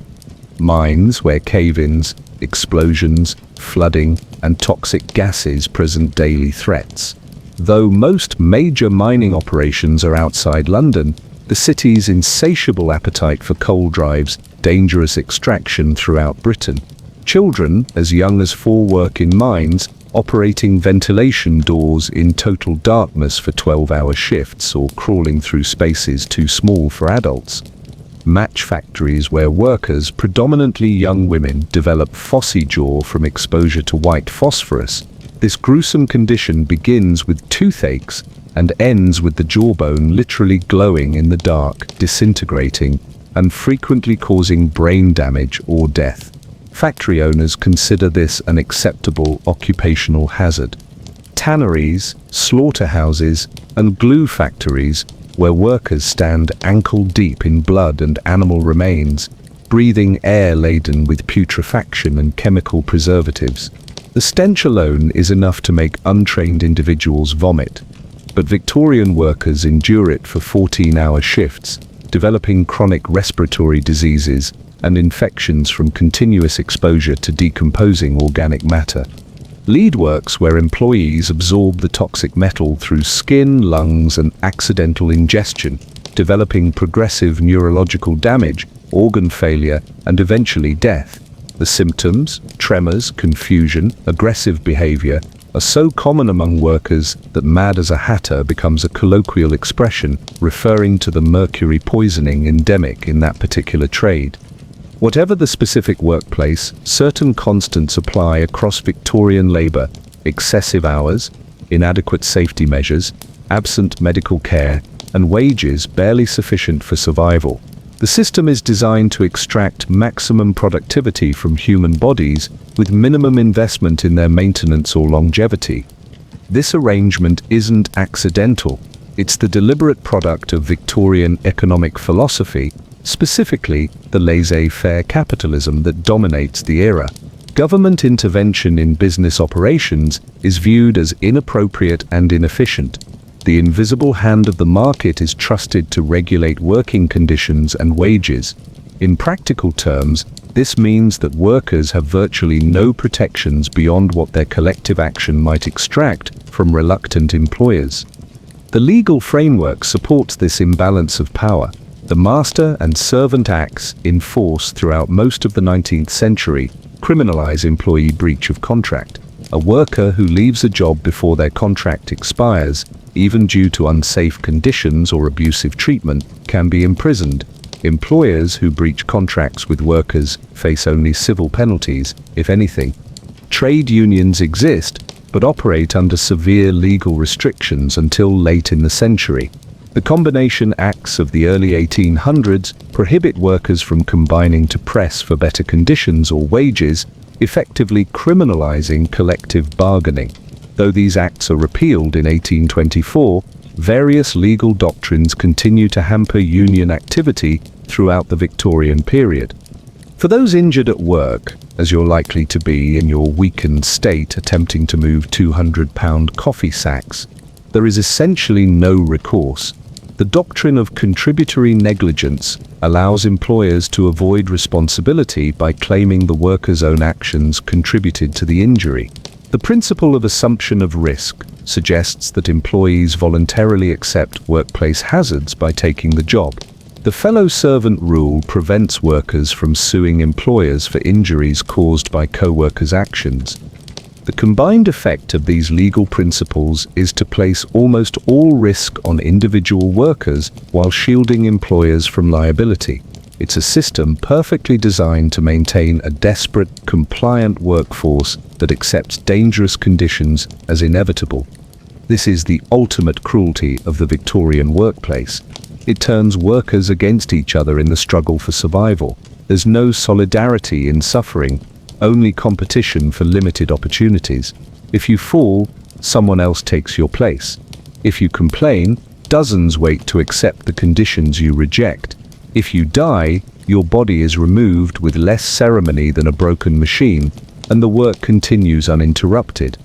Speaker 1: Mines where cave-ins, explosions, flooding, and toxic gases present daily threats. Though most major mining operations are outside London, the city's insatiable appetite for coal drives dangerous extraction throughout Britain. Children as young as 4 work in mines, operating ventilation doors in total darkness for 12-hour shifts or crawling through spaces too small for adults. Match factories where workers, predominantly young women, develop phossy jaw from exposure to white phosphorus. This gruesome condition begins with toothaches and ends with the jawbone literally glowing in the dark, disintegrating, and frequently causing brain damage or death. Factory owners consider this an acceptable occupational hazard. Tanneries, slaughterhouses, and glue factories where workers stand ankle-deep in blood and animal remains, breathing air laden with putrefaction and chemical preservatives. The stench alone is enough to make untrained individuals vomit, but Victorian workers endure it for 14-hour shifts, developing chronic respiratory diseases and infections from continuous exposure to decomposing organic matter. Lead works where employees absorb the toxic metal through skin, lungs, and accidental ingestion, developing progressive neurological damage, organ failure, and eventually death. The symptoms, tremors, confusion, aggressive behavior, are so common among workers that "mad as a hatter" becomes a colloquial expression referring to the mercury poisoning endemic in that particular trade. Whatever the specific workplace, certain constants apply across Victorian labour: excessive hours, inadequate safety measures, absent medical care, and wages barely sufficient for survival. The system is designed to extract maximum productivity from human bodies with minimum investment in their maintenance or longevity. This arrangement isn't accidental. It's the deliberate product of Victorian economic philosophy, specifically the laissez-faire capitalism that dominates the era. Government intervention in business operations is viewed as inappropriate and inefficient. The invisible hand of the market is trusted to regulate working conditions and wages. In practical terms, this means that workers have virtually no protections beyond what their collective action might extract from reluctant employers. The legal framework supports this imbalance of power. The Master and Servant Acts, in force throughout most of the 19th century, criminalize employee breach of contract. A worker who leaves a job before their contract expires, even due to unsafe conditions or abusive treatment, can be imprisoned. Employers who breach contracts with workers face only civil penalties, if anything. Trade unions exist, but operate under severe legal restrictions until late in the century. The Combination Acts of the early 1800s prohibit workers from combining to press for better conditions or wages, effectively criminalizing collective bargaining. Though these acts are repealed in 1824, various legal doctrines continue to hamper union activity throughout the Victorian period. For those injured at work, as you're likely to be in your weakened state attempting to move 200-pound coffee sacks, there is essentially no recourse. The doctrine of contributory negligence allows employers to avoid responsibility by claiming the worker's own actions contributed to the injury. The principle of assumption of risk suggests that employees voluntarily accept workplace hazards by taking the job. The fellow servant rule prevents workers from suing employers for injuries caused by co-workers' actions. The combined effect of these legal principles is to place almost all risk on individual workers while shielding employers from liability. It's a system perfectly designed to maintain a desperate, compliant workforce that accepts dangerous conditions as inevitable. This is the ultimate cruelty of the Victorian workplace. It turns workers against each other in the struggle for survival. There's no solidarity in suffering, only competition for limited opportunities. If you fall, someone else takes your place. If you complain, dozens wait to accept the conditions you reject. If you die, your body is removed with less ceremony than a broken machine, and the work continues uninterrupted.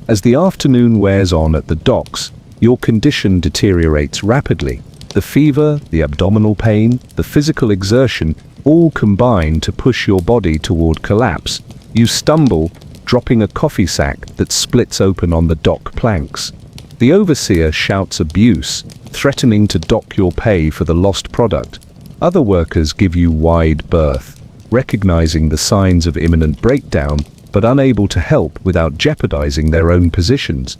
Speaker 1: As the afternoon wears on at the docks, your condition deteriorates rapidly. The fever, the abdominal pain, the physical exertion all combine to push your body toward collapse. You stumble, dropping a coffee sack that splits open on the dock planks. The overseer shouts abuse, threatening to dock your pay for the lost product. Other workers give you wide berth, recognizing the signs of imminent breakdown, but unable to help without jeopardizing their own positions.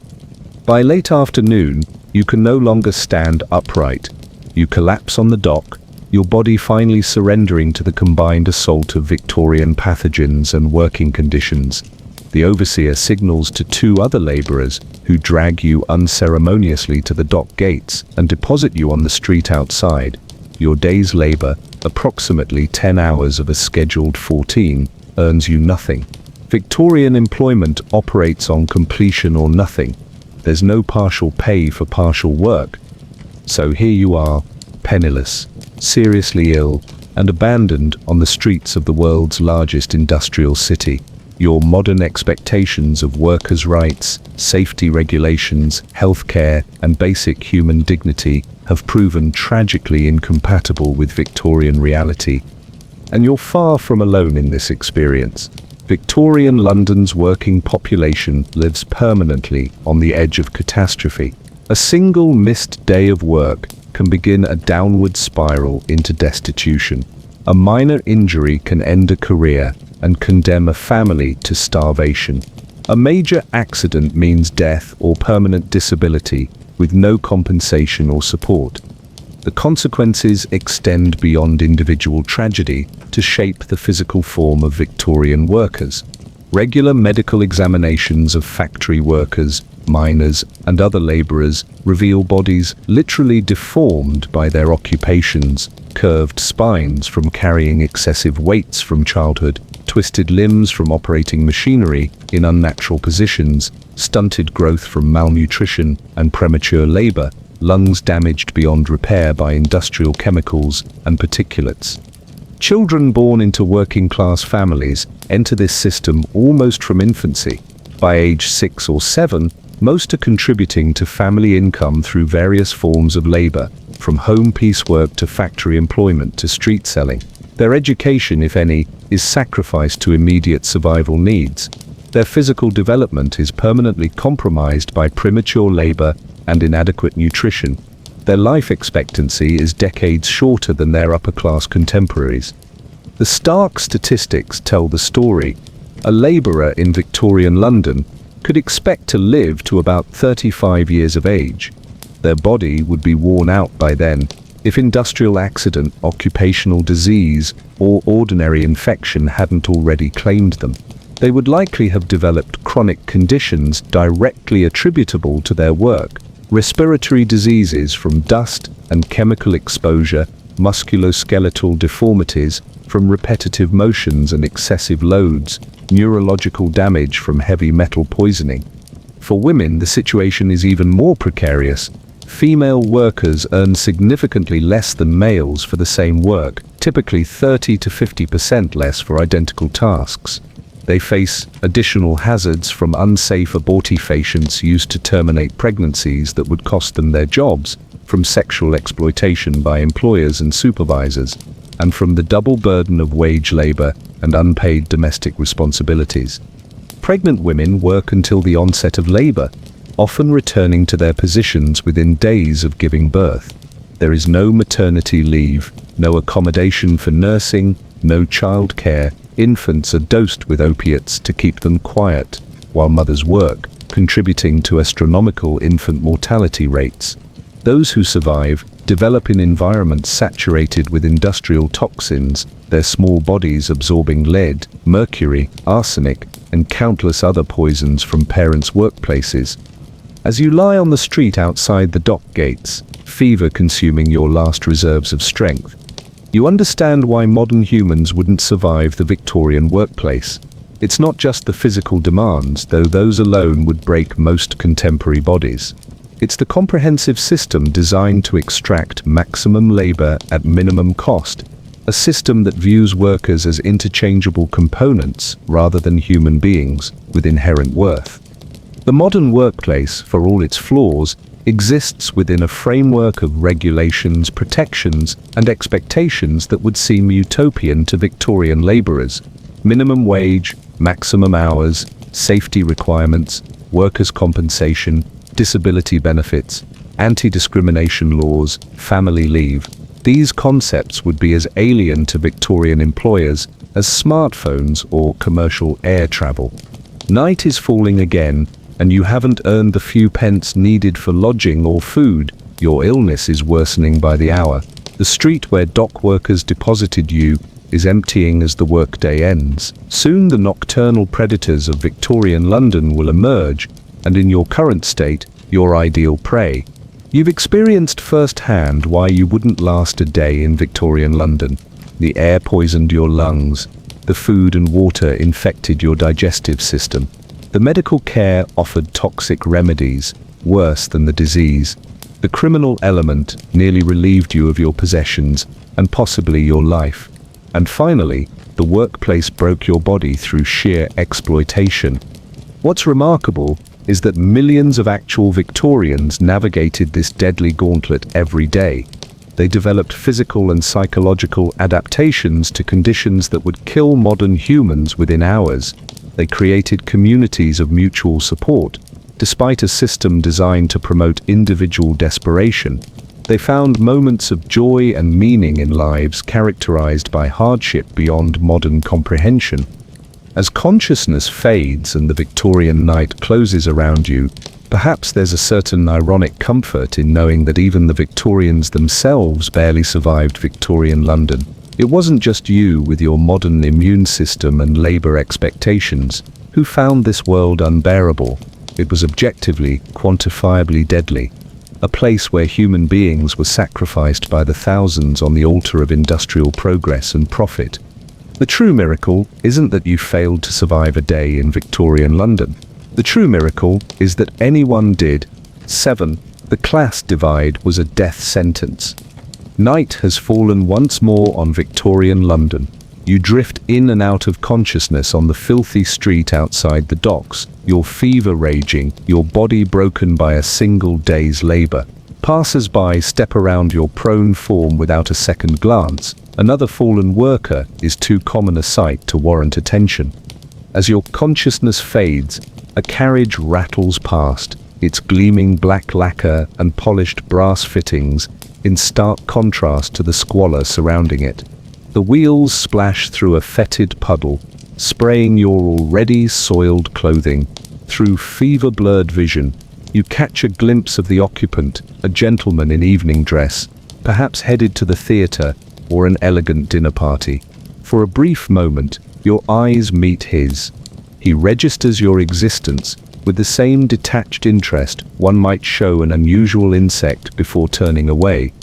Speaker 1: By late afternoon, you can no longer stand upright. You collapse on the dock, your body finally surrendering to the combined assault of Victorian pathogens and working conditions. The overseer signals to two other laborers who drag you unceremoniously to the dock gates and deposit you on the street outside. Your day's labor, approximately 10 hours of a scheduled 14, earns you nothing. Victorian employment operates on completion or nothing. There's no partial pay for partial work. So here you are, penniless, seriously ill, and abandoned on the streets of the world's largest industrial city. Your modern expectations of workers' rights, safety regulations, healthcare, and basic human dignity have proven tragically incompatible with Victorian reality. And you're far from alone in this experience. Victorian London's working population lives permanently on the edge of catastrophe. A single missed day of work can begin a downward spiral into destitution. A minor injury can end a career and condemn a family to starvation. A major accident means death or permanent disability with no compensation or support. The consequences extend beyond individual tragedy to shape the physical form of Victorian workers. Regular medical examinations of factory workers, miners, and other laborers reveal bodies literally deformed by their occupations, curved spines from carrying excessive weights from childhood, twisted limbs from operating machinery in unnatural positions, stunted growth from malnutrition and premature labor, lungs damaged beyond repair by industrial chemicals and particulates. Children born into working-class families enter this system almost from infancy. By age 6 or 7, most are contributing to family income through various forms of labor, from home piecework to factory employment to street selling. Their education, if any, is sacrificed to immediate survival needs. Their physical development is permanently compromised by premature labor and inadequate nutrition. Their life expectancy is decades shorter than their upper-class contemporaries. The stark statistics tell the story. A laborer in Victorian London could expect to live to about 35 years of age. Their body would be worn out by then. If industrial accident, occupational disease, or ordinary infection hadn't already claimed them, they would likely have developed chronic conditions directly attributable to their work. Respiratory diseases from dust and chemical exposure, musculoskeletal deformities from repetitive motions and excessive loads, neurological damage from heavy metal poisoning. For women, the situation is even more precarious. Female workers earn significantly less than males for the same work, typically 30 to 50% less for identical tasks. They face additional hazards from unsafe abortifacients used to terminate pregnancies that would cost them their jobs, from sexual exploitation by employers and supervisors, and from the double burden of wage labor and unpaid domestic responsibilities. Pregnant women work until the onset of labor, often returning to their positions within days of giving birth. There is no maternity leave, no accommodation for nursing, no child care. Infants are dosed with opiates to keep them quiet, while mothers work, contributing to astronomical infant mortality rates. Those who survive develop in environments saturated with industrial toxins, their small bodies absorbing lead, mercury, arsenic, and countless other poisons from parents' workplaces. As you lie on the street outside the dock gates, fever consuming your last reserves of strength, you understand why modern humans wouldn't survive the Victorian workplace. It's not just the physical demands, though those alone would break most contemporary bodies. It's the comprehensive system designed to extract maximum labor at minimum cost, a system that views workers as interchangeable components rather than human beings with inherent worth. The modern workplace, for all its flaws, exists within a framework of regulations, protections, and expectations that would seem utopian to Victorian labourers. Minimum wage, maximum hours, safety requirements, workers' compensation, disability benefits, anti-discrimination laws, family leave. These concepts would be as alien to Victorian employers as smartphones or commercial air travel. Night is falling again, and you haven't earned the few pence needed for lodging or food. Your illness is worsening by the hour. The street where dock workers deposited you is emptying as the workday ends. Soon the nocturnal predators of Victorian London will emerge, and in your current state, your ideal prey. You've experienced firsthand why you wouldn't last a day in Victorian London. The air poisoned your lungs. The food and water infected your digestive system. The medical care offered toxic remedies, worse than the disease. The criminal element nearly relieved you of your possessions and possibly your life. And finally, the workplace broke your body through sheer exploitation. What's remarkable is that millions of actual Victorians navigated this deadly gauntlet every day. They developed physical and psychological adaptations to conditions that would kill modern humans within hours. They created communities of mutual support, despite a system designed to promote individual desperation. They found moments of joy and meaning in lives characterized by hardship beyond modern comprehension. As consciousness fades and the Victorian night closes around you, perhaps there's a certain ironic comfort in knowing that even the Victorians themselves barely survived Victorian London. It wasn't just you with your modern immune system and labor expectations who found this world unbearable. It was objectively, quantifiably deadly. A place where human beings were sacrificed by the thousands on the altar of industrial progress and profit. The true miracle isn't that you failed to survive a day in Victorian London. The true miracle is that anyone did. 7. The class divide was a death sentence. Night has fallen once more on Victorian London. You drift in and out of consciousness on the filthy street outside the docks, your fever raging, your body broken by a single day's labor. Passers-by step around your prone form without a second glance. Another fallen worker is too common a sight to warrant attention. As your consciousness fades, a carriage rattles past, its gleaming black lacquer and polished brass fittings in stark contrast to the squalor surrounding it. The wheels splash through a fetid puddle, spraying your already soiled clothing. Through fever-blurred vision, you catch a glimpse of the occupant, a gentleman in evening dress, perhaps headed to the theatre or an elegant dinner party. For a brief moment, your eyes meet his. He registers your existence with the same detached interest one might show an unusual insect before turning away.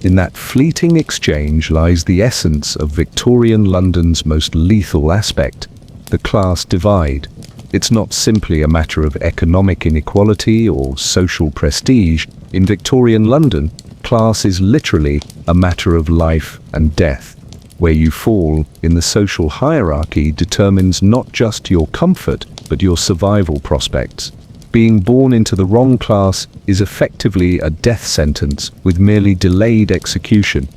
Speaker 1: In that fleeting exchange lies the essence of Victorian London's most lethal aspect, the class divide. It's not simply a matter of economic inequality or social prestige. In Victorian London, class is literally a matter of life and death. Where you fall in the social hierarchy determines not just your comfort, but your survival prospects. Being born into the wrong class is effectively a death sentence with merely delayed execution.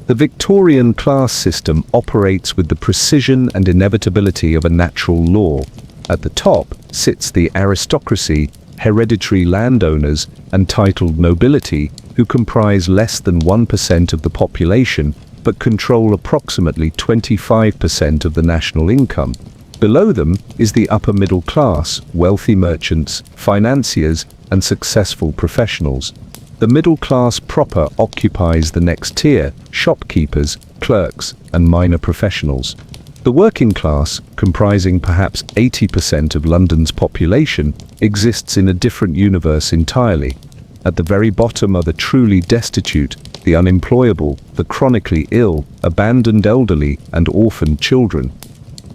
Speaker 1: The Victorian class system operates with the precision and inevitability of a natural law. At the top sits the aristocracy, hereditary landowners, and titled nobility, who comprise less than 1% of the population but control approximately 25% of the national income. Below them is the upper middle class, wealthy merchants, financiers, and successful professionals. The middle class proper occupies the next tier: shopkeepers, clerks, and minor professionals. The working class, comprising perhaps 80% of London's population, exists in a different universe entirely. At the very bottom are the truly destitute, the unemployable, the chronically ill, abandoned elderly, and orphaned children.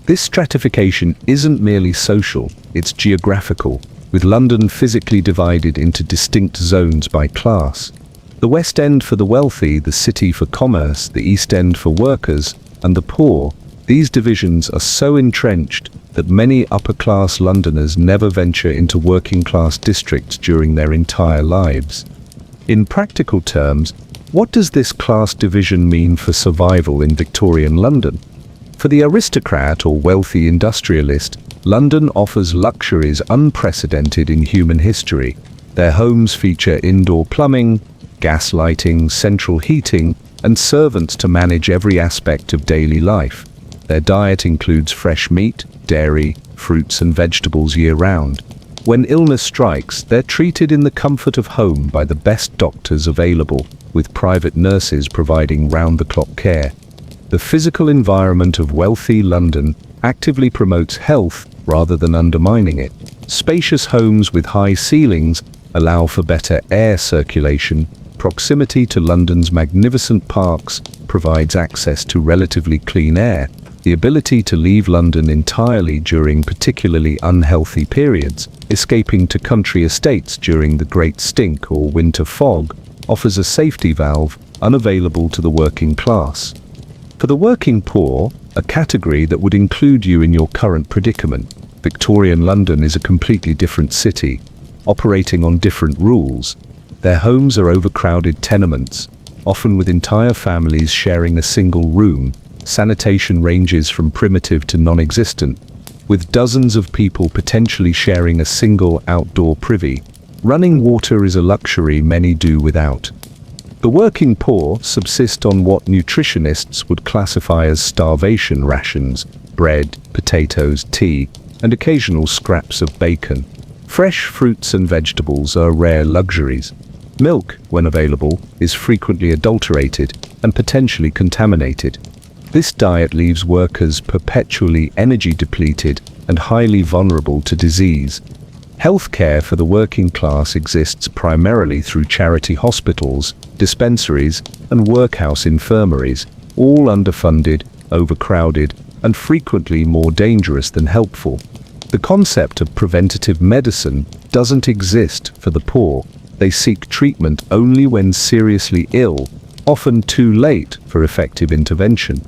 Speaker 1: This stratification isn't merely social, it's geographical, with London physically divided into distinct zones by class. The West End for the wealthy, the City for commerce, the East End for workers, and the poor. These divisions are so entrenched that many upper-class Londoners never venture into working-class districts during their entire lives. In practical terms, what does this class division mean for survival in Victorian London? For the aristocrat or wealthy industrialist, London offers luxuries unprecedented in human history. Their homes feature indoor plumbing, gas lighting, central heating, and servants to manage every aspect of daily life. Their diet includes fresh meat, dairy, fruits and vegetables year-round. When illness strikes, they're treated in the comfort of home by the best doctors available, with private nurses providing round-the-clock care. The physical environment of wealthy London actively promotes health rather than undermining it. Spacious homes with high ceilings allow for better air circulation. Proximity to London's magnificent parks provides access to relatively clean air. The ability to leave London entirely during particularly unhealthy periods, escaping to country estates during the Great Stink or winter fog, offers a safety valve unavailable to the working class. For the working poor, a category that would include you in your current predicament, Victorian London is a completely different city, operating on different rules. Their homes are overcrowded tenements, often with entire families sharing a single room. Sanitation ranges from primitive to non-existent, with dozens of people potentially sharing a single outdoor privy. Running water is a luxury many do without. The working poor subsist on what nutritionists would classify as starvation rations: bread, potatoes, tea, and occasional scraps of bacon. Fresh fruits and vegetables are rare luxuries. Milk, when available, is frequently adulterated and potentially contaminated. This diet leaves workers perpetually energy depleted and highly vulnerable to disease. Healthcare for the working class exists primarily through charity hospitals, dispensaries, and workhouse infirmaries, all underfunded, overcrowded, and frequently more dangerous than helpful. The concept of preventative medicine doesn't exist for the poor. They seek treatment only when seriously ill, often too late for effective intervention.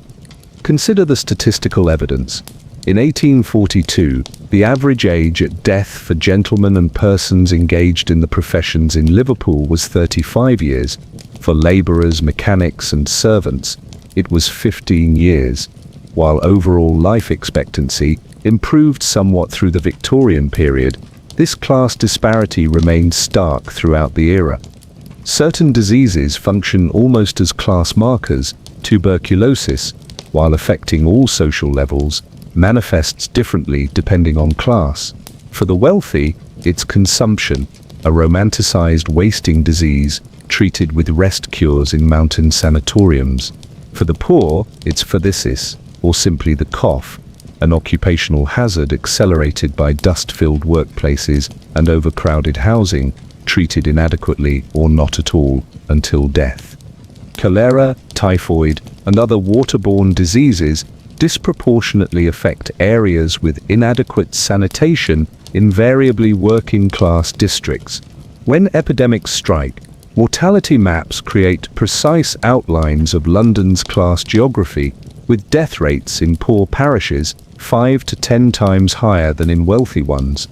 Speaker 1: Consider the statistical evidence. In 1842, the average age at death for gentlemen and persons engaged in the professions in Liverpool was 35 years. For labourers, mechanics and servants, it was 15 years, while overall life expectancy improved somewhat through the Victorian period. This class disparity remained stark throughout the era. Certain diseases function almost as class markers. Tuberculosis, while affecting all social levels, manifests differently depending on class. For the wealthy, it's consumption, a romanticized wasting disease treated with rest cures in mountain sanatoriums. For the poor, it's phthisis, or simply the cough, an occupational hazard accelerated by dust-filled workplaces and overcrowded housing, treated inadequately or not at all until death. Cholera, typhoid, and other waterborne diseases disproportionately affect areas with inadequate sanitation, invariably working-class districts. When epidemics strike, mortality maps create precise outlines of London's class geography, with death rates in poor parishes 5 to 10 times higher than in wealthy ones.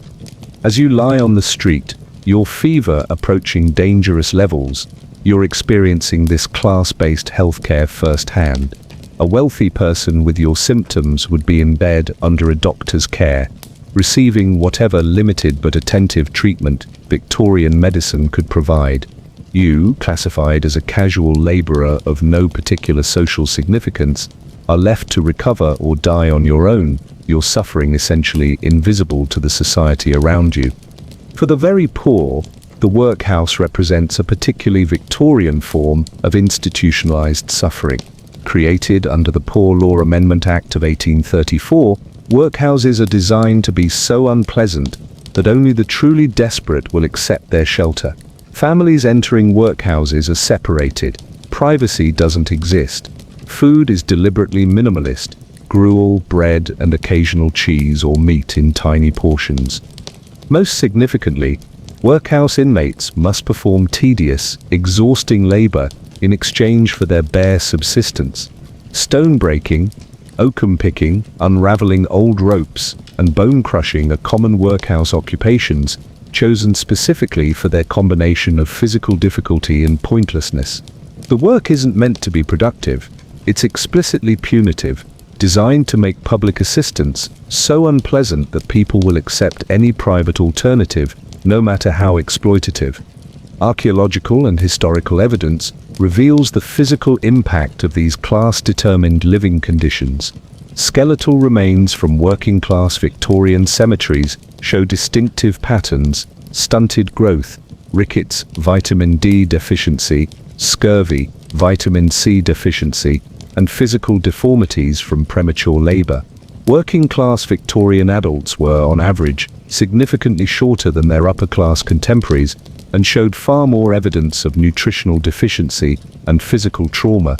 Speaker 1: As you lie on the street, your fever approaching dangerous levels, you're experiencing this class-based healthcare firsthand. A wealthy person with your symptoms would be in bed under a doctor's care, receiving whatever limited but attentive treatment Victorian medicine could provide. You, classified as a casual laborer of no particular social significance, are left to recover or die on your own, your suffering essentially invisible to the society around you. For the very poor, the workhouse represents a particularly Victorian form of institutionalized suffering. Created under the Poor Law Amendment Act of 1834, workhouses are designed to be so unpleasant that only the truly desperate will accept their shelter. Families entering workhouses are separated. Privacy doesn't exist. Food is deliberately minimalist: gruel, bread, and occasional cheese or meat in tiny portions. Most significantly, workhouse inmates must perform tedious, exhausting labor in exchange for their bare subsistence. Stone breaking, oakum picking, unraveling old ropes, and bone crushing are common workhouse occupations, chosen specifically for their combination of physical difficulty and pointlessness. The work isn't meant to be productive. It's explicitly punitive, designed to make public assistance so unpleasant that people will accept any private alternative, no matter how exploitative. Archaeological and historical evidence reveals the physical impact of these class-determined living conditions. Skeletal remains from working-class Victorian cemeteries show distinctive patterns: stunted growth, rickets, vitamin D deficiency, scurvy, vitamin C deficiency, and physical deformities from premature labor. Working-class Victorian adults were, on average, significantly shorter than their upper-class contemporaries and showed far more evidence of nutritional deficiency and physical trauma.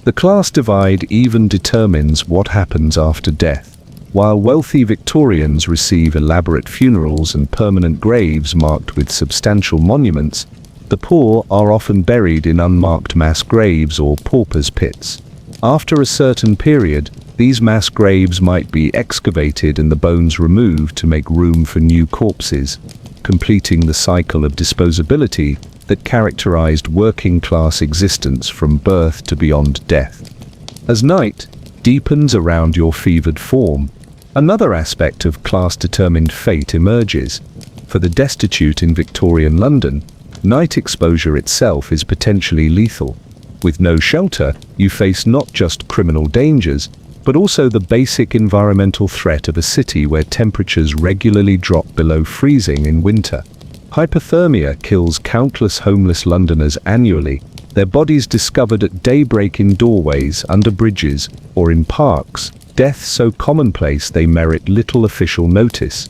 Speaker 1: The class divide even determines what happens after death. While wealthy Victorians receive elaborate funerals and permanent graves marked with substantial monuments, the poor are often buried in unmarked mass graves or paupers' pits. After a certain period, these mass graves might be excavated and the bones removed to make room for new corpses, completing the cycle of disposability that characterized working-class existence from birth to beyond death. As night deepens around your fevered form, another aspect of class-determined fate emerges. For the destitute in Victorian London, night exposure itself is potentially lethal. With no shelter, you face not just criminal dangers, but also the basic environmental threat of a city where temperatures regularly drop below freezing in winter. Hypothermia kills countless homeless Londoners annually, their bodies discovered at daybreak in doorways, under bridges, or in parks, death so commonplace they merit little official notice.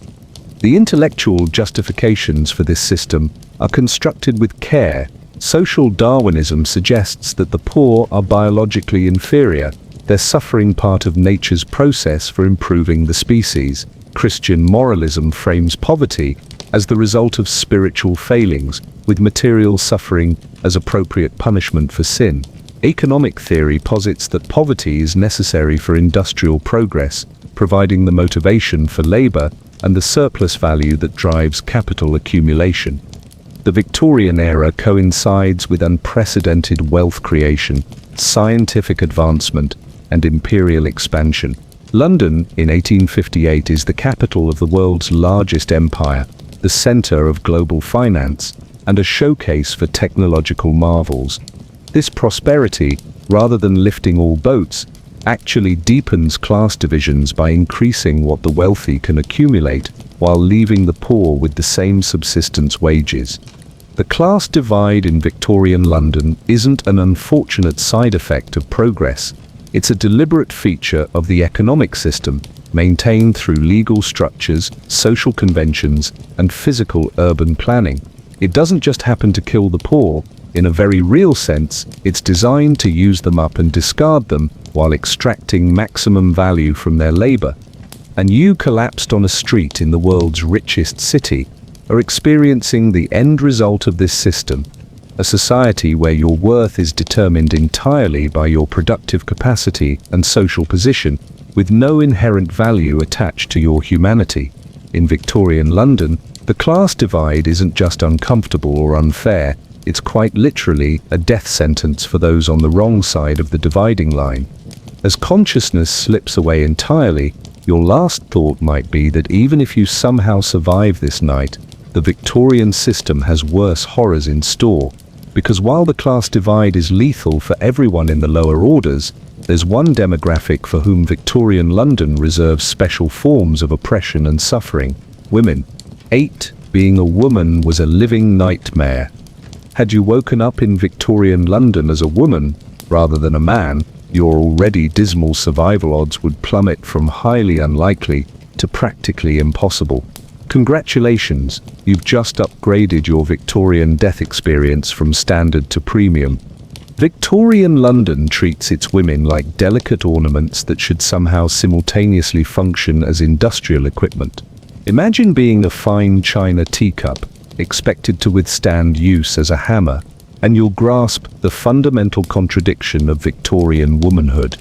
Speaker 1: The intellectual justifications for this system are constructed with care. Social Darwinism suggests that the poor are biologically inferior, their suffering part of nature's process for improving the species. Christian moralism frames poverty as the result of spiritual failings, with material suffering as appropriate punishment for sin. Economic theory posits that poverty is necessary for industrial progress, providing the motivation for labor and the surplus value that drives capital accumulation. The Victorian era coincides with unprecedented wealth creation, scientific advancement, and imperial expansion. London, in 1858, is the capital of the world's largest empire, the center of global finance, and a showcase for technological marvels. This prosperity, rather than lifting all boats, actually deepens class divisions by increasing what the wealthy can accumulate, while leaving the poor with the same subsistence wages. The class divide in Victorian London isn't an unfortunate side effect of progress. It's a deliberate feature of the economic system, maintained through legal structures, social conventions, and physical urban planning. It doesn't just happen to kill the poor. In a very real sense, it's designed to use them up and discard them while extracting maximum value from their labor. And you, collapsed on a street in the world's richest city, are experiencing the end result of this system, a society where your worth is determined entirely by your productive capacity and social position, with no inherent value attached to your humanity. In Victorian London, The class divide isn't just uncomfortable or unfair, it's quite literally a death sentence for those on the wrong side of the dividing line. As consciousness slips away entirely, your last thought might be that even if you somehow survive this night, the Victorian system has worse horrors in store. Because while the class divide is lethal for everyone in the lower orders, there's one demographic for whom Victorian London reserves special forms of oppression and suffering: women. 8. Being a woman was a living nightmare. Had you woken up in Victorian London as a woman, rather than a man, your already dismal survival odds would plummet from highly unlikely to practically impossible. Congratulations, you've just upgraded your Victorian death experience from standard to premium. Victorian London treats its women like delicate ornaments that should somehow simultaneously function as industrial equipment. Imagine being a fine china teacup, expected to withstand use as a hammer, and you'll grasp the fundamental contradiction of Victorian womanhood.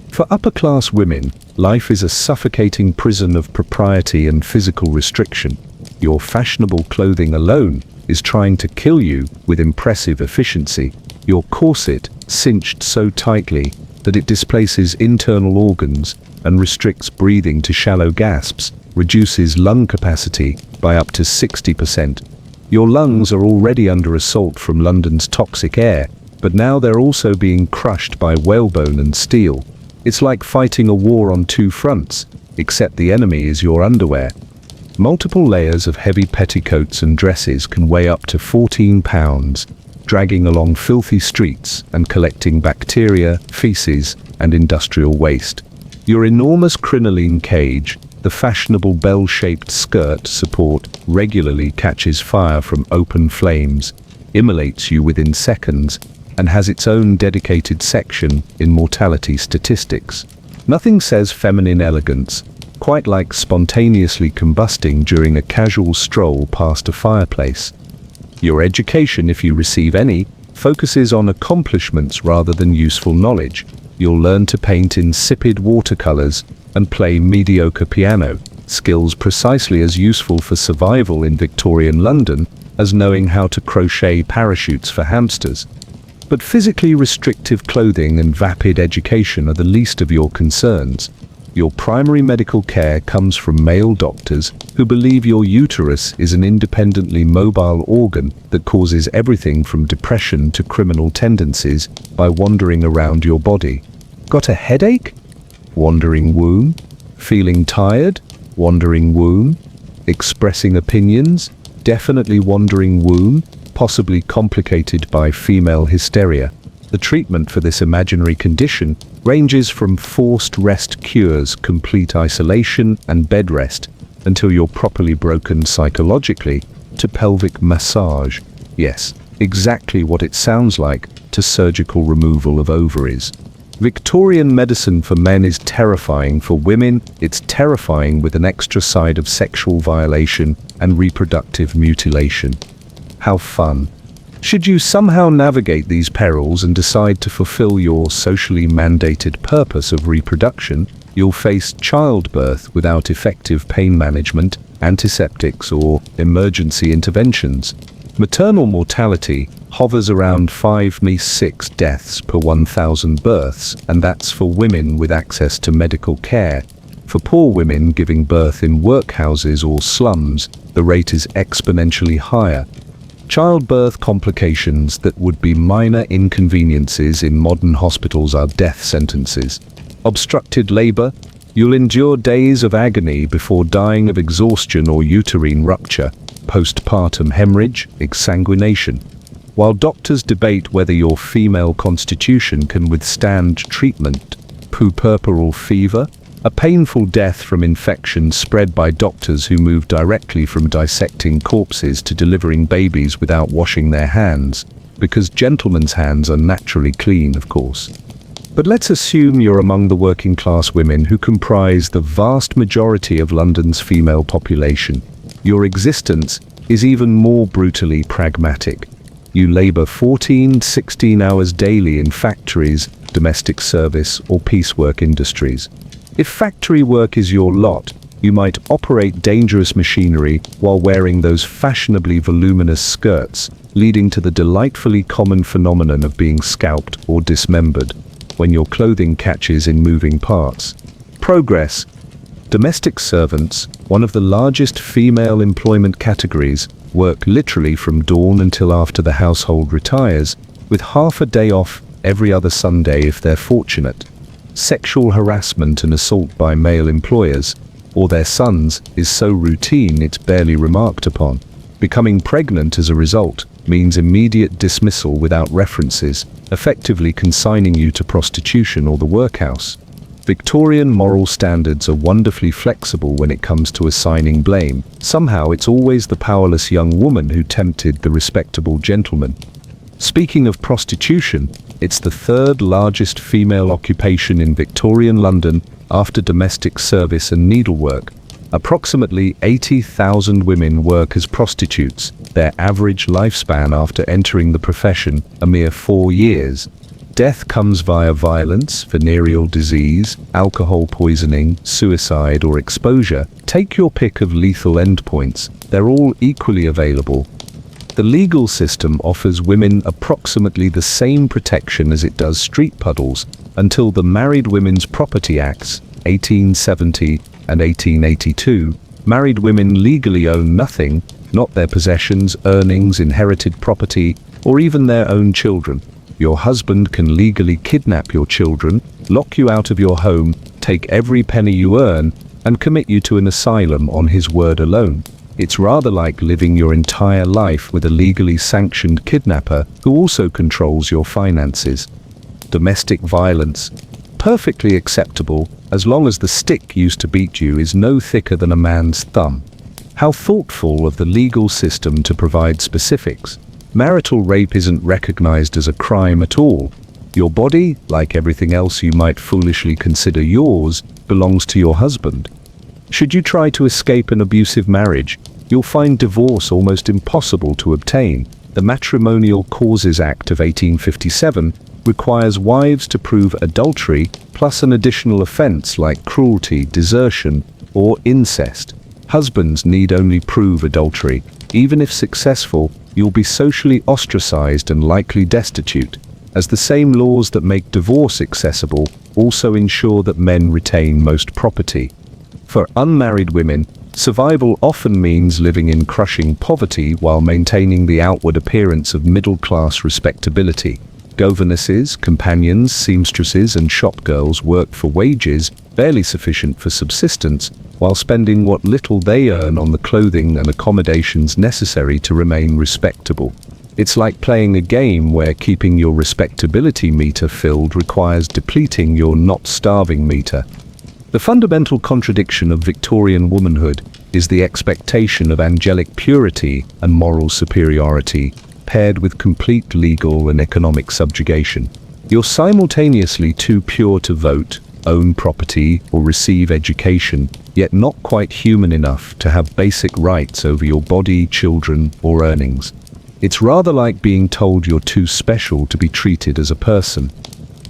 Speaker 1: For upper-class women, life is a suffocating prison of propriety and physical restriction. Your fashionable clothing alone is trying to kill you with impressive efficiency. Your corset, cinched so tightly that it displaces internal organs and restricts breathing to shallow gasps, reduces lung capacity by up to 60%. Your lungs are already under assault from London's toxic air, but now they're also being crushed by whalebone and steel. It's like fighting a war on two fronts, except the enemy is your underwear. Multiple layers of heavy petticoats and dresses can weigh up to 14 pounds, dragging along filthy streets and collecting bacteria, feces, and industrial waste. Your enormous crinoline cage, the fashionable bell-shaped skirt support, regularly catches fire from open flames, immolates you within seconds, and has its own dedicated section in mortality statistics. Nothing says feminine elegance quite like spontaneously combusting during a casual stroll past a fireplace. Your education, if you receive any, focuses on accomplishments rather than useful knowledge. You'll learn to paint insipid watercolors and play mediocre piano, skills precisely as useful for survival in Victorian London as knowing how to crochet parachutes for hamsters. But physically restrictive clothing and vapid education are the least of your concerns. Your primary medical care comes from male doctors who believe your uterus is an independently mobile organ that causes everything from depression to criminal tendencies by wandering around your body. Got a headache? Wandering womb? Feeling tired? Wandering womb? Expressing opinions? Definitely wandering womb, possibly complicated by female hysteria. The treatment for this imaginary condition ranges from forced rest cures, complete isolation, and bed rest until you're properly broken psychologically, to pelvic massage. Yes, exactly what it sounds like, to surgical removal of ovaries. Victorian medicine for men is terrifying. For women, it's terrifying with an extra side of sexual violation and reproductive mutilation. How fun. Should you somehow navigate these perils and decide to fulfill your socially mandated purpose of reproduction, you'll face childbirth without effective pain management, antiseptics, or emergency interventions. Maternal mortality hovers around 5–6 deaths per 1,000 births, and that's for women with access to medical care. For poor women giving birth in workhouses or slums, the rate is exponentially higher. Childbirth complications that would be minor inconveniences in modern hospitals are death sentences. Obstructed labor, you'll endure days of agony before dying of exhaustion or uterine rupture, postpartum hemorrhage, exsanguination. While doctors debate whether your female constitution can withstand treatment, puerperal fever, a painful death from infection spread by doctors who move directly from dissecting corpses to delivering babies without washing their hands, because gentlemen's hands are naturally clean, of course. But let's assume you're among the working class women who comprise the vast majority of London's female population. Your existence is even more brutally pragmatic. You labor 14–16 hours daily in factories, domestic service, or piecework industries. If factory work is your lot, You might operate dangerous machinery while wearing those fashionably voluminous skirts, leading to the delightfully common phenomenon of being scalped or dismembered when your clothing catches in moving parts. Progress. Domestic servants, one of the largest female employment categories, work literally from dawn until after the household retires, with half a day off every other Sunday if they're fortunate. Sexual harassment and assault by male employers, or their sons, is so routine it's barely remarked upon. Becoming pregnant as a result means immediate dismissal without references, effectively consigning you to prostitution or the workhouse. Victorian moral standards are wonderfully flexible when it comes to assigning blame. Somehow it's always the powerless young woman who tempted the respectable gentleman. Speaking of prostitution, it's the third largest female occupation in Victorian London after domestic service and needlework. Approximately 80,000 women work as prostitutes, their average lifespan after entering the profession a mere 4 years. Death comes via violence, venereal disease, alcohol poisoning, suicide, or exposure. Take your pick of lethal endpoints. They're all equally available. The legal system offers women approximately the same protection as it does street puddles until the Married Women's Property Acts, 1870 and 1882. Married women legally own nothing, not their possessions, earnings, inherited property, or even their own children. Your husband can legally kidnap your children, lock you out of your home, take every penny you earn, and commit you to an asylum on his word alone. It's rather like living your entire life with a legally sanctioned kidnapper who also controls your finances. Domestic violence. Perfectly acceptable as long as the stick used to beat you is no thicker than a man's thumb. How thoughtful of the legal system to provide specifics. Marital rape isn't recognized as a crime at all. Your body, like everything else you might foolishly consider yours, belongs to your husband. Should you try to escape an abusive marriage, you'll find divorce almost impossible to obtain. The Matrimonial Causes Act of 1857 requires wives to prove adultery plus an additional offense like cruelty, desertion, or incest. Husbands need only prove adultery. Even if successful, you'll be socially ostracized and likely destitute, as the same laws that make divorce accessible also ensure that men retain most property. For unmarried women, survival often means living in crushing poverty while maintaining the outward appearance of middle-class respectability. Governesses, companions, seamstresses, and shopgirls work for wages barely sufficient for subsistence, while spending what little they earn on the clothing and accommodations necessary to remain respectable. It's like playing a game where keeping your respectability meter filled requires depleting your not starving meter. The fundamental contradiction of Victorian womanhood is the expectation of angelic purity and moral superiority, paired with complete legal and economic subjugation. You're simultaneously too pure to vote, own property, or receive education, yet not quite human enough to have basic rights over your body, children, or earnings. It's rather like being told you're too special to be treated as a person.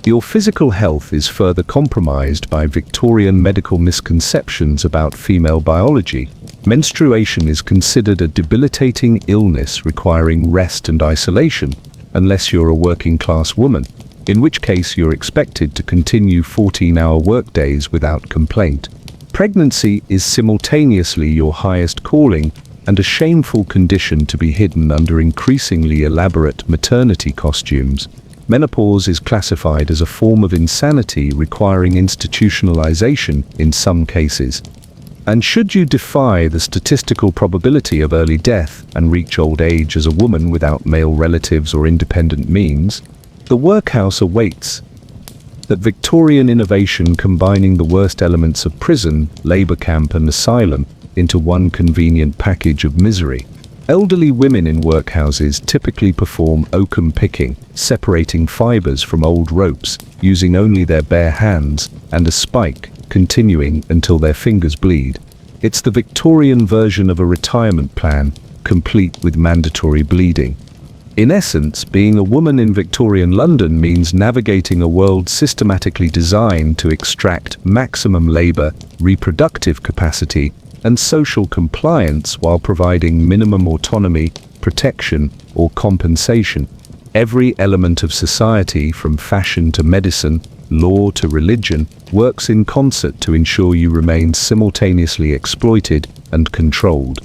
Speaker 1: Your physical health is further compromised by Victorian medical misconceptions about female biology. Menstruation is considered a debilitating illness requiring rest and isolation, unless you're a working-class woman, in which case you're expected to continue 14-hour workdays without complaint. Pregnancy is simultaneously your highest calling and a shameful condition to be hidden under increasingly elaborate maternity costumes. Menopause is classified as a form of insanity requiring institutionalization in some cases. And should you defy the statistical probability of early death and reach old age as a woman without male relatives or independent means, the workhouse awaits. That Victorian innovation combining the worst elements of prison, labor camp, and asylum into one convenient package of misery. Elderly women in workhouses typically perform oakum picking, separating fibers from old ropes, using only their bare hands and a spike, continuing until their fingers bleed. It's the Victorian version of a retirement plan, complete with mandatory bleeding. In essence, being a woman in Victorian London means navigating a world systematically designed to extract maximum labor, reproductive capacity, and social compliance while providing minimum autonomy, protection, or compensation. Every element of society, from fashion to medicine, law to religion, works in concert to ensure you remain simultaneously exploited and controlled.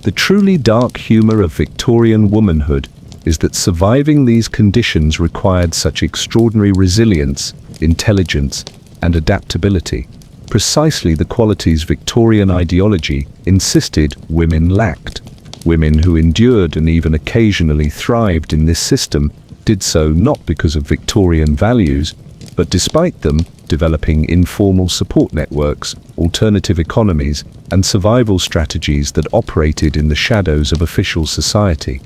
Speaker 1: The truly dark humor of Victorian womanhood is that surviving these conditions required such extraordinary resilience, intelligence, and adaptability, precisely the qualities Victorian ideology insisted women lacked. Women who endured and even occasionally thrived in this system did so not because of Victorian values, but despite them, developing informal support networks, alternative economies, and survival strategies that operated in the shadows of official society.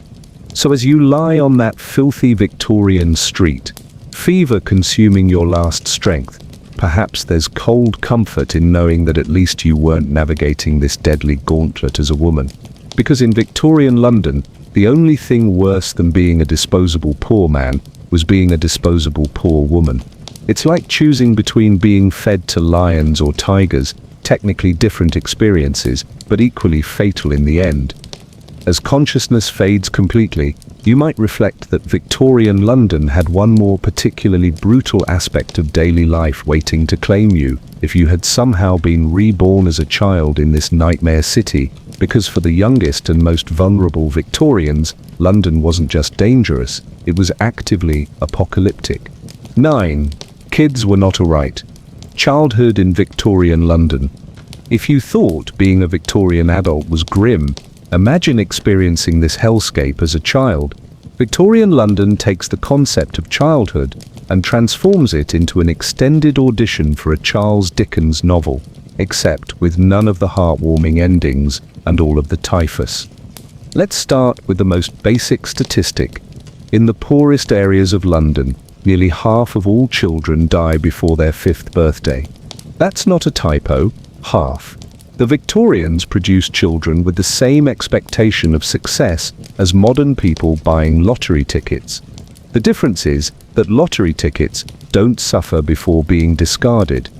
Speaker 1: So as you lie on that filthy Victorian street, fever consuming your last strength, perhaps there's cold comfort in knowing that at least you weren't navigating this deadly gauntlet as a woman. Because in Victorian London, the only thing worse than being a disposable poor man was being a disposable poor woman. It's like choosing between being fed to lions or tigers, technically different experiences, but equally fatal in the end. As consciousness fades completely, you might reflect that Victorian London had one more particularly brutal aspect of daily life waiting to claim you if you had somehow been reborn as a child in this nightmare city, because for the youngest and most vulnerable Victorians, London wasn't just dangerous, it was actively apocalyptic. 9. Kids were not alright. Childhood in Victorian London. If you thought being a Victorian adult was grim, imagine experiencing this hellscape as a child. Victorian London takes the concept of childhood and transforms it into an extended audition for a Charles Dickens novel, except with none of the heartwarming endings and all of the typhus. Let's start with the most basic statistic. In the poorest areas of London, nearly half of all children die before their 5th birthday. That's not a typo, half. The Victorians produced children with the same expectation of success as modern people buying lottery tickets. The difference is that lottery tickets don't suffer before being discarded.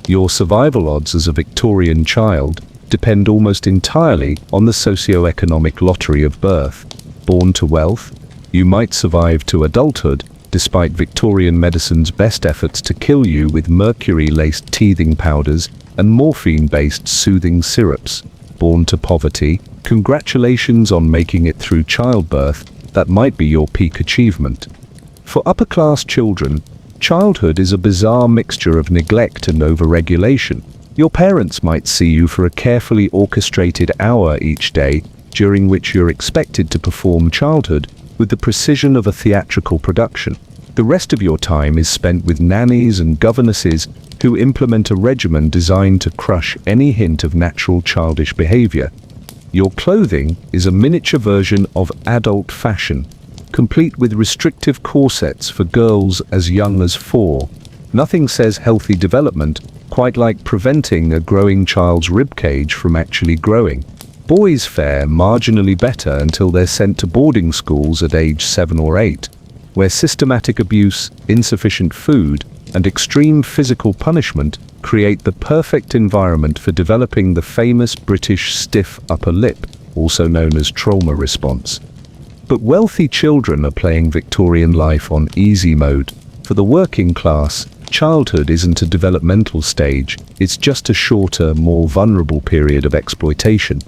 Speaker 1: Your survival odds as a Victorian child depend almost entirely on the socio-economic lottery of birth. Born to wealth, you might survive to adulthood despite Victorian medicine's best efforts to kill you with mercury-laced teething powders and morphine-based soothing syrups. Born to poverty, congratulations on making it through childbirth, that might be your peak achievement. For upper-class children, childhood is a bizarre mixture of neglect and overregulation. Your parents might see you for a carefully orchestrated hour each day, during which you're expected to perform childhood with the precision of a theatrical production. The rest of your time is spent with nannies and governesses who implement a regimen designed to crush any hint of natural childish behavior. Your clothing is a miniature version of adult fashion, complete with restrictive corsets for girls as young as 4. Nothing says healthy development quite like preventing a growing child's ribcage from actually growing. Boys fare marginally better until they're sent to boarding schools at age 7 or 8, where systematic abuse, insufficient food, and extreme physical punishment create the perfect environment for developing the famous British stiff upper lip, also known as trauma response. But wealthy children are playing Victorian life on easy mode. For the working class, childhood isn't a developmental stage, it's just a shorter, more vulnerable period of exploitation.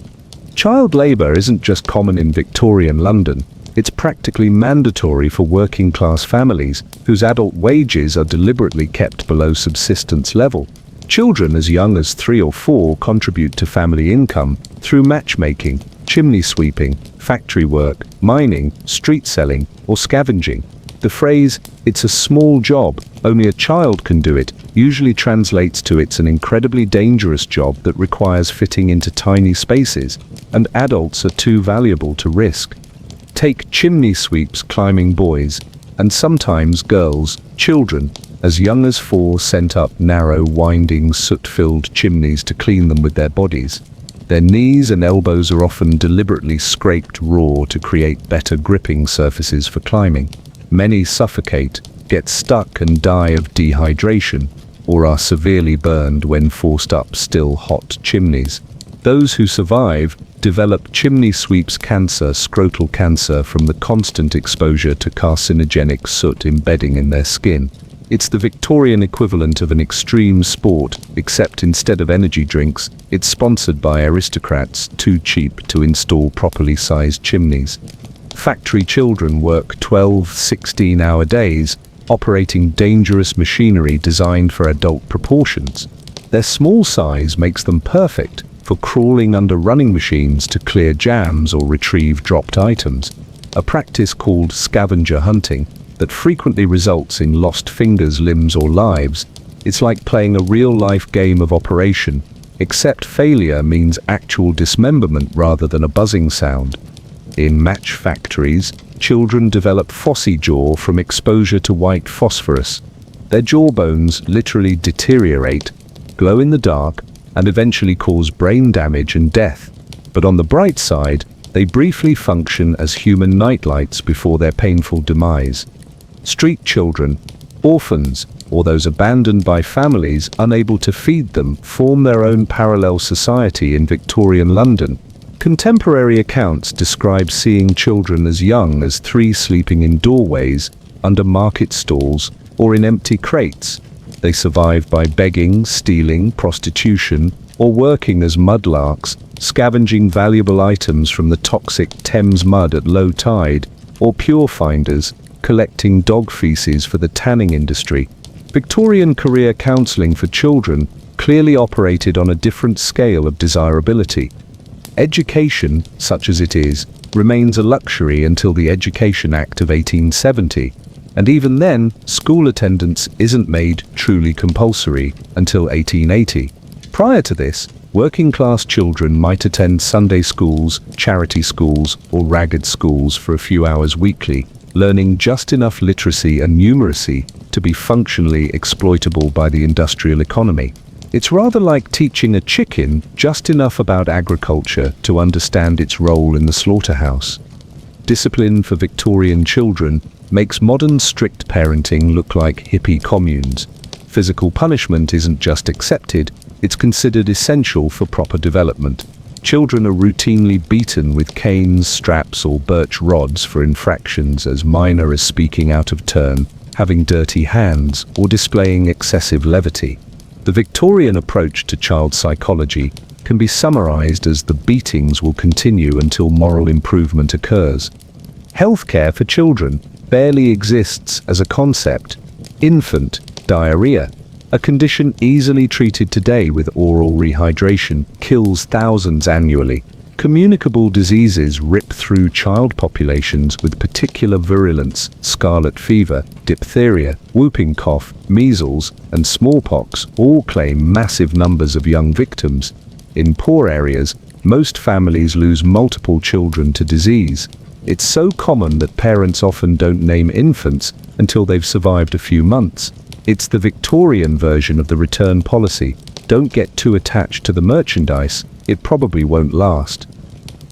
Speaker 1: Child labour isn't just common in Victorian London, it's practically mandatory for working class families whose adult wages are deliberately kept below subsistence level. Children as young as 3 or 4 contribute to family income through matchmaking, chimney sweeping, factory work, mining, street selling, or scavenging. The phrase, "it's a small job, only a child can do it," usually translates to "it's an incredibly dangerous job that requires fitting into tiny spaces, and adults are too valuable to risk." Take chimney sweeps climbing boys, and sometimes girls, children, as young as 4 sent up narrow, winding, soot-filled chimneys to clean them with their bodies. Their knees and elbows are often deliberately scraped raw to create better gripping surfaces for climbing. Many suffocate, get stuck and die of dehydration, or are severely burned when forced up still hot chimneys. Those who survive develop chimney sweeps cancer, scrotal cancer, from the constant exposure to carcinogenic soot embedding in their skin. It's the Victorian equivalent of an extreme sport, except instead of energy drinks, it's sponsored by aristocrats too cheap to install properly sized chimneys. Factory children work 12, 16-hour days, operating dangerous machinery designed for adult proportions. Their small size makes them perfect for crawling under running machines to clear jams or retrieve dropped items, a practice called scavenger hunting that frequently results in lost fingers, limbs, or lives. It's like playing a real-life game of operation, except failure means actual dismemberment rather than a buzzing sound. In match factories, children develop phossy jaw from exposure to white phosphorus. Their jawbones literally deteriorate, glow in the dark, and eventually cause brain damage and death. But on the bright side, they briefly function as human nightlights before their painful demise. Street children, orphans, or those abandoned by families unable to feed them, form their own parallel society in Victorian London. Contemporary accounts describe seeing children as young as 3 sleeping in doorways, under market stalls, or in empty crates. They survive by begging, stealing, prostitution, or working as mudlarks, scavenging valuable items from the toxic Thames mud at low tide, or pure finders, collecting dog feces for the tanning industry. Victorian career counselling for children clearly operated on a different scale of desirability. Education, such as it is, remains a luxury until the Education Act of 1870, and even then, school attendance isn't made truly compulsory until 1880. Prior to this, working-class children might attend Sunday schools, charity schools, or ragged schools for a few hours weekly, learning just enough literacy and numeracy to be functionally exploitable by the industrial economy. It's rather like teaching a chicken just enough about agriculture to understand its role in the slaughterhouse. Discipline for Victorian children makes modern strict parenting look like hippie communes. Physical punishment isn't just accepted, it's considered essential for proper development. Children are routinely beaten with canes, straps, or birch rods for infractions as minor as speaking out of turn, having dirty hands, or displaying excessive levity. The Victorian approach to child psychology can be summarized as the beatings will continue until moral improvement occurs. Healthcare for children barely exists as a concept. Infant diarrhea, a condition easily treated today with oral rehydration, kills thousands annually. Communicable diseases rip through child populations with particular virulence: scarlet fever, diphtheria, whooping cough, measles, and smallpox all claim massive numbers of young victims. In poor areas, most families lose multiple children to disease. It's so common that parents often don't name infants until they've survived a few months. It's the Victorian version of the return policy. Don't get too attached to the merchandise, it probably won't last.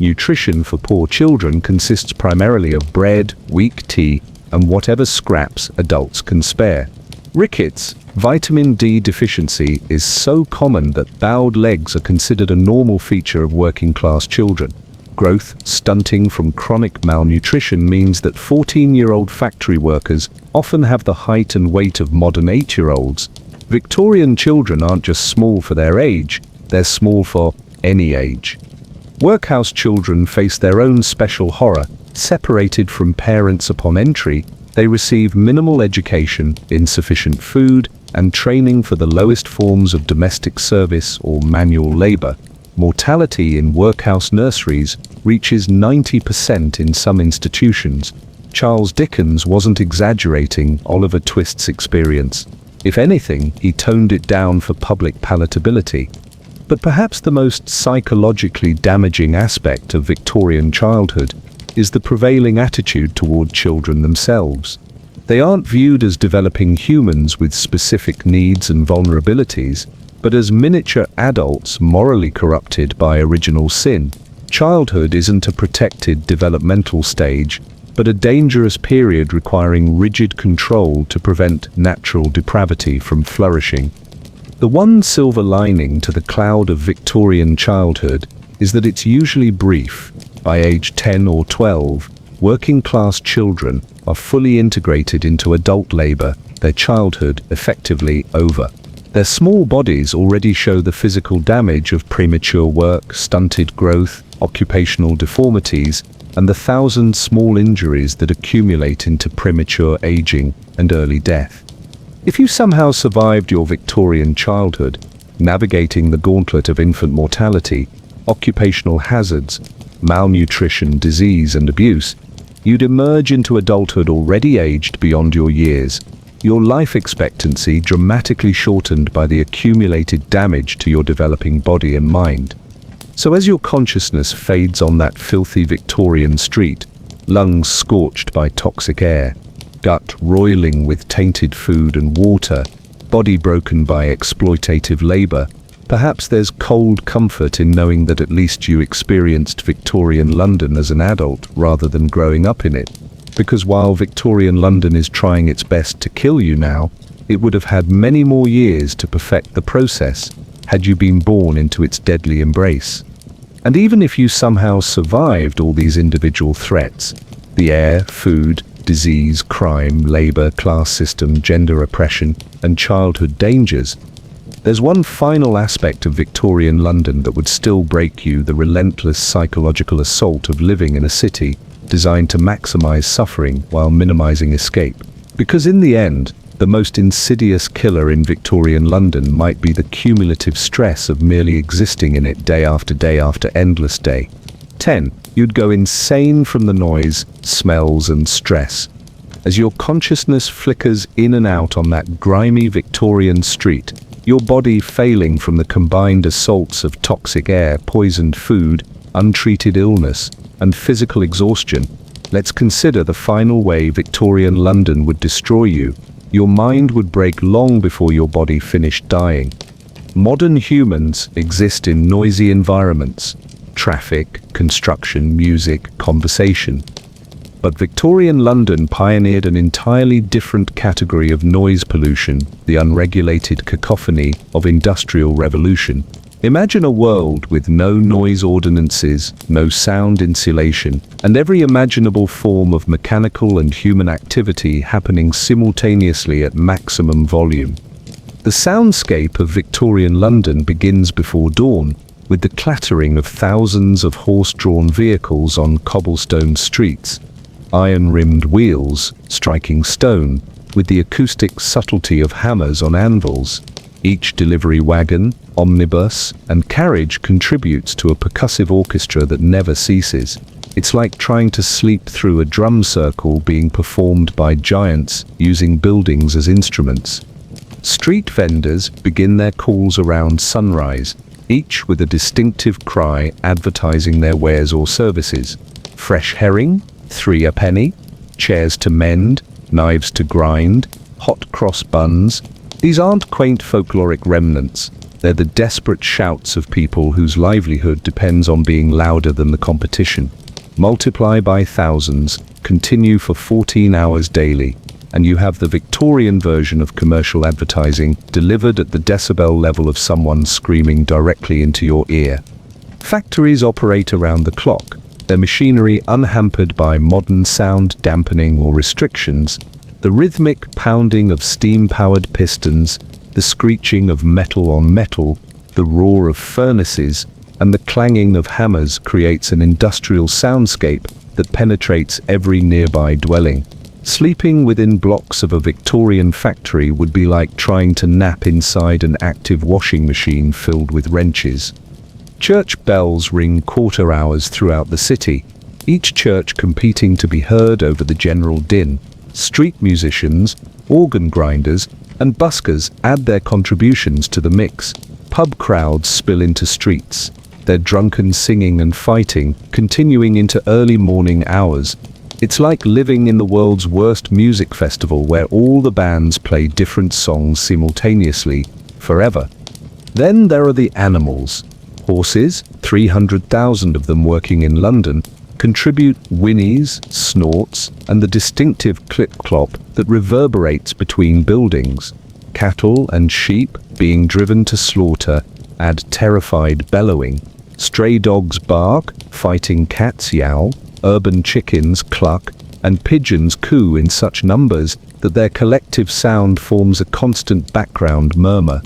Speaker 1: Nutrition for poor children consists primarily of bread, weak tea, and whatever scraps adults can spare. Rickets, vitamin D deficiency, is so common that bowed legs are considered a normal feature of working-class children. Growth stunting from chronic malnutrition means that 14-year-old factory workers often have the height and weight of modern 8-year-olds. Victorian children aren't just small for their age, they're small for any age. Workhouse children face their own special horror. Separated from parents upon entry, they receive minimal education, insufficient food, and training for the lowest forms of domestic service or manual labor. Mortality in workhouse nurseries reaches 90% in some institutions. Charles Dickens wasn't exaggerating Oliver Twist's experience. If anything, he toned it down for public palatability. But perhaps the most psychologically damaging aspect of Victorian childhood is the prevailing attitude toward children themselves. They aren't viewed as developing humans with specific needs and vulnerabilities. But as miniature adults morally corrupted by original sin, childhood isn't a protected developmental stage, but a dangerous period requiring rigid control to prevent natural depravity from flourishing. The one silver lining to the cloud of Victorian childhood is that it's usually brief. By age 10 or 12, working-class children are fully integrated into adult labor, their childhood effectively over. Their small bodies already show the physical damage of premature work, stunted growth, occupational deformities, and the thousand small injuries that accumulate into premature aging and early death. If you somehow survived your Victorian childhood, navigating the gauntlet of infant mortality, occupational hazards, malnutrition, disease, and abuse, you'd emerge into adulthood already aged beyond your years, your life expectancy dramatically shortened by the accumulated damage to your developing body and mind. So as your consciousness fades on that filthy Victorian street, lungs scorched by toxic air, gut roiling with tainted food and water, body broken by exploitative labor, perhaps there's cold comfort in knowing that at least you experienced Victorian London as an adult rather than growing up in it. Because while Victorian London is trying its best to kill you now, it would have had many more years to perfect the process had you been born into its deadly embrace. And even if you somehow survived all these individual threats, the air, food, disease, crime, labor, class system, gender oppression, and childhood dangers, there's one final aspect of Victorian London that would still break you: the relentless psychological assault of living in a city designed to maximize suffering while minimizing escape. Because in the end, the most insidious killer in Victorian London might be the cumulative stress of merely existing in it day after endless day. 10. You'd go insane from the noise, smells, and stress. As your consciousness flickers in and out on that grimy Victorian street, your body failing from the combined assaults of toxic air, poisoned food, untreated illness, and physical exhaustion, let's consider the final way Victorian London would destroy you. Your mind would break long before your body finished dying. Modern humans exist in noisy environments: traffic, construction, music, conversation. But Victorian London pioneered an entirely different category of noise pollution, the unregulated cacophony of industrial revolution. Imagine a world with no noise ordinances, no sound insulation, and every imaginable form of mechanical and human activity happening simultaneously at maximum volume. The soundscape of Victorian London begins before dawn, with the clattering of thousands of horse-drawn vehicles on cobblestone streets, iron-rimmed wheels striking stone, with the acoustic subtlety of hammers on anvils. Each delivery wagon, omnibus, and carriage contributes to a percussive orchestra that never ceases. It's like trying to sleep through a drum circle being performed by giants using buildings as instruments. Street vendors begin their calls around sunrise, each with a distinctive cry advertising their wares or services. Fresh herring, 3 a penny, chairs to mend, knives to grind, hot cross buns. These aren't quaint folkloric remnants. They're the desperate shouts of people whose livelihood depends on being louder than the competition. Multiply by thousands, continue for 14 hours daily, and you have the Victorian version of commercial advertising delivered at the decibel level of someone screaming directly into your ear. Factories operate around the clock, their machinery unhampered by modern sound dampening or restrictions. The rhythmic pounding of steam-powered pistons, the screeching of metal on metal, the roar of furnaces, and the clanging of hammers creates an industrial soundscape that penetrates every nearby dwelling. Sleeping within blocks of a Victorian factory would be like trying to nap inside an active washing machine filled with wrenches. Church bells ring quarter hours throughout the city, each church competing to be heard over the general din. Street musicians, organ grinders, and buskers add their contributions to the mix. Pub crowds spill into streets, their drunken singing and fighting continuing into early morning hours. It's like living in the world's worst music festival where all the bands play different songs simultaneously, forever. Then there are the animals. Horses, 300,000 of them working in London, contribute whinnies, snorts, and the distinctive clip-clop that reverberates between buildings. Cattle and sheep, being driven to slaughter, add terrified bellowing. Stray dogs bark, fighting cats yowl, urban chickens cluck, and pigeons coo in such numbers that their collective sound forms a constant background murmur.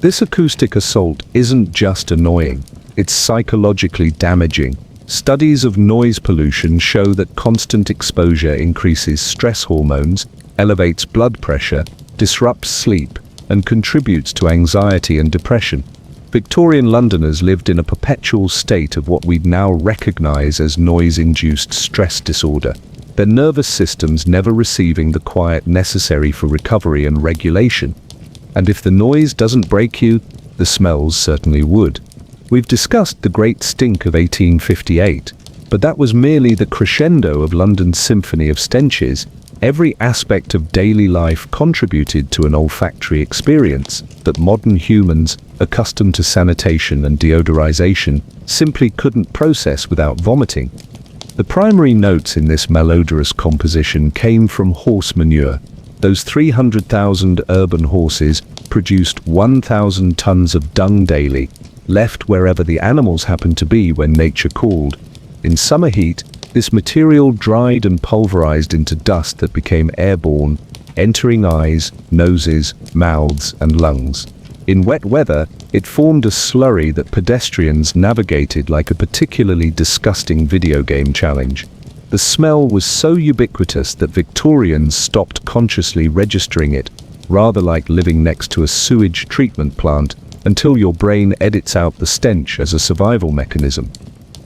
Speaker 1: This acoustic assault isn't just annoying, it's psychologically damaging. Studies of noise pollution show that constant exposure increases stress hormones, elevates blood pressure, disrupts sleep, and contributes to anxiety and depression. Victorian Londoners lived in a perpetual state of what we'd now recognize as noise-induced stress disorder, their nervous systems never receiving the quiet necessary for recovery and regulation. And if the noise doesn't break you, the smells certainly would. We've discussed the Great Stink of 1858, but that was merely the crescendo of London's symphony of stenches. Every aspect of daily life contributed to an olfactory experience that modern humans, accustomed to sanitation and deodorization, simply couldn't process without vomiting. The primary notes in this malodorous composition came from horse manure. Those 300,000 urban horses produced 1,000 tons of dung daily, left wherever the animals happened to be when nature called. In summer heat, this material dried and pulverized into dust that became airborne, entering eyes, noses, mouths, and lungs. In wet weather, it formed a slurry that pedestrians navigated like a particularly disgusting video game challenge. The smell was so ubiquitous that Victorians stopped consciously registering it, rather like living next to a sewage treatment plant, until your brain edits out the stench as a survival mechanism.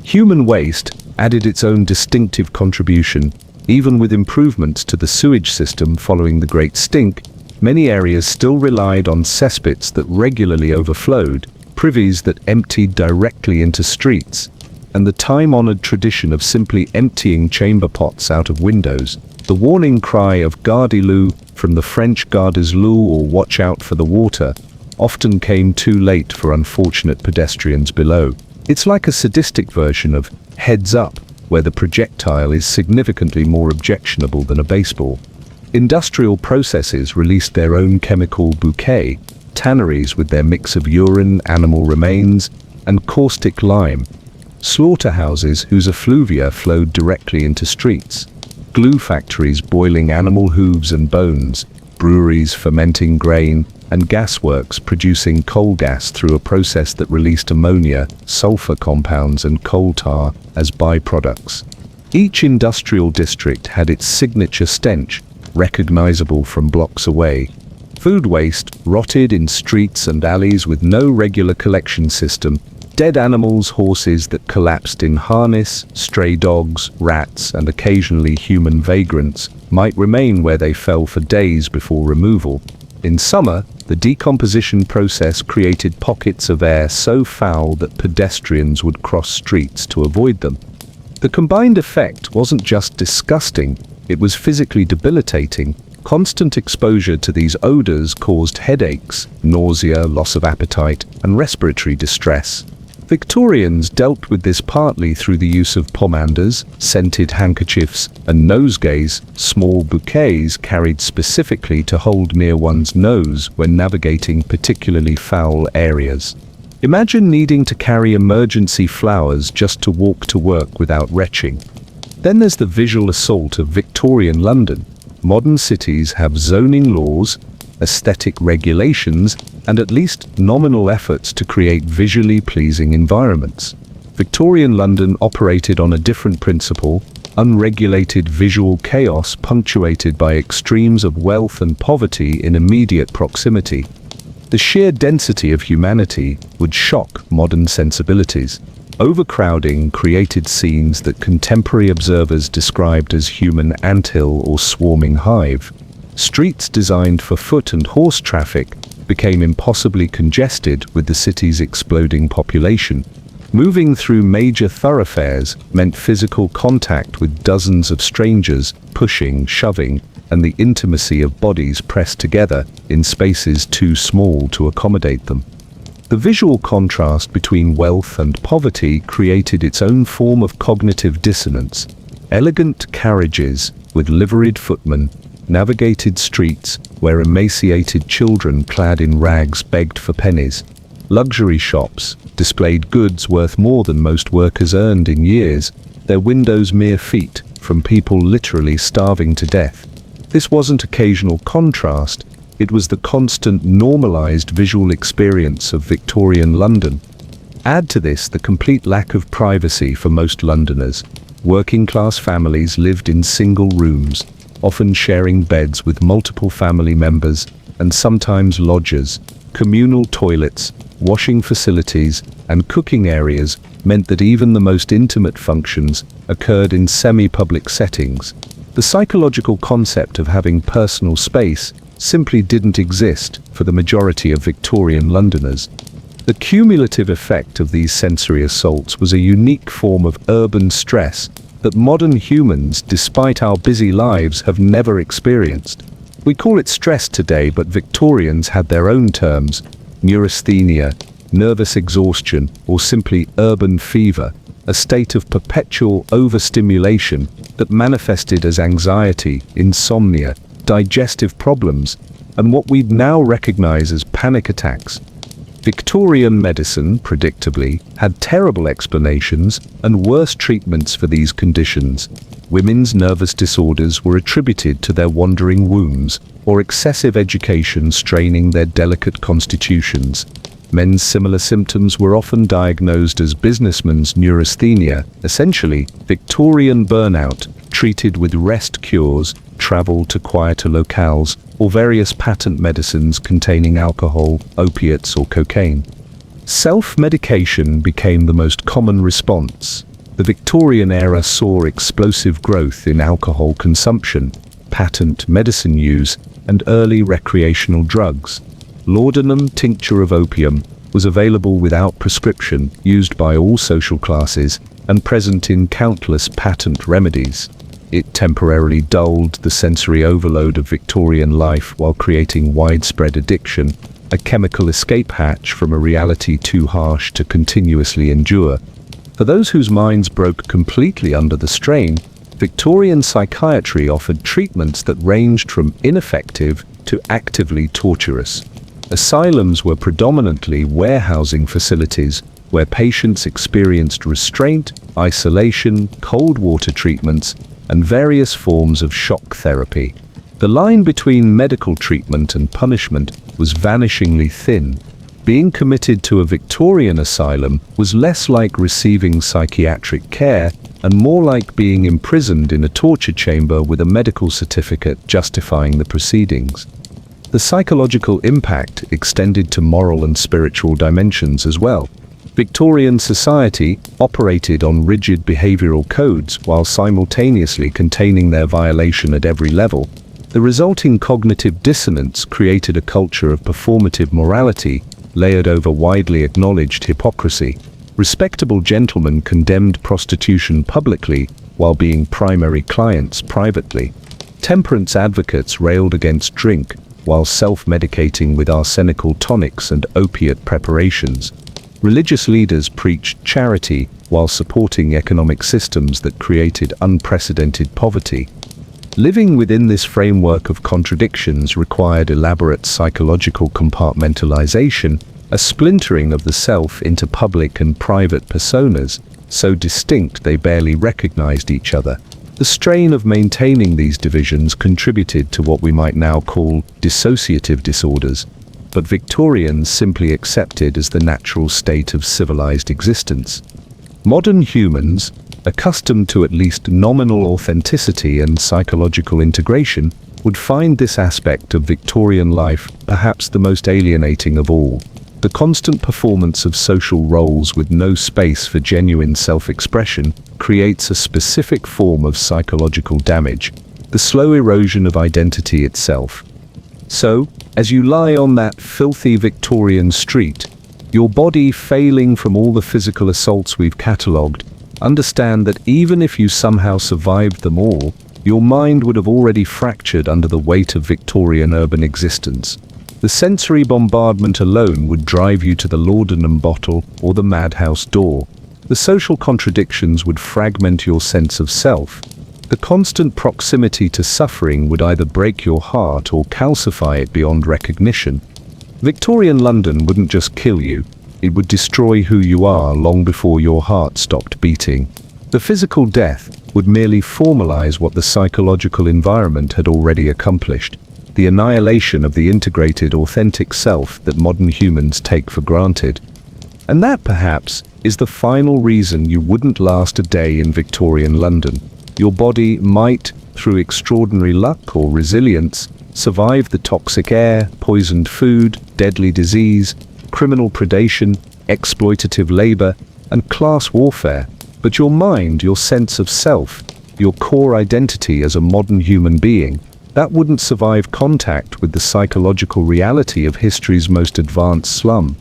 Speaker 1: Human waste added its own distinctive contribution. Even with improvements to the sewage system following the Great Stink, many areas still relied on cesspits that regularly overflowed, privies that emptied directly into streets, and the time-honored tradition of simply emptying chamber pots out of windows. The warning cry of "Gardez-vous" from the French "Gardez-vous" or "Watch out for the water" often came too late for unfortunate pedestrians below. It's like a sadistic version of "Heads Up," where the projectile is significantly more objectionable than a baseball. Industrial processes released their own chemical bouquet, tanneries with their mix of urine, animal remains, and caustic lime. Slaughterhouses whose effluvia flowed directly into streets. Glue factories boiling animal hooves and bones. Breweries fermenting grain, and gasworks producing coal gas through a process that released ammonia, sulfur compounds, and coal tar as byproducts. Each industrial district had its signature stench, recognizable from blocks away. Food waste rotted in streets and alleys with no regular collection system. Dead animals, horses that collapsed in harness, stray dogs, rats, and occasionally human vagrants might remain where they fell for days before removal. In summer, the decomposition process created pockets of air so foul that pedestrians would cross streets to avoid them. The combined effect wasn't just disgusting, it was physically debilitating. Constant exposure to these odors caused headaches, nausea, loss of appetite, and respiratory distress. Victorians dealt with this partly through the use of pomanders, scented handkerchiefs, and nosegays, small bouquets carried specifically to hold near one's nose when navigating particularly foul areas. Imagine needing to carry emergency flowers just to walk to work without retching. Then there's the visual assault of Victorian London. Modern cities have zoning laws, aesthetic regulations, and at least nominal efforts to create visually pleasing environments. Victorian London operated on a different principle, unregulated visual chaos punctuated by extremes of wealth and poverty in immediate proximity. The sheer density of humanity would shock modern sensibilities. Overcrowding created scenes that contemporary observers described as human anthill or swarming hive. Streets designed for foot and horse traffic became impossibly congested with the city's exploding population. Moving through major thoroughfares meant physical contact with dozens of strangers, pushing, shoving, and the intimacy of bodies pressed together in spaces too small to accommodate them. The visual contrast between wealth and poverty created its own form of cognitive dissonance. Elegant carriages with liveried footmen navigated streets where emaciated children clad in rags begged for pennies. Luxury shops displayed goods worth more than most workers earned in years, their windows mere feet from people literally starving to death. This wasn't occasional contrast, it was the constant normalized visual experience of Victorian London. Add to this the complete lack of privacy for most Londoners. Working-class families lived in single rooms, often sharing beds with multiple family members and sometimes lodgers. Communal toilets, washing facilities, and cooking areas meant that even the most intimate functions occurred in semi-public settings. The psychological concept of having personal space simply didn't exist for the majority of Victorian Londoners. The cumulative effect of these sensory assaults was a unique form of urban stress that modern humans, despite our busy lives, have never experienced. We call it stress today, but Victorians had their own terms: neurasthenia, nervous exhaustion, or simply urban fever, a state of perpetual overstimulation that manifested as anxiety, insomnia, digestive problems, and what we'd now recognize as panic attacks. Victorian medicine, predictably, had terrible explanations and worse treatments for these conditions. Women's nervous disorders were attributed to their wandering wombs or excessive education straining their delicate constitutions. Men's similar symptoms were often diagnosed as businessmen's neurasthenia, essentially Victorian burnout, treated with rest cures, travel to quieter locales, or various patent medicines containing alcohol, opiates, or cocaine. Self-medication became the most common response. The Victorian era saw explosive growth in alcohol consumption, patent medicine use, and early recreational drugs. Laudanum tincture of opium was available without prescription, used by all social classes, and present in countless patent remedies. It temporarily dulled the sensory overload of Victorian life while creating widespread addiction, a chemical escape hatch from a reality too harsh to continuously endure. For those whose minds broke completely under the strain, Victorian psychiatry offered treatments that ranged from ineffective to actively torturous. Asylums were predominantly warehousing facilities where patients experienced restraint, isolation, cold water treatments, and various forms of shock therapy. The line between medical treatment and punishment was vanishingly thin. Being committed to a Victorian asylum was less like receiving psychiatric care and more like being imprisoned in a torture chamber with a medical certificate justifying the proceedings. The psychological impact extended to moral and spiritual dimensions as well. Victorian society operated on rigid behavioral codes while simultaneously containing their violation at every level. The resulting cognitive dissonance created a culture of performative morality layered over widely acknowledged hypocrisy. Respectable gentlemen condemned prostitution publicly while being primary clients privately. Temperance advocates railed against drink while self-medicating with arsenical tonics and opiate preparations. Religious leaders preached charity while supporting economic systems that created unprecedented poverty. Living within this framework of contradictions required elaborate psychological compartmentalization, a splintering of the self into public and private personas, so distinct they barely recognized each other. The strain of maintaining these divisions contributed to what we might now call dissociative disorders, but Victorians simply accepted as the natural state of civilized existence. Modern humans, accustomed to at least nominal authenticity and psychological integration, would find this aspect of Victorian life perhaps the most alienating of all. The constant performance of social roles with no space for genuine self-expression creates a specific form of psychological damage, the slow erosion of identity itself. So, as you lie on that filthy Victorian street, your body failing from all the physical assaults we've catalogued, understand that even if you somehow survived them all, your mind would have already fractured under the weight of Victorian urban existence. The sensory bombardment alone would drive you to the laudanum bottle or the madhouse door. The social contradictions would fragment your sense of self. The constant proximity to suffering would either break your heart or calcify it beyond recognition. Victorian London wouldn't just kill you, it would destroy who you are long before your heart stopped beating. The physical death would merely formalize what the psychological environment had already accomplished, the annihilation of the integrated, authentic self that modern humans take for granted. And that, perhaps, is the final reason you wouldn't last a day in Victorian London. Your body might, through extraordinary luck or resilience, survive the toxic air, poisoned food, deadly disease, criminal predation, exploitative labor, and class warfare. But your mind, your sense of self, your core identity as a modern human being, that wouldn't survive contact with the psychological reality of history's most advanced slum.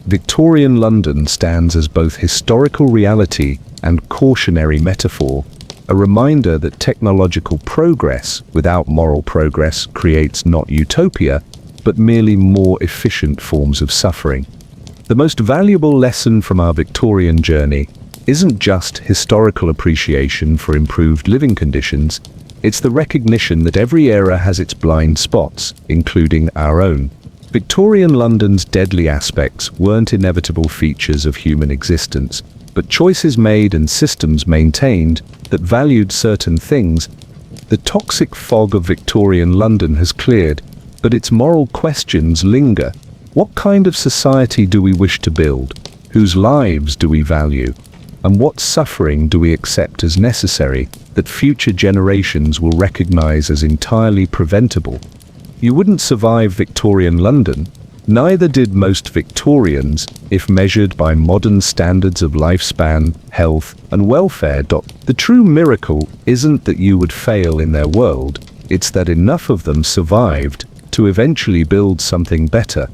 Speaker 1: Victorian London stands as both historical reality and cautionary metaphor, a reminder that technological progress without moral progress creates not utopia, but merely more efficient forms of suffering. The most valuable lesson from our Victorian journey isn't just historical appreciation for improved living conditions, it's the recognition that every era has its blind spots, including our own. Victorian London's deadly aspects weren't inevitable features of human existence, but choices made and systems maintained that valued certain things. The toxic fog of Victorian London has cleared, but its moral questions linger. What kind of society do we wish to build? Whose lives do we value? And what suffering do we accept as necessary that future generations will recognize as entirely preventable? You wouldn't survive Victorian London. Neither did most Victorians, if measured by modern standards of lifespan, health, and welfare. The true miracle isn't that you would fail in their world, it's that enough of them survived to eventually build something better.